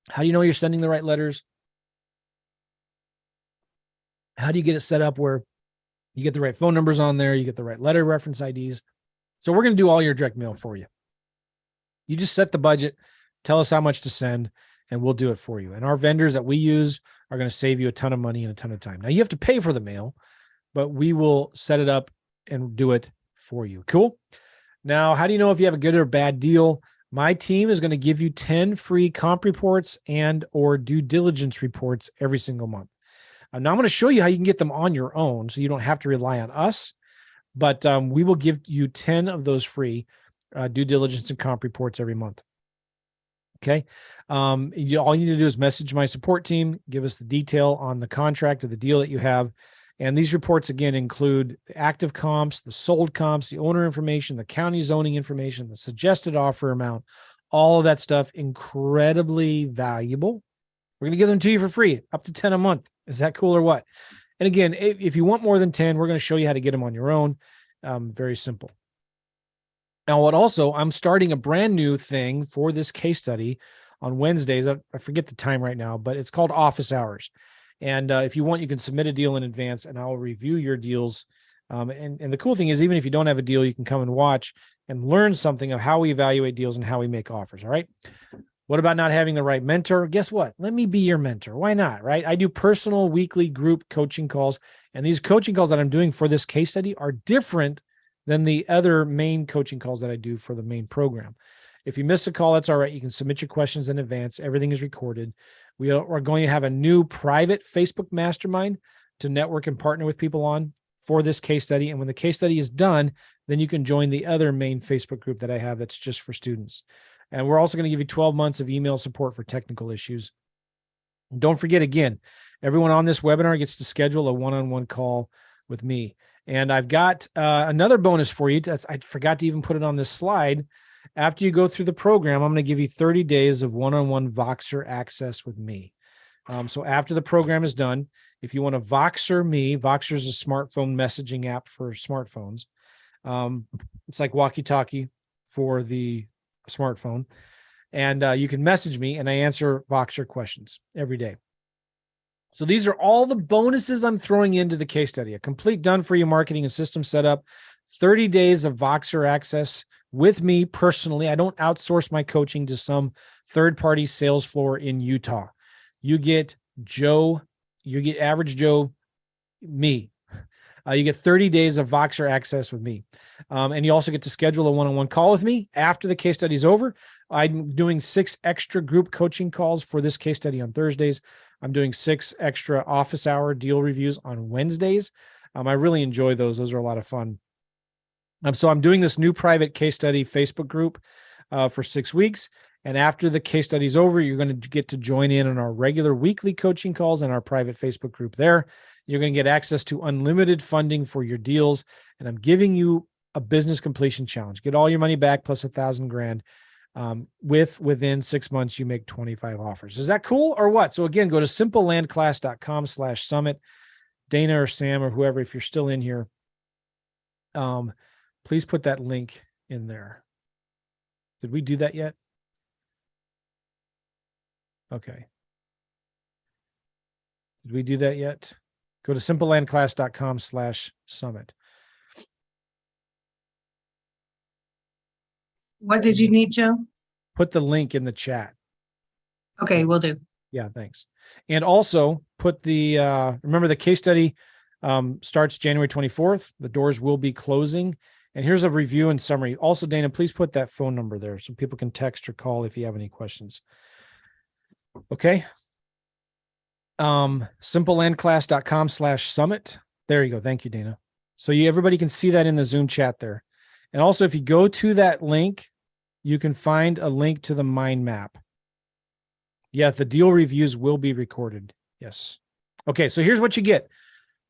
How do you know you're sending the right letters? How do you get it set up where you get the right phone numbers on there, you get the right letter reference IDs? So we're going to do all your direct mail for you. You just set the budget, tell us how much to send, and we'll do it for you. And our vendors that we use are going to save you a ton of money and a ton of time. Now, you have to pay for the mail, but we will set it up and do it for you. Cool? Now, how do you know if you have a good or bad deal? My team is going to give you 10 free comp reports and or due diligence reports every single month. Now, I'm going to show you how you can get them on your own so you don't have to rely on us, but we will give you 10 of those free due diligence and comp reports every month. Okay. All you need to do is message my support team, give us the detail on the contract or the deal that you have. And these reports, again, include the active comps, the sold comps, the owner information, the county zoning information, the suggested offer amount, all of that stuff, incredibly valuable We're going to give them to you for free, up to 10 a month. Is that cool or what? And again, if you want more than 10, we're going to show you how to get them on your own. Very simple. Now, I'm starting a brand new thing for this case study on Wednesdays. I forget the time right now, but it's called office hours. And if you want, you can submit a deal in advance and I'll review your deals. And the cool thing is, even if you don't have a deal, you can come and watch and learn something of how we evaluate deals and how we make offers. All right. What about not having the right mentor? Guess what? Let me be your mentor. Why not? Right. I do personal weekly group coaching calls, and these coaching calls that I'm doing for this case study are different than the other main coaching calls that I do for the main program. If you miss a call, that's all right. You can submit your questions in advance. Everything is recorded. We are going to have a new private Facebook mastermind to network and partner with people on for this case study. And when the case study is done, then you can join the other main Facebook group that I have that's just for students. And we're also going to give you 12 months of email support for technical issues. And don't forget, again, everyone on this webinar gets to schedule a one-on-one call with me. And I've got another bonus for you. I forgot to even put it on this slide. After you go through the program, I'm going to give you 30 days of one-on-one Voxer access with me. So after the program is done, if you want to Voxer me, Voxer is a smartphone messaging app for smartphones. It's like walkie-talkie for the smartphone. And you can message me and I answer Voxer questions every day. So these are all the bonuses I'm throwing into the case study. A complete done-for-you marketing and system setup, 30 days of Voxer access with me personally. I don't outsource my coaching to some third-party sales floor in Utah. You get average Joe, me. You get 30 days of Voxer access with me. And you also get to schedule a one-on-one call with me after the case study is over. I'm doing 6 extra group coaching calls for this case study on Thursdays. I'm doing 6 extra office hour deal reviews on Wednesdays. I really enjoy those. Those are a lot of fun. So I'm doing this new private case study Facebook group for 6 weeks. And after the case study is over, you're going to get to join in on our regular weekly coaching calls and our private Facebook group there. You're going to get access to unlimited funding for your deals. And I'm giving you a business completion challenge. Get all your money back plus $1,000 within 6 months, you make 25 offers. Is that cool or what? So again, go to simplelandclass.com/summit. Dana or Sam or whoever, if you're still in here, please put that link in there. Did we do that yet? Okay. Did we do that yet? Go to simplelandclass.com/summit. What did you need, Joe? Put the link in the chat. Okay, will do. Yeah, thanks. And also put the, remember the case study starts January 24th. The doors will be closing. And here's a review and summary. Also, Dana, please put that phone number there so people can text or call if you have any questions. Okay. Simplelandclass.com/summit. There you go. Thank you, Dana. So everybody can see that in the Zoom chat there. And also, if you go to that link, you can find a link to the mind map. Yeah, the deal reviews will be recorded. Yes. Okay, so here's what you get.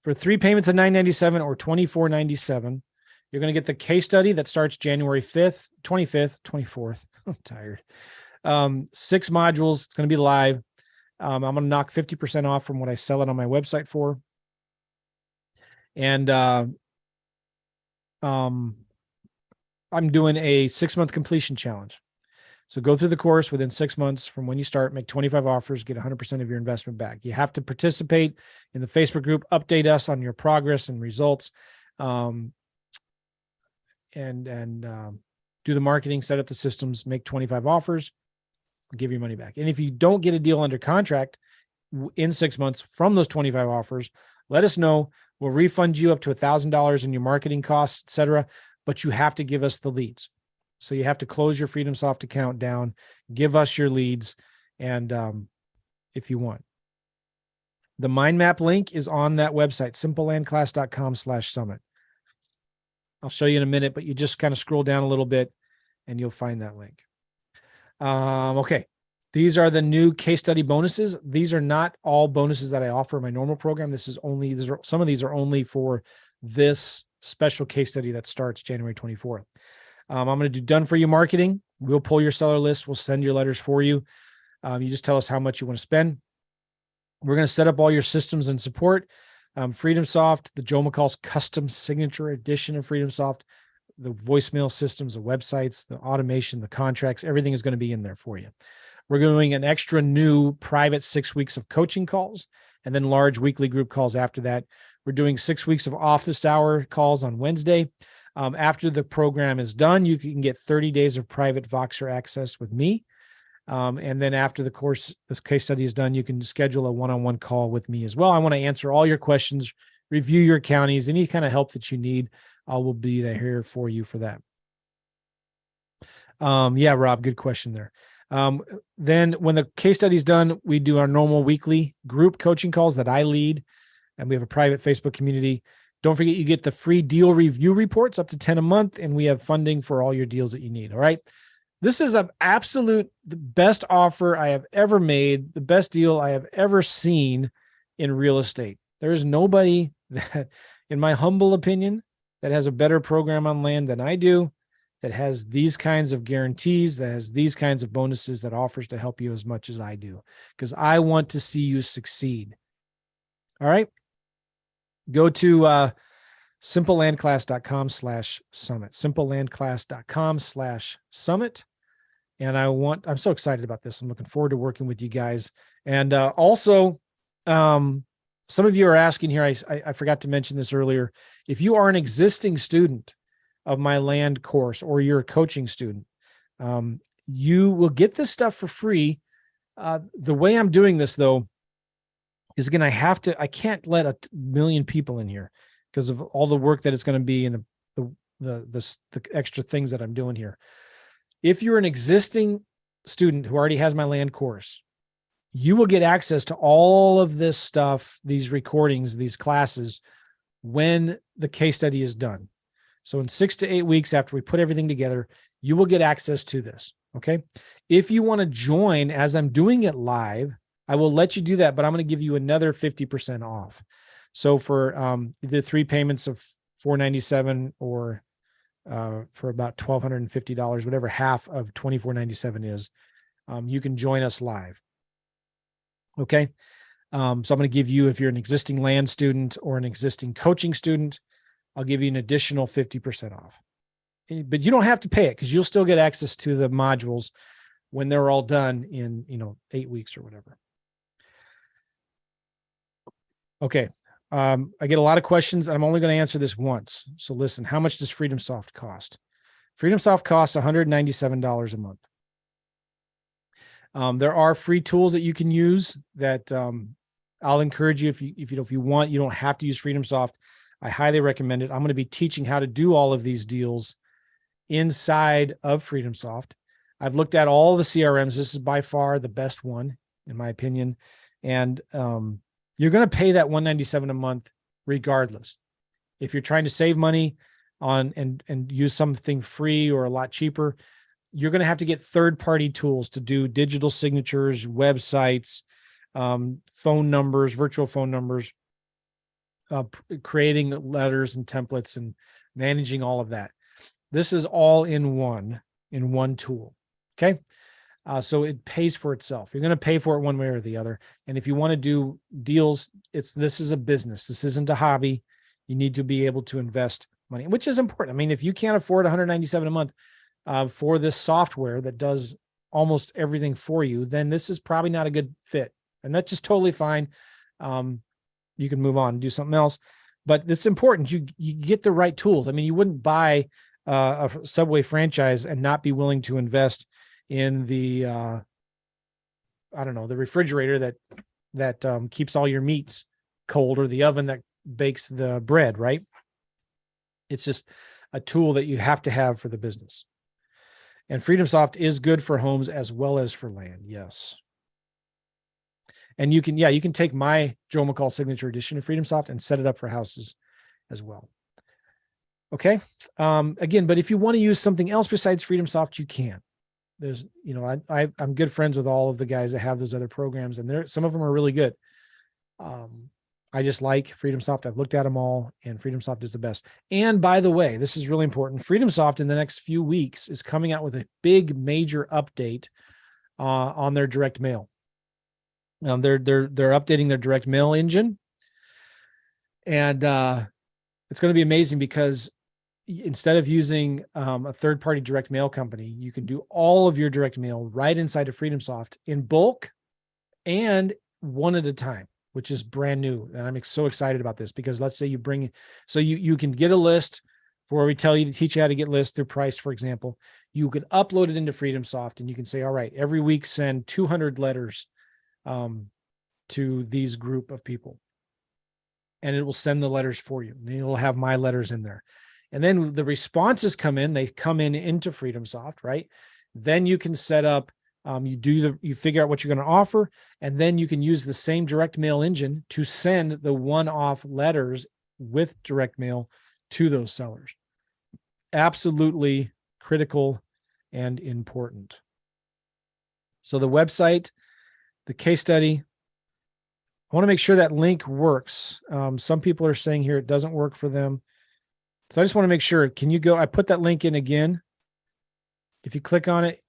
For 3 payments of $997 or $24.97, you're going to get the case study that starts January 5th, 25th, 24th. I'm tired. 6 modules. It's going to be live. I'm going to knock 50% off from what I sell it on my website for. And I'm doing a 6-month completion challenge. So go through the course within 6 months from when you start, make 25 offers, get 100% of your investment back. You have to participate in the Facebook group, update us on your progress and results, and do the marketing, set up the systems, make 25 offers, give your money back. And if you don't get a deal under contract in 6 months from those 25 offers, let us know. We'll refund you up to $1,000 in your marketing costs, et cetera, but you have to give us the leads. So you have to close your FreedomSoft account down, give us your leads, and if you want. The mind map link is on that website, simplelandclass.com/summit. I'll show you in a minute, but you just kind of scroll down a little bit and you'll find that link. Okay. These are the new case study bonuses. These are not all bonuses that I offer in my normal program. Some of these are only for this special case study that starts January 24th. I'm going to do done for you marketing. We'll pull your seller list. We'll send your letters for you. You just tell us how much you want to spend. We're going to set up all your systems and support. FreedomSoft, the Joe McCall's custom signature edition of FreedomSoft, the voicemail systems, the websites, the automation, the contracts, everything is going to be in there for you. We're doing an extra new private 6 weeks of coaching calls and then large weekly group calls after that. We're doing 6 weeks of office hour calls on Wednesday. After the program is done, you can get 30 days of private Voxer access with me. And then after the course, this case study is done, you can schedule a one-on-one call with me as well. I want to answer all your questions, review your counties, any kind of help that you need. I will be there for you for that. Yeah, Rob, good question there. Then when the case study is done, we do our normal weekly group coaching calls that I lead, and we have a private Facebook community. Don't forget, you get the free deal review reports up to 10 a month, and we have funding for all your deals that you need. All right. This is the best offer I have ever made, the best deal I have ever seen in real estate. There is nobody that, in my humble opinion, that has a better program on land than I do, that has these kinds of guarantees, that has these kinds of bonuses, that offers to help you as much as I do, because I want to see you succeed. All right. Go to simplelandclass.com/summit, simplelandclass.com/summit. And I'm so excited about this. I'm looking forward to working with you guys. And also, some of you are asking here, I forgot to mention this earlier. If you are an existing student of my land course, or you're a coaching student, you will get this stuff for free. The way I'm doing this, though, is again, I can't let a million people in here because of all the work that it's going to be and the extra things that I'm doing here. If you're an existing student who already has my land course, you will get access to all of this stuff, these recordings, these classes, when the case study is done. So in 6 to 8 weeks after we put everything together, you will get access to this. Okay. If you want to join as I'm doing it live, I will let you do that, but I'm going to give you another 50% off. So for the 3 payments of $497 or for about $1,250, whatever half of $2,497 is, you can join us live. Okay. So I'm going to give you, if you're an existing land student or an existing coaching student, I'll give you an additional 50% off. But you don't have to pay it, because you'll still get access to the modules when they're all done in 8 weeks or whatever. Okay. I get a lot of questions, and I'm only going to answer this once. So listen, how much does FreedomSoft cost? FreedomSoft costs $197 a month. There are free tools that you can use that I'll encourage you, if you want. You don't have to use FreedomSoft. I highly recommend it. I'm going to be teaching how to do all of these deals inside of FreedomSoft. I've looked at all the CRMs. This is by far the best one, in my opinion. And you're going to pay that $197 a month regardless. If you're trying to save money on and use something free or a lot cheaper, you're going to have to get third-party tools to do digital signatures, websites, phone numbers, virtual phone numbers, creating letters and templates and managing all of that. This is all in one tool. Okay. So it pays for itself. You're going to pay for it one way or the other. And if you want to do deals, this is a business. This isn't a hobby. You need to be able to invest money, which is important. I mean, if you can't afford $197 a month for this software that does almost everything for you, then this is probably not a good fit. And that's just totally fine. You can move on and do something else, but it's important. You get the right tools. I mean, you wouldn't buy a Subway franchise and not be willing to invest in the, the refrigerator that keeps all your meats cold, or the oven that bakes the bread, right? It's just a tool that you have to have for the business. And FreedomSoft is good for homes as well as for land. Yes. And you can take my Joe McCall signature edition of FreedomSoft and set it up for houses as well. Okay. Again, but if you want to use something else besides FreedomSoft, you can. There's, I'm good friends with all of the guys that have those other programs, and some of them are really good. I just like FreedomSoft. I've looked at them all, and FreedomSoft is the best. And by the way, this is really important. FreedomSoft in the next few weeks is coming out with a big major update on their direct mail. They're updating their direct mail engine, and it's going to be amazing because instead of using a third-party direct mail company, you can do all of your direct mail right inside of FreedomSoft in bulk and one at a time, which is brand new. And I'm so excited about this because let's say you can get a list for where we tell you to teach you how to get lists through price, for example. You can upload it into FreedomSoft and you can say, all right, every week send 200 letters to these group of people. And it will send the letters for you. And it'll have my letters in there. And then the responses come in, they come into FreedomSoft, right? Then you can set up, you figure out what you're going to offer, and then you can use the same direct mail engine to send the one-off letters with direct mail to those sellers. Absolutely critical and important. So the website, the case study, I want to make sure that link works. Some people are saying here it doesn't work for them. So I just want to make sure. Can you go? I put that link in again. If you click on it,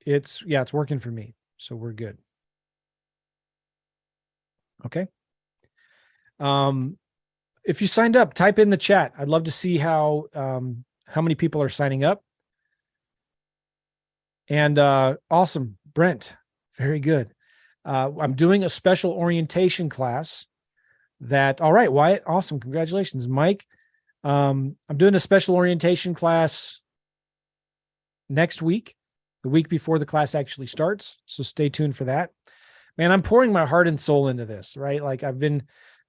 it's working for me. So we're good. Okay. If you signed up, type in the chat. I'd love to see how many people are signing up. And awesome, Brent. Very good. I'm doing a special orientation class all right, Wyatt, awesome. Congratulations, Mike. I'm doing a special orientation class next week, the week before the class actually starts. So stay tuned for that. Man, I'm pouring my heart and soul into this, right? Like I've been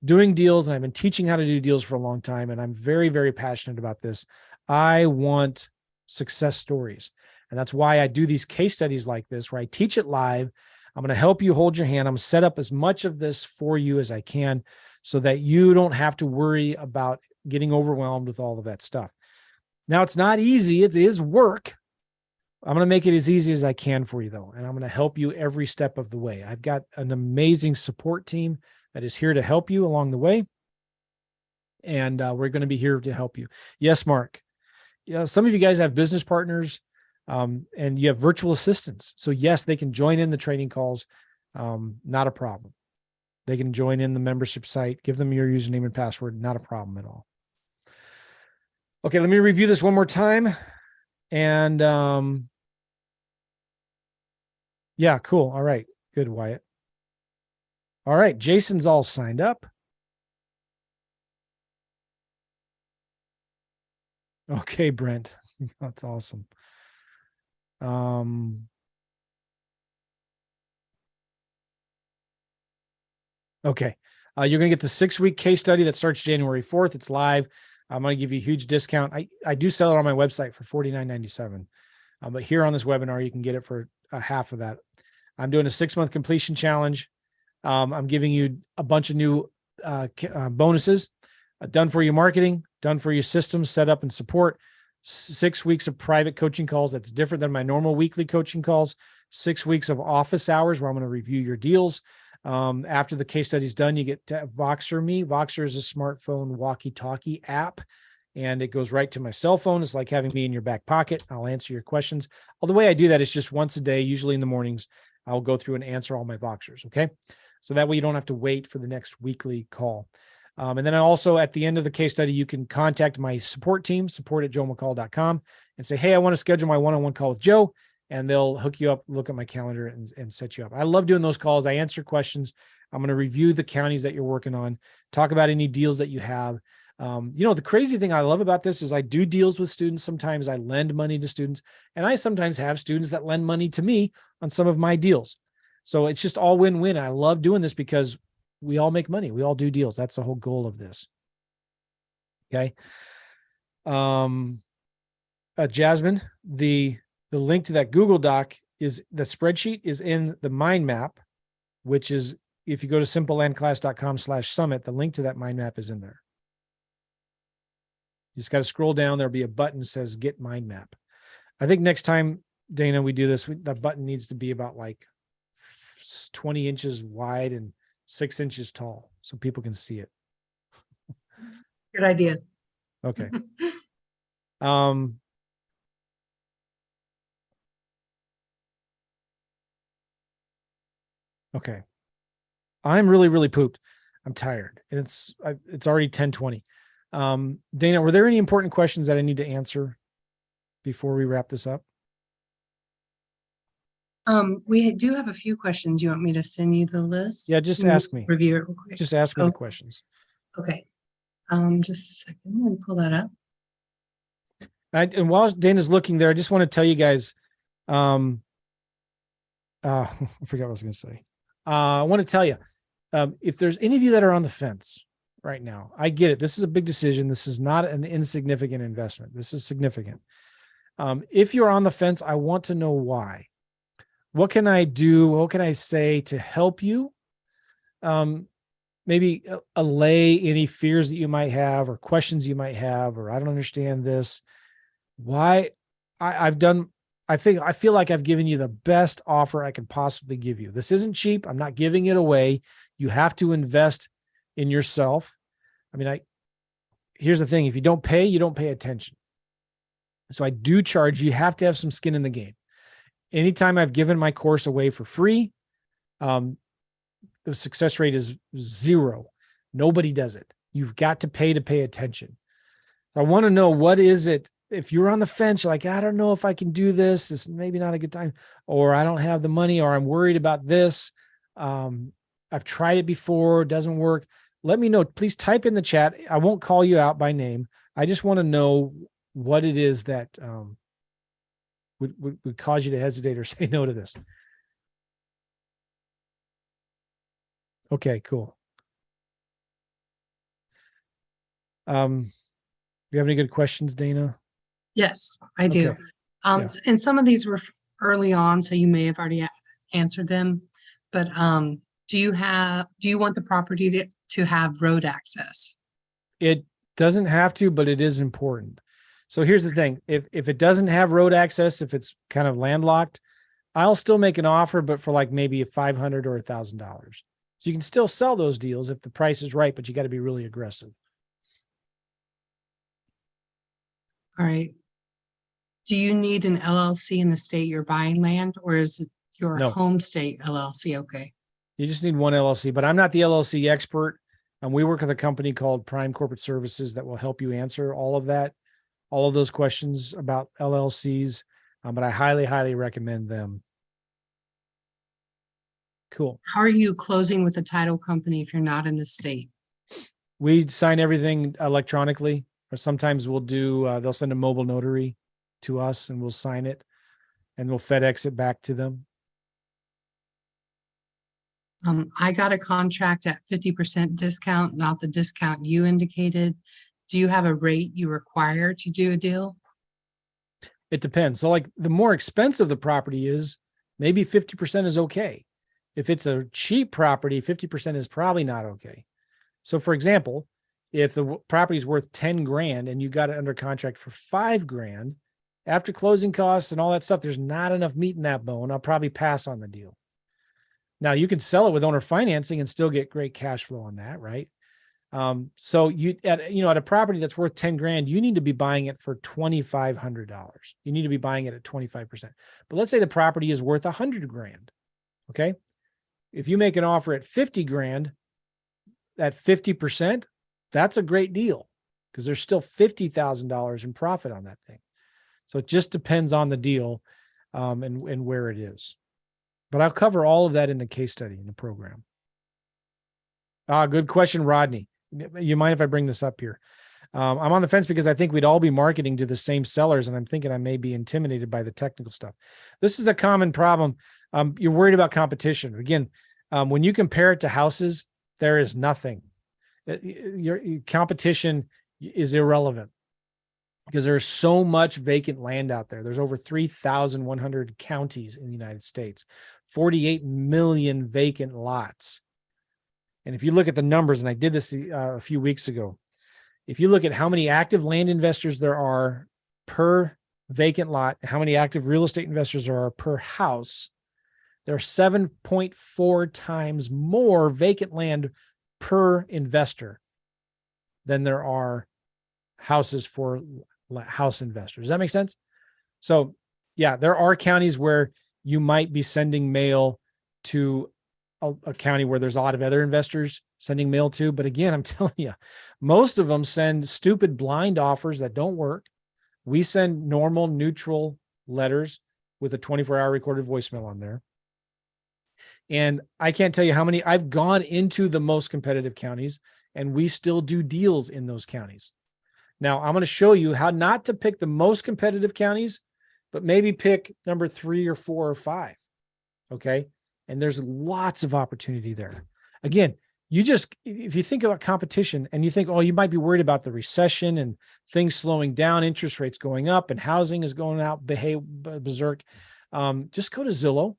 doing deals and I've been teaching how to do deals for a long time. And I'm very, very passionate about this. I want success stories. And that's why I do these case studies like this, where I teach it live. I'm going to help you hold your hand. I'm going to set up as much of this for you as I can so that you don't have to worry about getting overwhelmed with all of that stuff. Now, it's not easy. It is work. I'm going to make it as easy as I can for you, though, and I'm going to help you every step of the way. I've got an amazing support team that is here to help you along the way, and we're going to be here to help you. Yes, Mark. Some of you guys have business partners, and you have virtual assistants. So yes, they can join in the training calls. Not a problem. They can join in the membership site, give them your username and password. Not a problem at all. Okay, let me review this one more time. And yeah, cool. All right. Good, Wyatt. All right. Jason's all signed up. Okay, Brent. That's awesome. Okay. You're going to get the 6-week case study that starts January 4th. It's live. I'm going to give you a huge discount. I do sell it on my website for $49.97. But here on this webinar, you can get it for half of that. I'm doing a 6-month completion challenge. I'm giving you a bunch of new bonuses, done for you marketing, done for you systems, setup and support, 6 weeks of private coaching calls. That's different than my normal weekly coaching calls, 6 weeks of office hours where I'm going to review your deals. After the case study is done, you get to Voxer me. Voxer is a smartphone walkie-talkie app, and it goes right to my cell phone. It's like having me in your back pocket. I'll answer your questions. Well, the way I do that is just once a day, usually in the mornings, I'll go through and answer all my Voxers. Okay. So that way you don't have to wait for the next weekly call. And then also at the end of the case study, you can contact my support team, support@joemccall.com, and say, hey, I want to schedule my one-on-one call with Joe. And they'll hook you up, look at my calendar and set you up. I love doing those calls. I answer questions. I'm going to review the counties that you're working on, talk about any deals that you have. The crazy thing I love about this is I do deals with students. Sometimes I lend money to students, and I sometimes have students that lend money to me on some of my deals. So it's just all win-win. I love doing this because we all make money. We all do deals. That's the whole goal of this. Okay. Jasmine, the link to that Google Doc is the spreadsheet is in the mind map, which is if you go to simplelandclass.com/summit, the link to that mind map is in there. You just got to scroll down. There'll be a button that says get mind map. I think next time, Dana, we do this, that button needs to be about like 20 inches wide and 6 inches tall so people can see it. Good idea. Okay. Okay. I'm really, really pooped. I'm tired, and it's already 10:20. Dana, were there any important questions that I need to answer before we wrap this up? We do have a few questions. You want me to send you the list? Yeah, just Let me ask me. Review it real quick. Just ask me Oh, the questions. okay. Just a second. Let me pull that up. And while Dana's looking there, I just want to tell you guys, I forgot what I was going to say. I want to tell you, if there's any of you that are on the fence right now, I get it. This is a big decision. This is not an insignificant investment. This is significant. If you're on the fence, I want to know why. What can I do? What can I say to help you? Maybe allay any fears that you might have or questions you might have, or I don't understand this. Why I feel like I've given you the best offer I can possibly give you. This isn't cheap. I'm not giving it away. You have to invest in yourself. I mean, here's the thing. If you don't pay attention. So I do charge, you have to have some skin in the game. Anytime I've given my course away for free, the success rate is 0. Nobody does it. You've got to pay attention. So I want to know, what is it? If you're on the fence, like, I don't know if I can do this. This maybe not a good time, or I don't have the money, or I'm worried about this. I've tried it before. It doesn't work. Let me know. Please type in the chat. I won't call you out by name. I just want to know what it is that would cause you to hesitate or say no to this. Okay, cool. You have any good questions, Dana? Yes, I do. Okay. Yeah. And some of these were early on, so you may have already answered them. But do you want the property to have road access? It doesn't have to, but it is important. So here's the thing. If it doesn't have road access, if it's kind of landlocked, I'll still make an offer, but for like maybe $500 or $1,000. So you can still sell those deals if the price is right, but you got to be really aggressive. All right. Do you need an LLC in the state you're buying land, or is it your No. home state LLC? Okay. You just need one LLC, but I'm not the LLC expert. We work with a company called Prime Corporate Services that will help you answer all of that, all of those questions about LLCs. But I highly, highly recommend them. Cool. How are you closing with a title company if you're not in the state? We sign everything electronically, or sometimes we'll do, they'll send a mobile notary to us and we'll sign it and we'll FedEx it back to them. I got a contract at 50% discount, not the discount you indicated. Do you have a rate you require to do a deal? It depends. So like the more expensive the property is, maybe 50% is okay. If it's a cheap property, 50% is probably not okay. So for example, if the property is worth 10 grand and you got it under contract for 5 grand, after closing costs and all that stuff, there's not enough meat in that bone. I'll probably pass on the deal. Now you can sell it with owner financing and still get great cash flow on that, right? So at a property that's worth 10 grand, you need to be buying it for $2,500. You need to be buying it at 25%. But let's say the property is worth 100 grand. Okay. If you make an offer at 50 grand, at 50%, that's a great deal because there's still $50,000 in profit on that thing. So it just depends on the deal and where it is. But I'll cover all of that in the case study in the program. Good question, Rodney. You mind if I bring this up here? I'm on the fence because I think we'd all be marketing to the same sellers, and I'm thinking I may be intimidated by the technical stuff. This is a common problem. You're worried about competition. Again, when you compare it to houses, there is nothing. Your competition is irrelevant because there's so much vacant land out there. There's over 3,100 counties in the United States, 48 million vacant lots. And if you look at the numbers, and I did this a few weeks ago, if you look at how many active land investors there are per vacant lot, how many active real estate investors there are per house, there are 7.4 times more vacant land per investor than there are houses for house investors. Does that make sense? So yeah, there are counties where you might be sending mail to a county where there's a lot of other investors sending mail to. But again, I'm telling you, most of them send stupid blind offers that don't work. We send normal, neutral letters with a 24-hour recorded voicemail on there. And I can't tell you how many I've gone into the most competitive counties, and we still do deals in those counties. Now, I'm going to show you how not to pick the most competitive counties, but maybe pick number 3 or 4 or 5. Okay. And there's lots of opportunity there. Again, if you think about competition and you think, oh, you might be worried about the recession and things slowing down, interest rates going up, and housing is going out berserk. Just go to Zillow,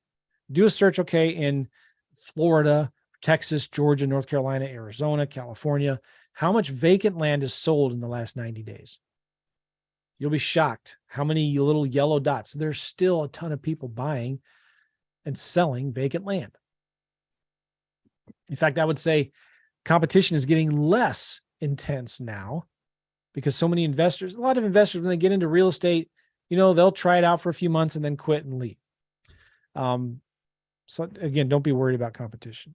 do a search, okay, in Florida, Texas, Georgia, North Carolina, Arizona, California. How much vacant land is sold in the last 90 days? You'll be shocked how many little yellow dots. There's still a ton of people buying and selling vacant land. In fact, I would say competition is getting less intense now because so many investors, a lot of investors, when they get into real estate, they'll try it out for a few months and then quit and leave. So again, don't be worried about competition.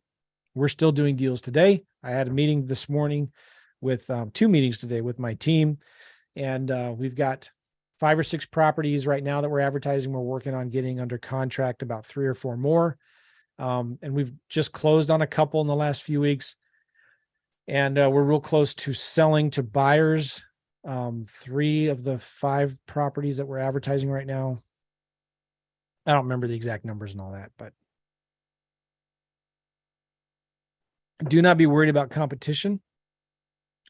We're still doing deals today. I had a meeting this morning with 2 meetings today with my team, and we've got 5 or 6 properties right now that we're advertising. We're working on getting under contract about 3 or 4 more. And we've just closed on a couple in the last few weeks. And we're real close to selling to buyers 3 of the 5 properties that we're advertising right now. I don't remember the exact numbers and all that, but do not be worried about competition.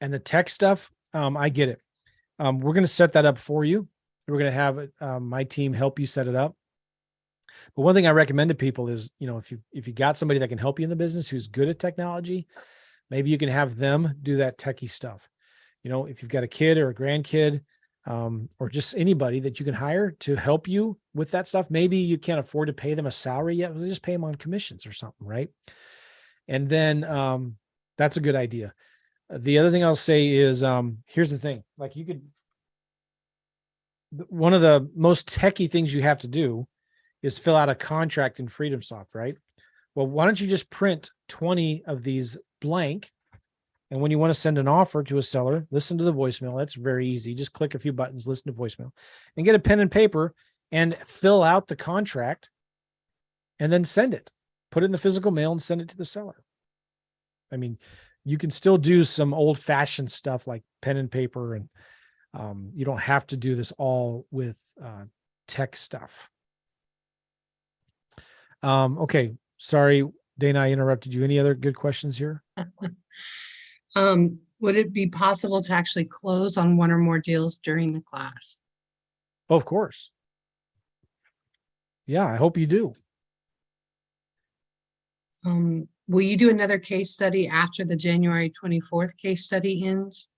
And the tech stuff, I get it. We're going to set that up for you. We're going to have my team help you set it up. But one thing I recommend to people is, if you got somebody that can help you in the business who's good at technology, maybe you can have them do that techie stuff. If you've got a kid or a grandkid, or just anybody that you can hire to help you with that stuff, maybe you can't afford to pay them a salary yet. Just pay them on commissions or something, right? And then that's a good idea. The other thing I'll say is, here's the thing. One of the most techie things you have to do is fill out a contract in FreedomSoft, right? Well, why don't you just print 20 of these blank? And when you want to send an offer to a seller, listen to the voicemail. That's very easy. Just click a few buttons, listen to voicemail, and get a pen and paper and fill out the contract and then send it. Put it in the physical mail and send it to the seller. I mean, you can still do some old-fashioned stuff like pen and paper, and you don't have to do this all with tech stuff. Okay. Sorry, Dana, I interrupted you. Any other good questions here? Would it be possible to actually close on 1 or more deals during the class? Oh, of course. Yeah, I hope you do. Will you do another case study after the January 24th case study ends?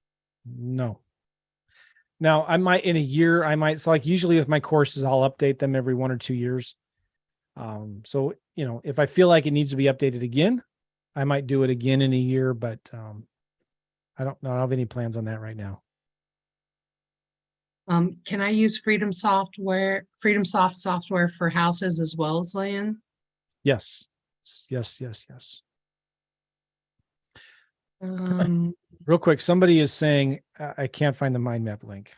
No. Now, I might in a year, so like usually with my courses, I'll update them every 1 or 2 years. So, if I feel like it needs to be updated again, I might do it again in a year, but I don't have any plans on that right now. Can I use FreedomSoft software for houses as well as land? Yes. Real quick, somebody is saying, I can't find the mind map link.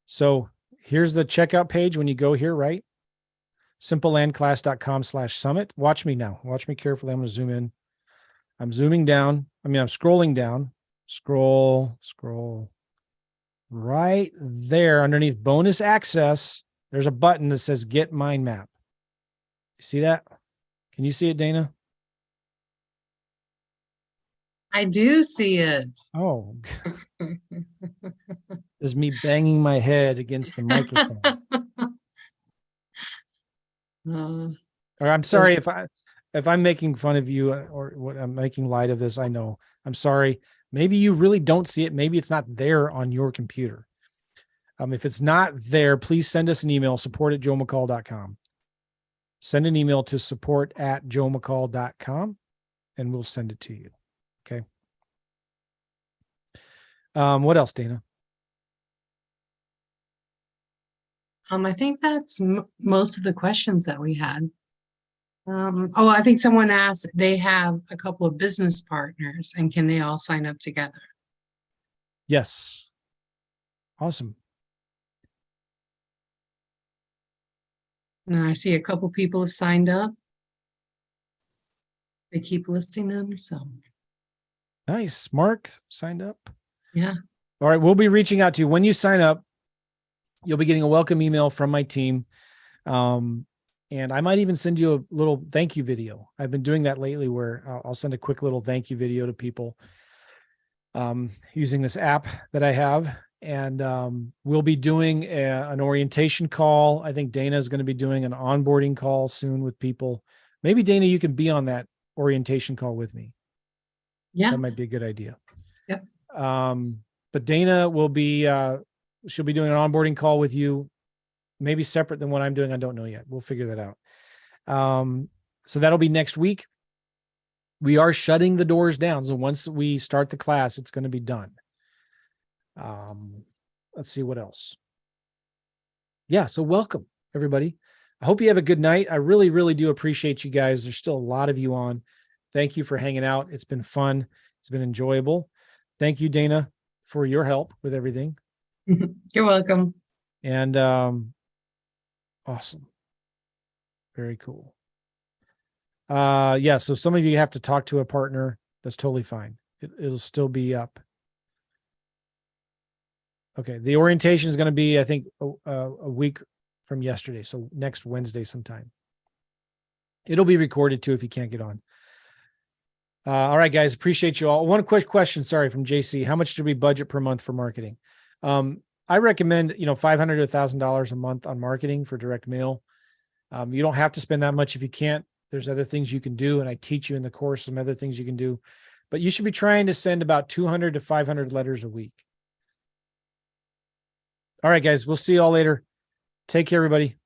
So here's the checkout page when you go here, right? simplelandclass.com/summit. Watch me now. Watch me carefully. I'm going to zoom in. I'm zooming down. I'm scrolling down. Scroll. Right there underneath bonus access, there's a button that says get mind map. You see that? Can you see it, Dana? I do see it. Oh, there's me banging my head against the microphone. Or I'm sorry if I'm making fun of you or what I'm making light of this. I know. I'm sorry. Maybe you really don't see it. Maybe it's not there on your computer. If it's not there, please send us an email, support@joemccall.com. Send an email to support@joemccall.com and we'll send it to you. Okay. What else, Dana? I think that's most of the questions that we had. Oh, I think someone asked, they have a couple of business partners and can they all sign up together? Yes. Awesome. And I see a couple people have signed up. They keep listing them, so Nice. Mark signed up. yeah. All right. We'll be reaching out to you when you sign up. You'll be getting a welcome email from my team. And I might even send you a little thank you video. I've been doing that lately where I'll send a quick little thank you video to people using this app that I have. And we'll be doing an orientation call. I think Dana is going to be doing an onboarding call soon with people. Maybe Dana, you can be on that orientation call with me. Yeah. That might be a good idea. Yep. But Dana will be, she'll be doing an onboarding call with you, maybe separate than what I'm doing. I don't know yet. We'll figure that out. So that'll be next week. We are shutting the doors down. So once we start the class, it's going to be done. Let's see what else. Yeah. So welcome everybody. I hope you have a good night. I really, really do appreciate you guys. There's still a lot of you on. Thank you for hanging out. It's been fun. It's been enjoyable. Thank you, Dana, for your help with everything. You're welcome. And awesome. Very cool. Yeah, so some of you have to talk to a partner. That's totally fine. It'll still be up. Okay, the orientation is going to be, I think, a week from yesterday. So next Wednesday sometime. It'll be recorded too if you can't get on. All right, guys, appreciate you all. One quick question, sorry, from JC. How much do we budget per month for marketing? I recommend, $500 to $1,000 a month on marketing for direct mail. You don't have to spend that much if you can't. There's other things you can do, and I teach you in the course some other things you can do. But you should be trying to send about 200 to 500 letters a week. All right, guys, we'll see you all later. Take care, everybody.